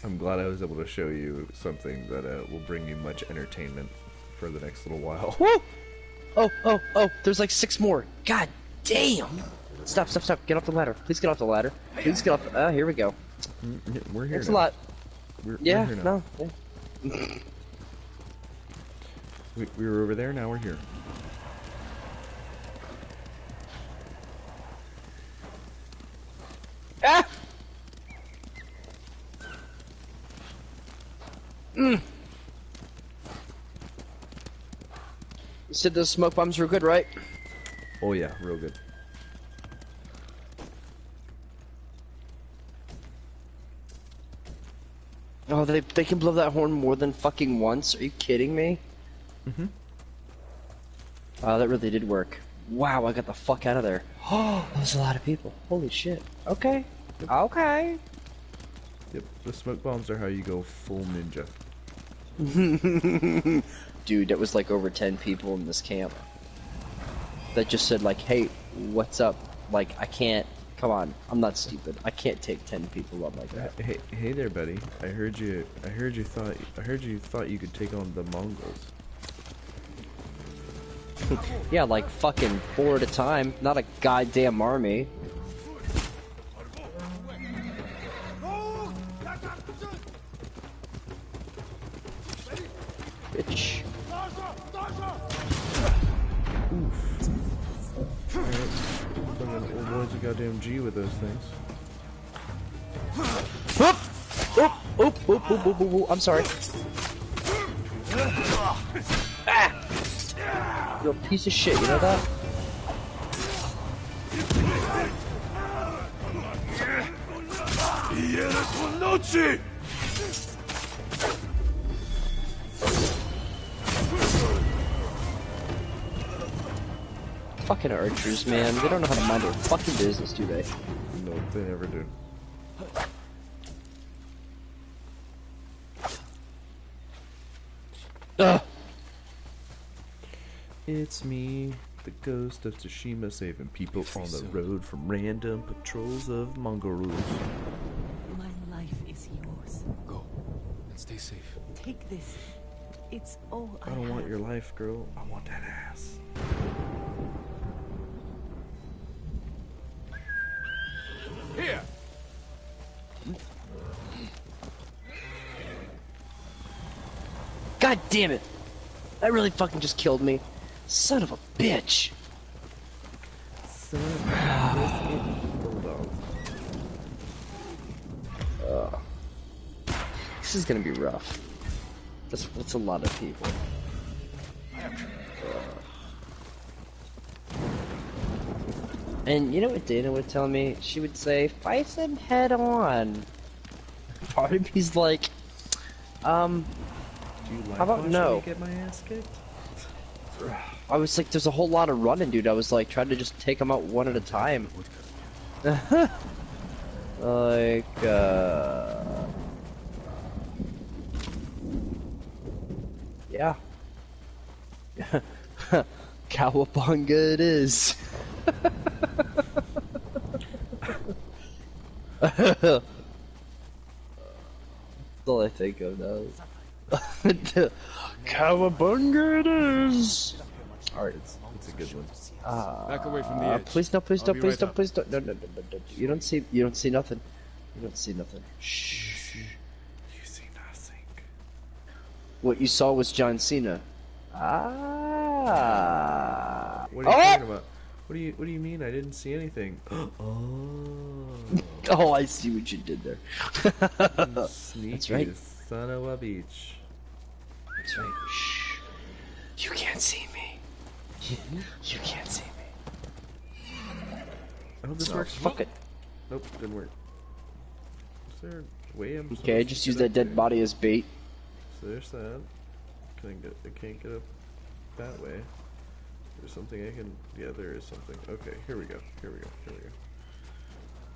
I'm glad I was able to show you something that will bring you much entertainment for the next little while. Woo! Oh, there's like 6 more. God damn! Stop. Get off the ladder. Please get off the ladder. Please get off. Here we go. We're here. Thanks now. a lot. We're Yeah, here now. no. Yeah. We were over there, now we're here. Ah! You said those smoke bombs were good, right? Oh yeah, real good. Oh, they can blow that horn more than fucking once? Are you kidding me? Mm-hmm. Oh, that really did work. Wow, I got the fuck out of there. Oh, that was a lot of people. Holy shit. Okay. Yep. Okay. Yep, the smoke bombs are how you go full ninja. Dude, that was like over 10 people in this camp. That just said like, hey, what's up? Like, I can't, come on, I'm not stupid. I can't take 10 people up like that. Hey there, buddy. I heard you thought you could take on the Mongols. Yeah, like fucking 4 at a time, not a goddamn army. Bitch. Oof. Alright. Fucking old boys a goddamn G with those things. Oop, I'm sorry. Ah! You're a piece of shit, you know that? Fucking archers, man. They don't know how to mind their fucking business, do they? No, they never do. Ugh. It's me, the ghost of Tsushima, saving people on the road from random patrols of Mongols. My life is yours. Go and stay safe. Take this. It's all I I don't have. want your life, girl. I want that ass. Here! God damn it! That really fucking just killed me. Son of a bitch! Son of a This is gonna be rough. That's a lot of people. And you know what Dana would tell me? She would say, fight them head on. Part of me's like, Do you like how about watching no? me get my ass kicked? I was like, there's a whole lot of running, dude. I was like, trying to just take them out one at a time. Like, yeah. Cowabunga it is. That's all I think of now. Cowabunga it is. Alright. It's a good one. Back away from the edge. Please no, please I'll don't, be please right don't, up. please don't. No. You don't see nothing. You don't see nothing. Shh. You see nothing. What you saw was John Cena. Ah. What are you talking about? What do you mean? I didn't see anything. Oh. Oh, I see what you did there. Sneaky That's right. son of a beach. That's right. Shh. You can't see me. You can't see me. I hope this No, works. fuck it. Nope, didn't work. Is there a way I'm supposed Okay, to just get use up that dead there? body as bait. So there's that. I can't get up that way. There's something I can. Yeah, there is something. Okay, here we go.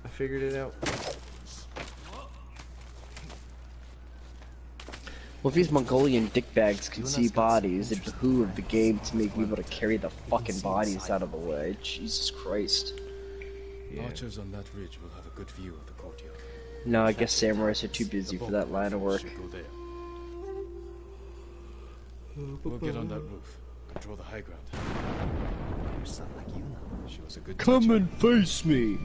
I figured it out. Well, if these Mongolian dickbags can see bodies, it behooved the game to make me able to carry the fucking bodies out of the way. Jesus Christ. Yeah. Archers on that ridge will have a good view of the courtyard. No, I guess samurais are too busy for that line of work. Should go there. We'll get on that roof. Control the high ground. You sound like you know. She was a good Come teacher. and face me.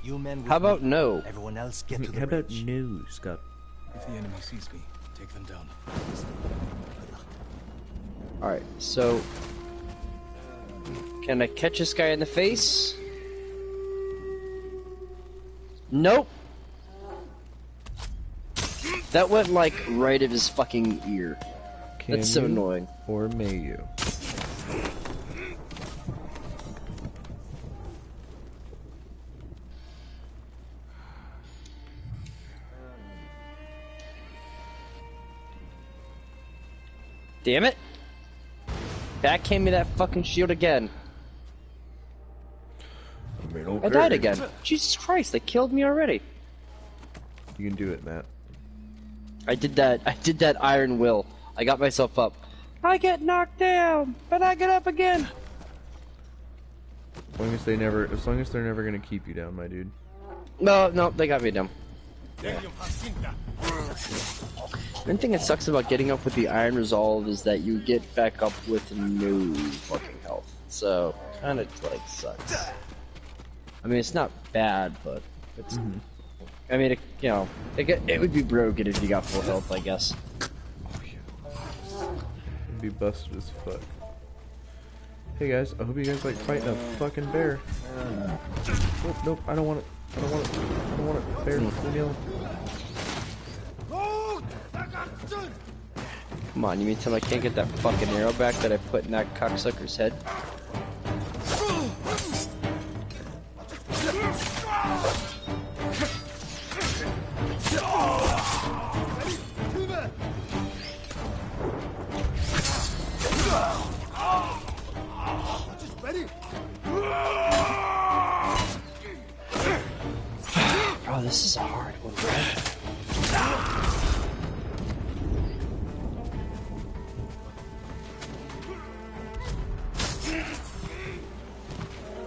You men with How about me. no? Everyone else get to the How about ridge. no, Scott? If the enemy sees me, take them down. Alright, so... Can I catch this guy in the face? Nope. That went like right of his fucking ear. Can That's so you, annoying. Or may you? Damn it! Backhand me that fucking shield again. I died again. Jesus Christ, they killed me already. You can do it, Matt. I did that iron will. I got myself up. I get knocked down, but I get up again. As long as they're never gonna keep you down, my dude. No, they got me down. One thing that sucks about getting up with the Iron Resolve is that you get back up with no fucking health. So, kinda like sucks. I mean, it's not bad, but it's... I mean, it would be broken if you got full health, I guess. It'd be busted as fuck. Hey guys, I hope you guys like fighting a fucking bear. Nope, I don't want it. I don't want it. Bear, leave me alone. Come on, you mean tell me I can't get that fucking arrow back that I put in that cocksucker's head? Bro, this is a hard one, right?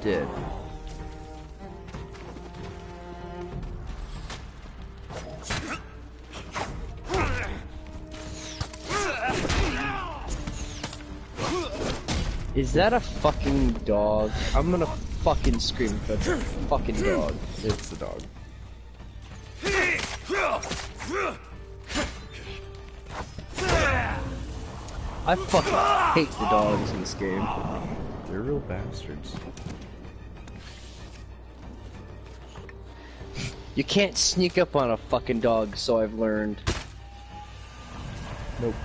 Dead. Is that a fucking dog? I'm gonna fucking scream if that's a fucking dog. It's the dog. I fucking hate the dogs in this game. They're real bastards. You can't sneak up on a fucking dog, so I've learned. Nope.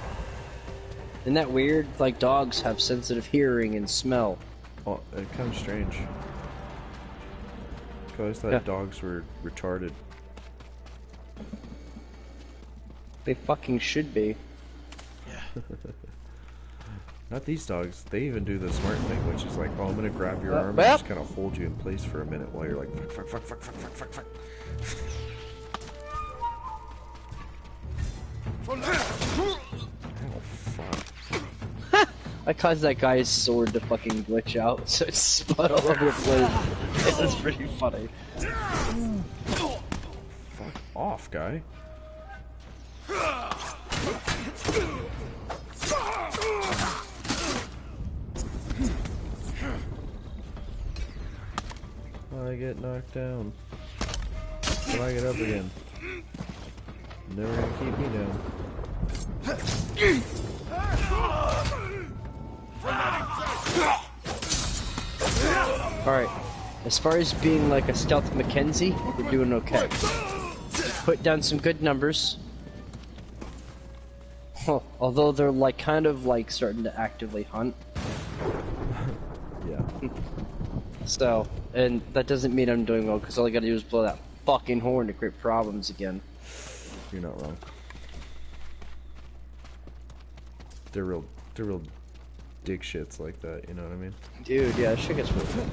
Isn't that weird? Like dogs have sensitive hearing and smell. Oh, it's kind of strange. I always thought dogs were retarded. They fucking should be. Yeah. Not these dogs. They even do the smart thing, which is like, oh, I'm gonna grab your arm and just kind of hold you in place for a minute while you're like, fuck, fuck, fuck, fuck, fuck, fuck, fuck, fuck. Oh, fuck. I caused that guy's sword to fucking glitch out, so it spun all over the place. It was pretty funny. Fuck off, guy. I get knocked down. But I get up again. Never gonna keep me down. Alright, as far as being like a stealth Mackenzie, we're doing okay. Put down some good numbers. Huh, although they're like kind of like starting to actively hunt. Yeah. So, and that doesn't mean I'm doing well, because all I gotta do is blow that fucking horn to create problems again. You're not wrong. They're real dick shits like that, you know what I mean? Dude, yeah, that shit gets real good.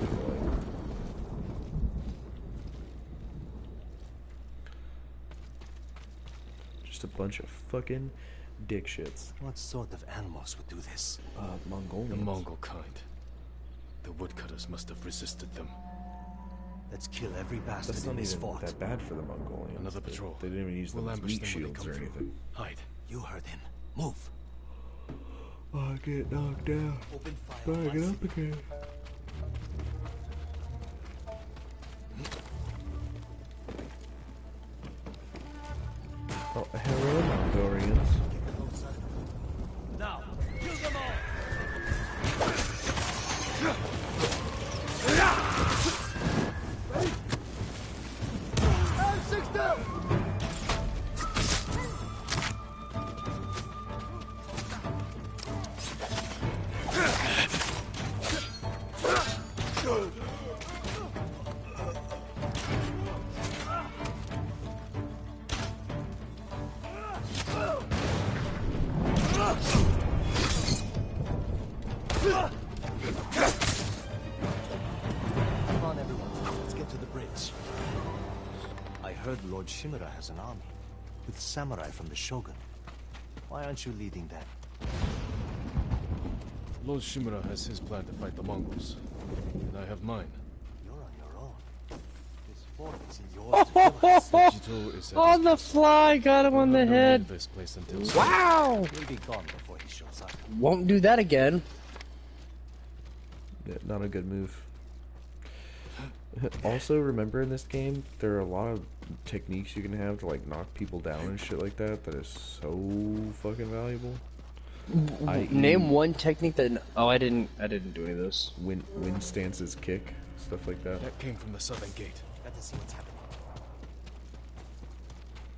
Just a bunch of fucking dick shits. What sort of animals would do this? Mongolians. The Mongol kind. The woodcutters must have resisted them. Let's kill every bastard That's not in this even fort. that bad for the Mongolians. Another patrol. They didn't even use We'll them as ambush meat them when they shields come or through. anything. Hide. You heard him. Move. I get knocked down. Open fire. Gotta get once up again. Oh, hello, Mongolians. Now, kill them all. Come on, everyone. Let's get to the bridge. I heard Lord Shimura has an army with samurai from the Shogun. Why aren't you leading that? Lord Shimura has his plan to fight the Mongols. And I have mine. You're on your own. This fort isn't yours to kill us. Jito is at On his the castle. fly, got him on the We'll have no head. need of this place until Wow! He'll be gone before he shows up. Won't do that again. Yeah, not a good move. Also, remember in this game, there are a lot of techniques you can have to like knock people down and shit like that that is so fucking valuable. Name one technique that. Oh, I didn't do any of those. Wind stances kick, stuff like that. That came from the southern gate. Got to see what's happening.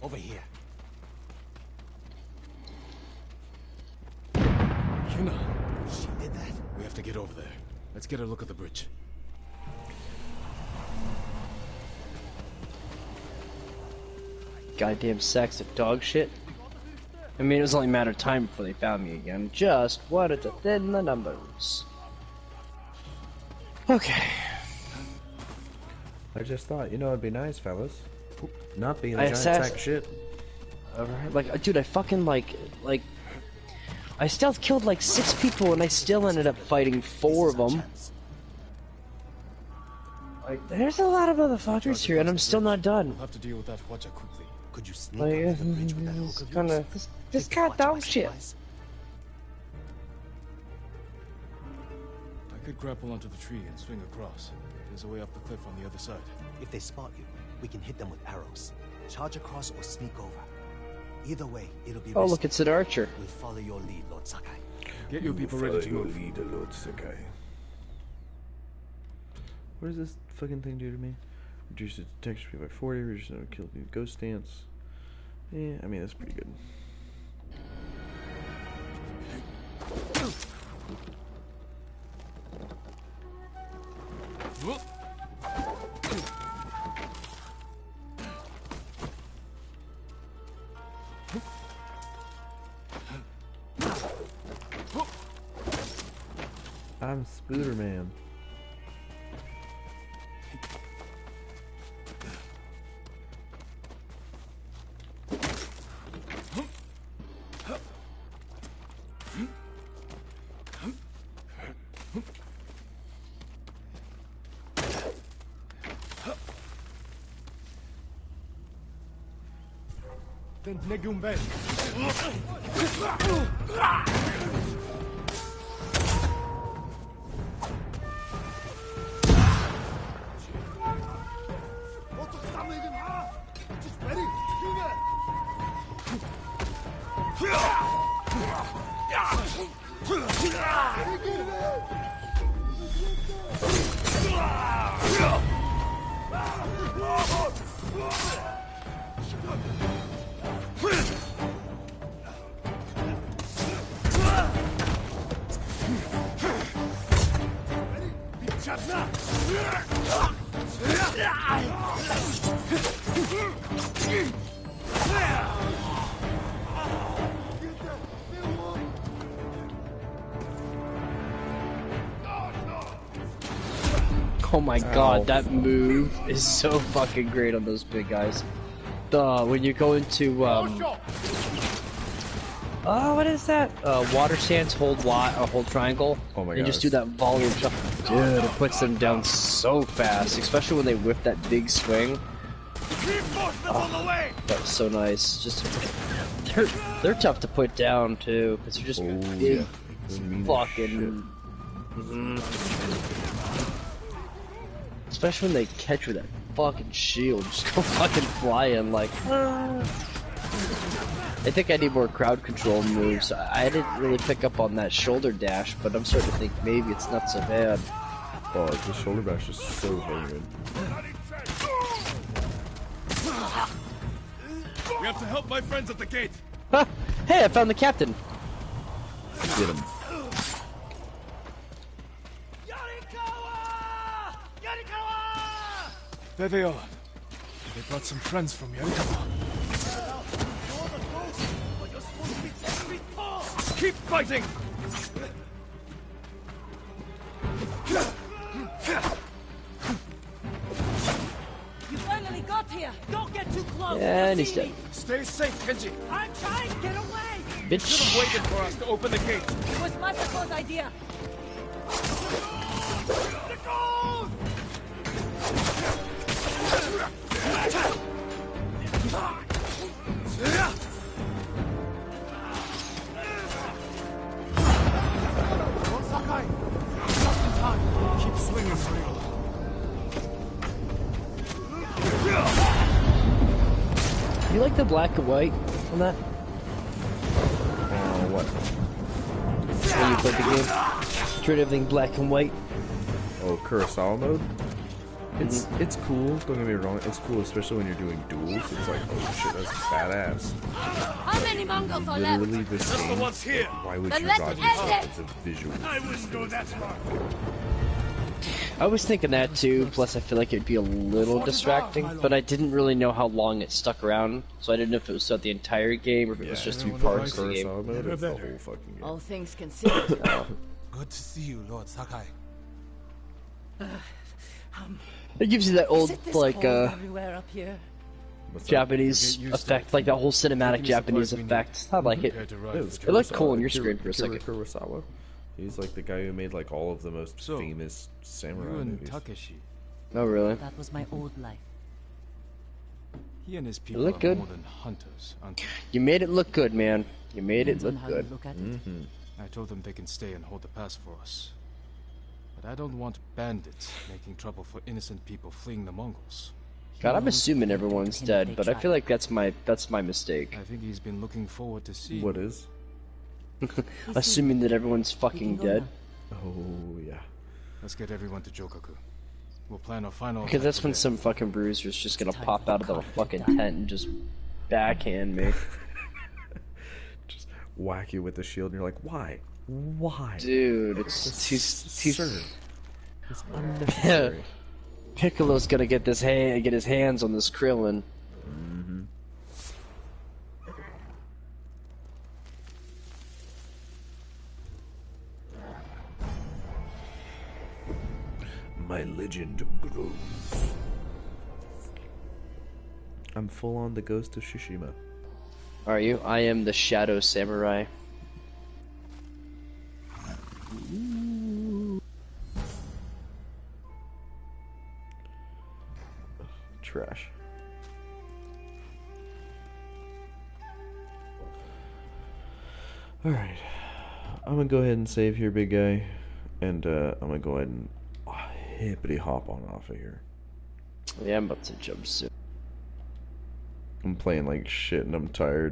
Over here. Yuna! She did that. We have to get over there. Let's get a look at the bridge. Goddamn sacks of dog shit. I mean, it was only a matter of time before they found me again. Just wanted to thin the numbers. Okay. I just thought, you know, it'd be nice, fellas. Not being a I giant sack assass- of shit. Like, dude, I fucking like, I stealth killed like 6 people and I still ended up fighting 4 of them. Like, there's a lot of motherfuckers here and I'm still not done. We'll have to deal with that Hwacha quickly. Could you sneak Like, under the bridge with that hook of kinda, yours? this Take kind the of dog watch shit. supplies. I could grapple onto the tree and swing across. There's a way up the cliff on the other side. If they spot you, we can hit them with arrows. Charge across or sneak over. Either way, it'll be Oh, risky. look, it's an archer. We'll follow your lead, Lord Sakai. Get your people ready to move. Leader, Lord Sakai. What does this fucking thing do to me? Reduces detection speed by 40, reduces kill ghost stance. Yeah, I mean, that's pretty good. I'm Spooderman. Oh my god, that move is so fucking great on those big guys. When you go into, what is that? Water stance, hold triangle. Oh my god. And just do that volley of shot. Dude, it puts them down so fast, especially when they whip that big swing. Oh, that was so nice. Just, they're tough to put down too, because they're just big fucking... Especially when they catch with that fucking shield, just go fucking flying like. I think I need more crowd control moves. I didn't really pick up on that shoulder dash, but I'm starting to think maybe it's not so bad. Oh, the shoulder dash is so good. We have to help my friends at the gate. Huh. Hey, I found the captain. Get him. There they are. They brought some friends from Yarikawa. Keep fighting! You finally got here! Don't get too close! Yeah, and he's dead. Stay safe, Kenji. I'm trying to get away! You should have waited for us to open the gate. It was Masako's idea! Sakai! Just in time. Keep swinging, Soryo. You like the black and white on that? What? When you played the game? Treat everything black and white. Oh, Kurosawa mode? It's cool, don't get me wrong, it's cool, especially when you're doing duels. It's like, oh shit, that's badass. How many Mongols are left? Literally this Just the game, ones here. why would Then you let's not end use it. it as a visual? I wouldn't go that far. I was thinking that too, plus I feel like it'd be a little distracting, but I didn't really know how long it stuck around, so I didn't know if it was throughout the entire game or if it was just through parts of the game. Kurosawa mode, it's the whole fucking game. All things considered. Good to see you, Lord Sakai. It gives you that old, like, everywhere up here. Japanese effect, like that whole cinematic Japanese effect. I like it. It looked cool on your screen for a second. Kurosawa. He's like the guy who made like all of the most famous samurai You and movies. Takeshi. Oh, really? That was my old life. He and his people look are good. more than hunters, aren't they? You made it look good, man. You made it look Depends on how good. you look at it. I told them they can stay and hold the pass for us. But I don't want bandits making trouble for innocent people fleeing the Mongols. God, I'm assuming everyone's dead, but I feel like that's my mistake. I think he's been looking forward to seeing What is? Assuming that everyone's fucking dead. Oh yeah. Let's get everyone to Jokaku. We'll plan our final. Because that's when some fucking bruiser's just gonna pop out of the fucking tent and just backhand me. Just whack you with the shield, and you're like, why? Why? Dude, it's too. It's unnecessary. Piccolo's gonna get his hands on this Krillin. Mm-hmm. My legend grows. I'm full on the Ghost of Tsushima. Are you? I am the Shadow Samurai. Trash. Alright. I'm gonna go ahead and save here, big guy. And I'm gonna go ahead and hippity hop on off of here. Yeah, I'm about to jump soon. I'm playing like shit and I'm tired.